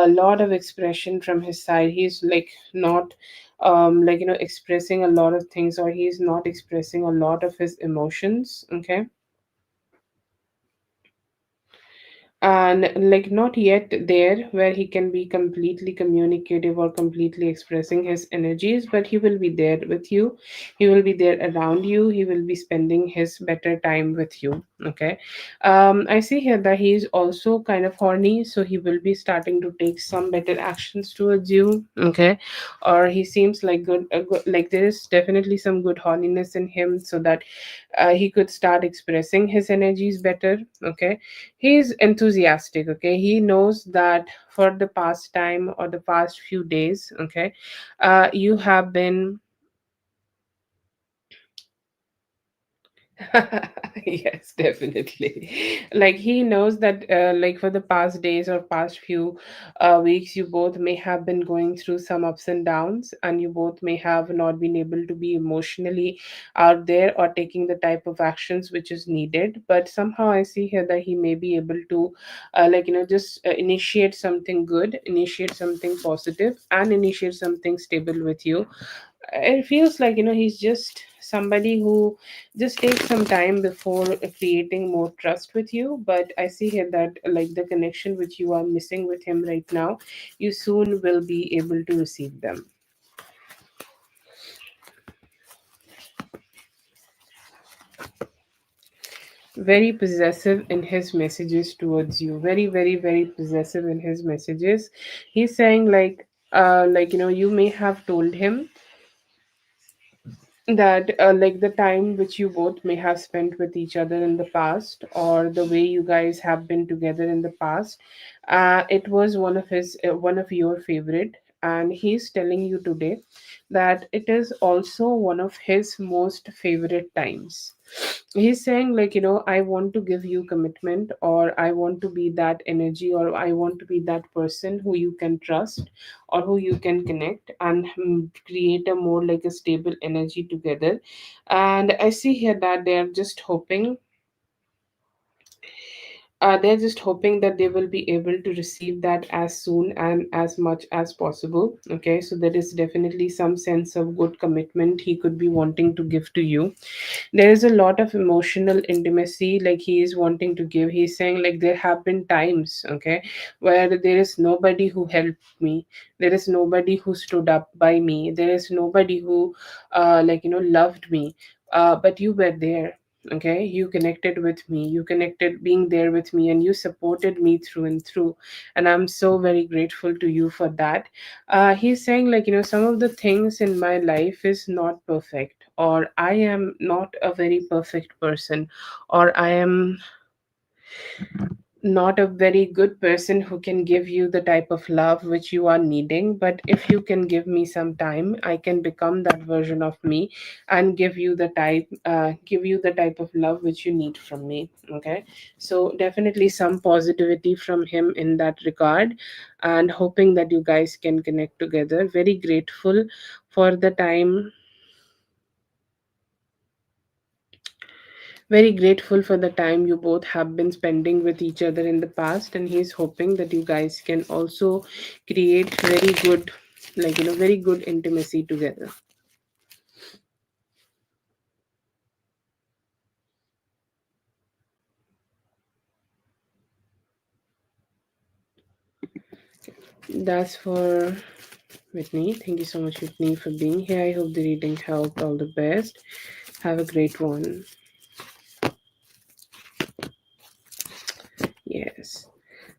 lot of expression from his side. He's like not like expressing a lot of things, or he's not expressing a lot of his emotions. Okay, and like not yet there where he can be completely communicative or completely expressing his energies, but he will be there with you. He will be there around you. He will be spending his better time with you. Okay, I see here that he is also kind of horny, so he will be starting to take some better actions towards you. Okay, or he seems like good, like there is definitely some good horniness in him, so that he could start expressing his energies better. Okay, he's enthusiastic. Okay, he knows that for the past time or the past few days, okay, you have been yes, definitely. Like he knows that, like for the past days or past few weeks, you both may have been going through some ups and downs, and you both may have not been able to be emotionally out there or taking the type of actions which is needed. But somehow I see here that he may be able to, just initiate something good, initiate something positive, and initiate something stable with you. It feels like he's just somebody who just takes some time before creating more trust with you. But I see here that like the connection which you are missing with him right now, you soon will be able to receive them. Very possessive in his messages towards you. Very, very, very possessive in his messages. He's saying like you may have told him that like the time which you both may have spent with each other in the past, or the way you guys have been together in the past, it was one of your favorite. And he's telling you today that it is also one of his most favorite times. He's saying like I want to give you commitment, or I want to be that energy, or I want to be that person who you can trust, or who you can connect and create a more like a stable energy together. And I see here that they're just hoping that they will be able to receive that as soon and as much as possible. Okay, so there is definitely some sense of good commitment he could be wanting to give to you. There is a lot of emotional intimacy like he is wanting to give. He's saying like there have been times, okay, where there is nobody who helped me, there is nobody who stood up by me, there is nobody who loved me, but you were there. Okay, you connected with me, you connected being there with me, and you supported me through and through, and I'm so very grateful to you for that. He's saying like some of the things in my life is not perfect, or I am not a very perfect person, or I am not a very good person who can give you the type of love which you are needing. But if you can give me some time, I can become that version of me and give you the type of love which you need from me. Okay, so definitely some positivity from him in that regard, and hoping that you guys can connect together. Very grateful for the time, very grateful for the time you both have been spending with each other in the past, and he's hoping that you guys can also create very good, very good intimacy together. That's for Whitney. Thank you so much, Whitney, for being here. I hope the reading helped. All the best. Have a great one. Yes.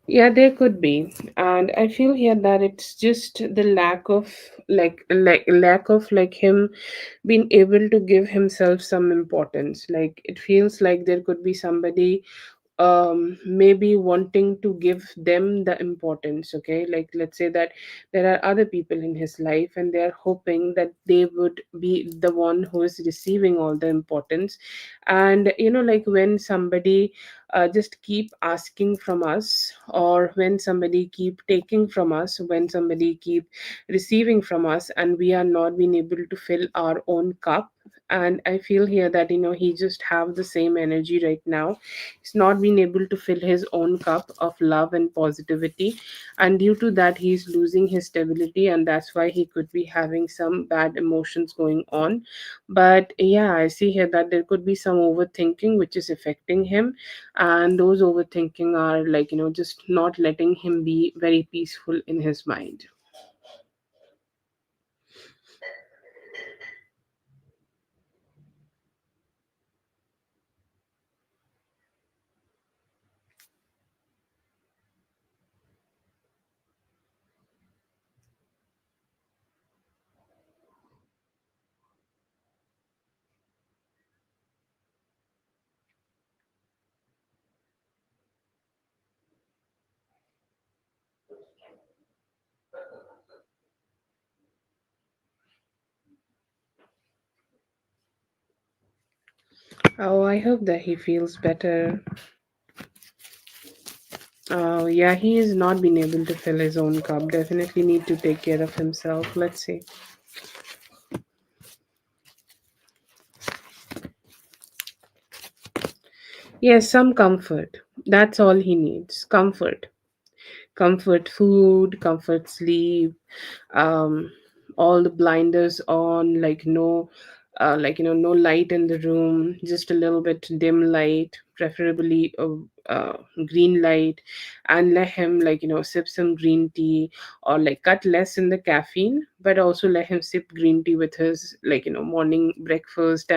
Yeah, there could be. And I feel here that it's just the lack of lack of like him being able to give himself some importance. Like it feels like there could be somebody maybe wanting to give them the importance. Okay, like let's say that there are other people in his life and they are hoping that they would be the one who is receiving all the importance. And like when somebody just keep asking from us, or when somebody keep taking from us, when somebody keep receiving from us, and we are not being able to fill our own cup. And I feel here that he just have the same energy right now. He's not been able to fill his own cup of love and positivity, and due to that he's losing his stability, and that's why he could be having some bad emotions going on. But yeah, I see here that there could be some overthinking which is affecting him, and those overthinking are like just not letting him be very peaceful in his mind. Oh, I hope that he feels better. Oh, yeah, he has not been able to fill his own cup. Definitely need to take care of himself. Let's see. Yes, some comfort. That's all he needs. Comfort. Comfort food, comfort sleep, um, all the blinders on, like no, no light in the room, just a little bit dim light, preferably green light, and let him sip some green tea, or like cut less in the caffeine, but also let him sip green tea with his morning breakfast.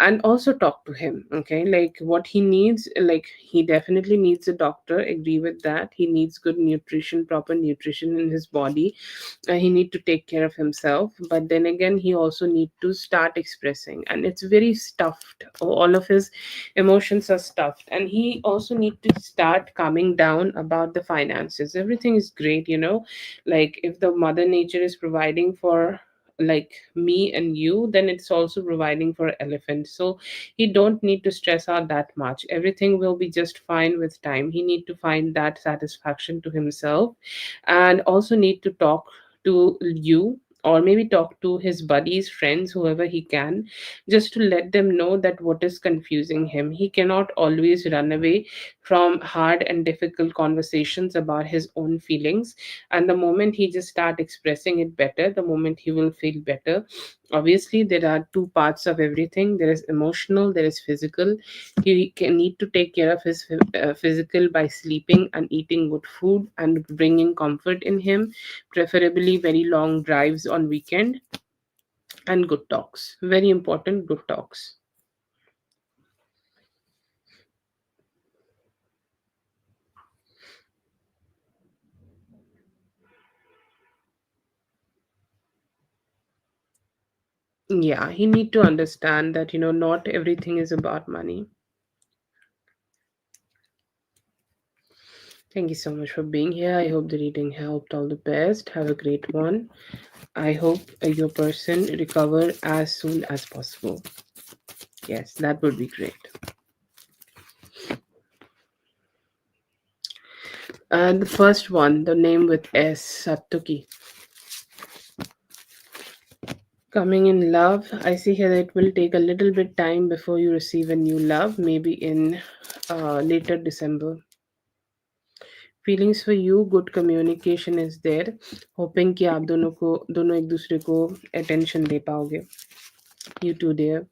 And also talk to him. Okay, like what he needs, like he definitely needs a doctor, agree with that. He needs good nutrition, proper nutrition in his body. He need to take care of himself, but then again he also need to start expressing, and it's very stuffed. All of his emotions are stuffed, and he also need to start calming down about the finances. Everything is great, like if the mother nature is providing for like me and you, then it's also providing for elephant. So he don't need to stress out that much. Everything will be just fine with time. He need to find that satisfaction to himself, and also need to talk to you, or maybe talk to his buddies, friends, whoever he can, just to let them know that what is confusing him. He cannot always run away from hard and difficult conversations about his own feelings. And the moment he just start expressing it better, the moment he will feel better. Obviously there are two parts of everything. There is emotional, there is physical. He can need to take care of his physical by sleeping and eating good food and bringing comfort in him, preferably very long drives on weekend, and good talks. Very important, good talks. Yeah, he need to understand that not everything is about money. Thank you so much for being here. I hope the reading helped. All the best. Have a great one. I hope your person recover as soon as possible. Yes, that would be great. And the first one, the name with S, Satuki. Coming in love, I see here that it will take a little bit time before you receive a new love, maybe in later December. Feelings for you good communication is there. Hoping कि आप दोनों एक दूसरे को attention दे पाओगे. You too, dear.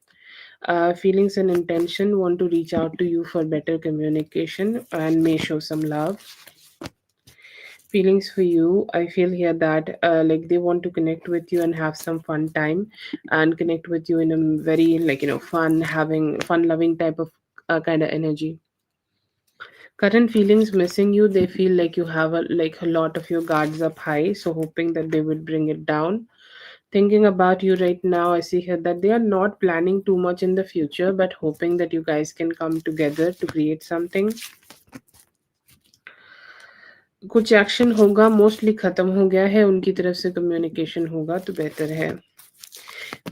Feelings and intention want to reach out to you for better communication and may show some love. Feelings for you, I feel here that like they want to connect with you and have some fun time, and connect with you in a very fun, having fun loving type of kind of energy. Current feelings missing you, they feel like you have a lot of your guards up high, so hoping that they would bring it down. Thinking about you right now, I see here that they are not planning too much in the future, but hoping that you guys can come together to create something. कुछ action होगा, mostly खत्म हो गया है, उनकी तरफ से communication होगा तो बेहतर है।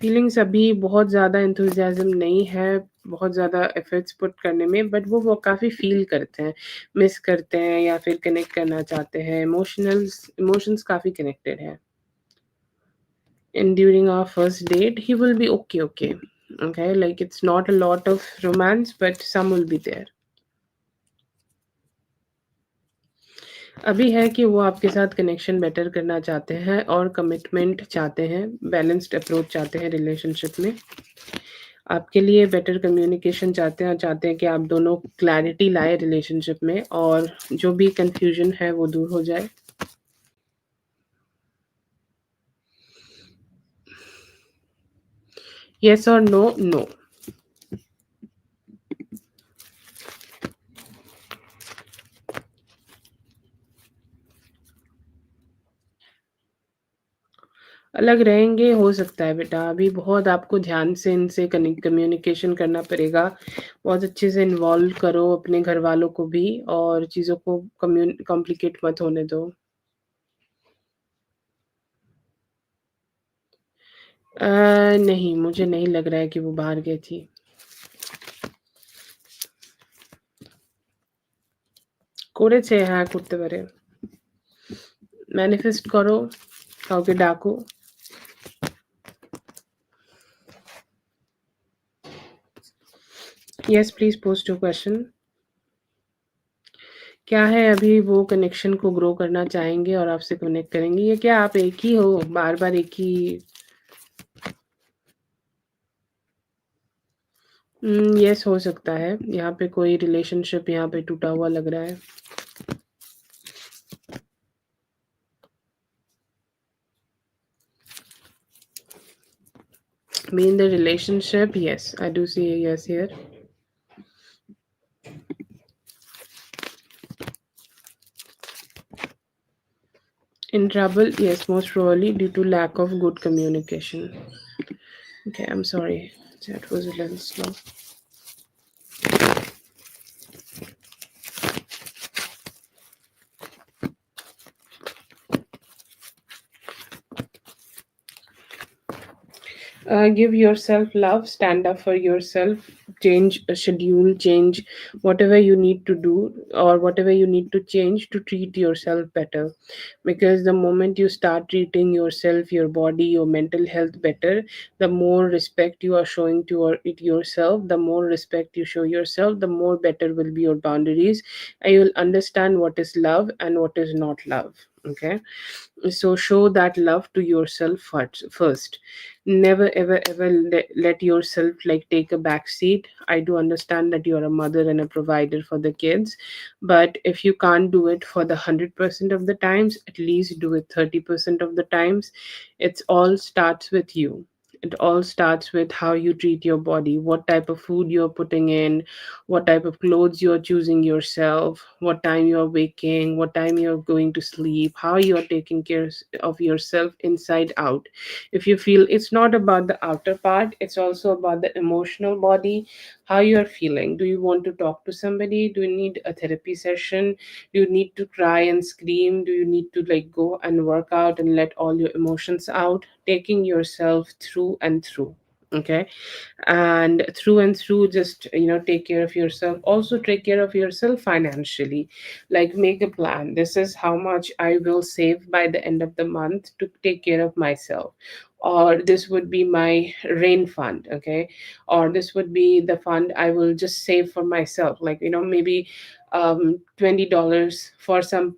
फीलिंग्स अभी बहुत ज़्यादा एंथुजियाज्म नहीं है, बहुत ज़्यादा एफर्ट्स पुट करने में, बट वो काफ़ी फील करते हैं, मिस करते हैं या फिर कनेक्ट करना चाहते हैं। इमोशंस काफ़ी कनेक्टेड है। And during our first date, he will be okay. Okay, like it's not a lot of romance, but some will be there. अभी है कि वो आपके साथ कनेक्शन बेटर करना चाहते हैं और कमिटमेंट चाहते हैं, बैलेंस्ड अप्रोच चाहते हैं रिलेशनशिप में। आपके लिए बेटर कम्युनिकेशन चाहते हैं और चाहते हैं कि आप दोनों क्लैरिटी लाए रिलेशनशिप में और जो भी कंफ्यूजन है वो दूर हो जाए। यस और नो? नो। अलग रहेंगे, हो सकता है बेटा, अभी बहुत आपको ध्यान से इनसे कम्युनिकेशन करना पड़ेगा। बहुत अच्छे से इन्वॉल्व करो अपने घर वालों को भी और चीज़ों को कॉम्प्लिकेट मत होने दो। नहीं, मुझे नहीं लग रहा है कि वो बाहर गई थी। করেছে, হ্যাঁ করতে পারে। ম্যানিফেস্ট করো, কাউকে ডাকো। Yes please post your question. क्या है, अभी वो कनेक्शन को ग्रो करना चाहेंगे और आपसे कनेक्ट करेंगे, ये क्या आप एक ही हो, बार बार एक ही? यस हो सकता है, यहाँ पे कोई रिलेशनशिप यहाँ पे टूटा हुआ लग रहा है। Be in the relationship, yes, I do see a yes here. In trouble, yes, most probably due to lack of good communication. Okay, I'm sorry, that was a little slow. Give yourself love, stand up for yourself, change a schedule, change whatever you need to do or whatever you need to change to treat yourself better. Because the moment you start treating yourself, your body, your mental health better, the more respect you are showing to it yourself, the more respect you show yourself, the more better will be your boundaries, and you will understand what is love and what is not love. Okay, so show that love to yourself first. Never ever let yourself like take a back seat. I do understand that you're a mother and a provider for the kids, but if you can't do it for the 100% of the times, at least do it 30% of the times. It's all starts with you. It all starts with how you treat your body, what type of food you're putting in, what type of clothes you're choosing yourself, what time you're waking, what time you're going to sleep, how you're taking care of yourself inside out. If you feel it's not about the outer part, it's also about the emotional body, how you're feeling. Do you want to talk to somebody? Do you need a therapy session? Do you need to cry and scream? Do you need to like go and work out and let all your emotions out? Taking yourself through and through. Okay, and through just take care of yourself. Also take care of yourself financially, like make a plan. This is how much I will save by the end of the month to take care of myself, or this would be my rain fund. Okay, or this would be the fund I will just save for myself, like maybe $20 for some.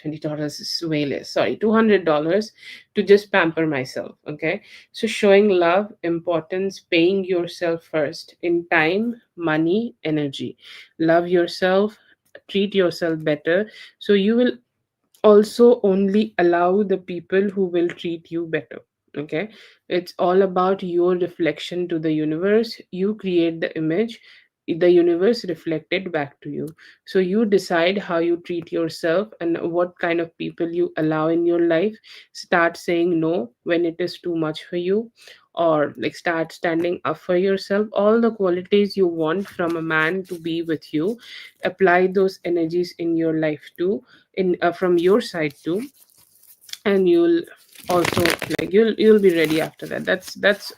$20 is way less, sorry, $200 to just pamper myself. Okay, so showing love, importance, paying yourself first in time, money, energy. Love yourself, treat yourself better. So you will also only allow the people who will treat you better. Okay, it's all about your reflection to the universe. You create the image, the universe reflect it back to you. So you decide how you treat yourself and what kind of people you allow in your life. Start saying no when it is too much for you, or like start standing up for yourself. All the qualities you want from a man to be with you, apply those energies in your life too, in from your side too, and you'll also, like, you'll be ready after that. That's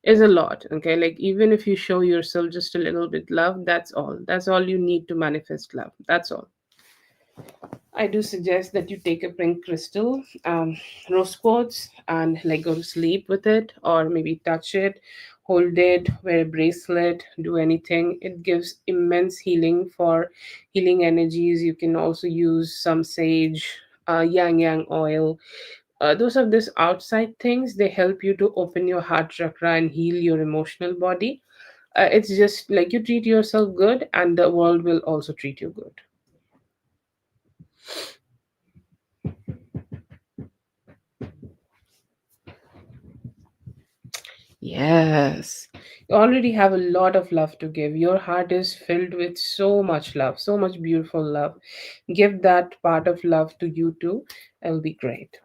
is a lot. Okay, like even if you show yourself just a little bit love, that's all you need to manifest love. That's all. I do suggest that you take a pink crystal, rose quartz, and like go to sleep with it, or maybe touch it, hold it, wear a bracelet, do anything. It gives immense healing for healing energies. You can also use some sage, yang yang oil. Those are these outside things. They help you to open your heart chakra and heal your emotional body. It's just like you treat yourself good, and the world will also treat you good. Yes. You already have a lot of love to give. Your heart is filled with so much love, so much beautiful love. Give that part of love to you too. It'll be great.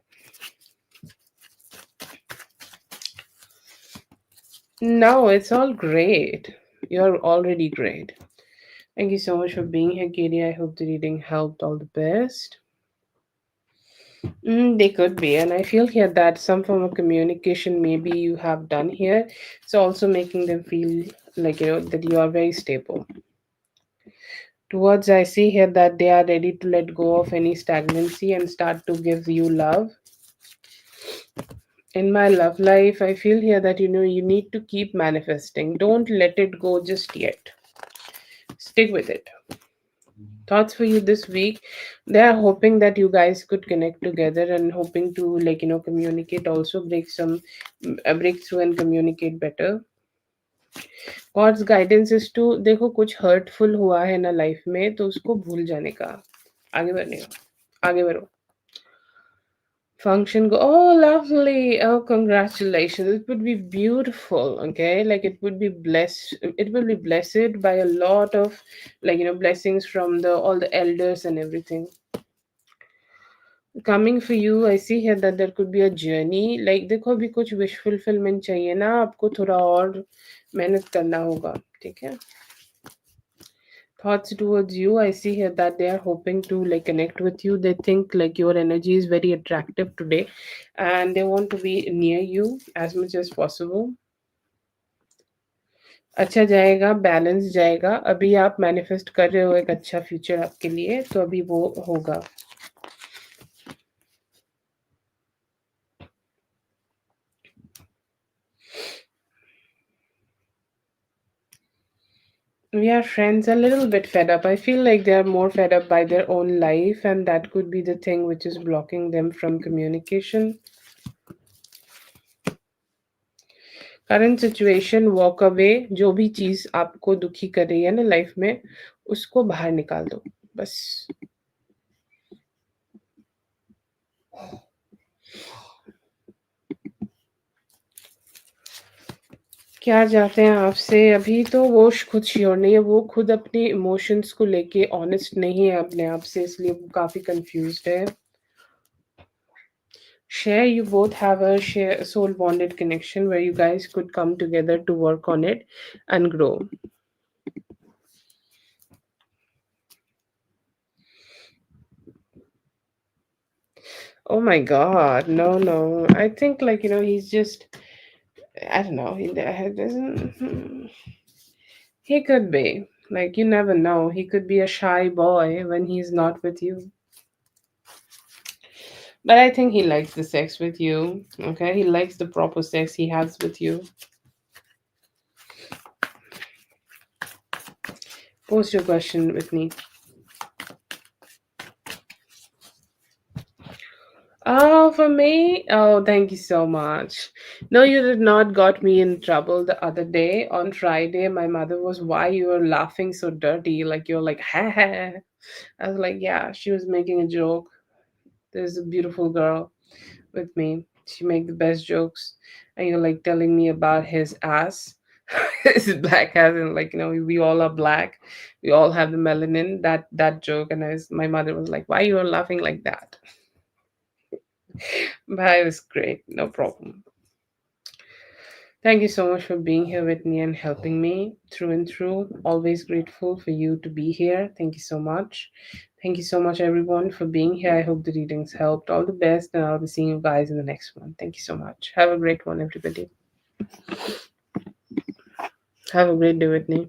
No, it's all great. You're already great. Thank you so much for being here, Katie. I hope the reading helped. All the best. They could be, and I feel here that some form of communication maybe you have done here. So also making them feel like that you are very stable. Towards, I see here that they are ready to let go of any stagnancy and start to give you love. In my love life, I feel here that you need to keep manifesting. Don't let it go just yet. Stick with it. Thoughts for you this week. They are hoping that you guys could connect together and hoping to communicate, also break through and communicate better. God's guidance is to, देखो कुछ hurtful हुआ है ना life में तो उसको भूल जाने का, आगे बढ़ने का, आगे बढ़ो. Function go, oh lovely, oh congratulations, it would be beautiful. Okay, like it would be blessed, it will be blessed by a lot of blessings from the all the elders and everything coming for you. I see here that there could be a journey. Like देखो अभी कुछ wish fulfillment चाहिए ना आपको, थोड़ा और मेहनत करना होगा. ठीक है. Thoughts towards you, I see here that they are hoping to like connect with you. They think like your energy is very attractive today, and they want to be near you as much as possible. अच्छा जाएगा, balance जाएगा. अभी आप manifest कर रहे हो एक अच्छा फ्यूचर आपके लिए, तो अभी वो होगा. We are friends a little bit fed up. I feel like they are more fed up by their own life, and that could be the thing which is blocking them from communication. Current situation, walk away. जो भी चीज़ आपको दुखी कर रही है ना life में, उसको बाहर निकाल दो बस. क्या चाहते हैं आपसे? अभी तो वो खुद श्योर नहीं है, वो खुद अपने इमोशंस को लेके ऑनेस्ट नहीं है अपने आप से, इसलिए वो काफ़ी कंफ्यूज्ड है. Share, you both have a share soul bonded connection where you guys could come together to work on it and grow. Oh my god, no, no. I think he's just, I don't know. He doesn't. He could be. Like, you never know. He could be a shy boy when he's not with you. But I think he likes the sex with you. Okay? He likes the proper sex he has with you. Post your question with me. Oh, for me? Oh, thank you so much. No, you did not got me in trouble the other day. On Friday, my mother was, why you were laughing so dirty? Like, you're like, ha ha. I was like, yeah, she was making a joke. There's a beautiful girl with me. She make the best jokes. And you're like telling me about his ass. It's black as in, like, we all are black. We all have the melanin. That joke, and my mother was like, "Why you are laughing like that?" But it was great. No problem. Thank you so much for being here with me and helping me through and through. Always grateful for you to be here. Thank you so much. Thank you so much, everyone, for being here. I hope the readings helped. All the best, and I'll be seeing you guys in the next one. Thank you so much. Have a great one, everybody. Have a great day, Whitney.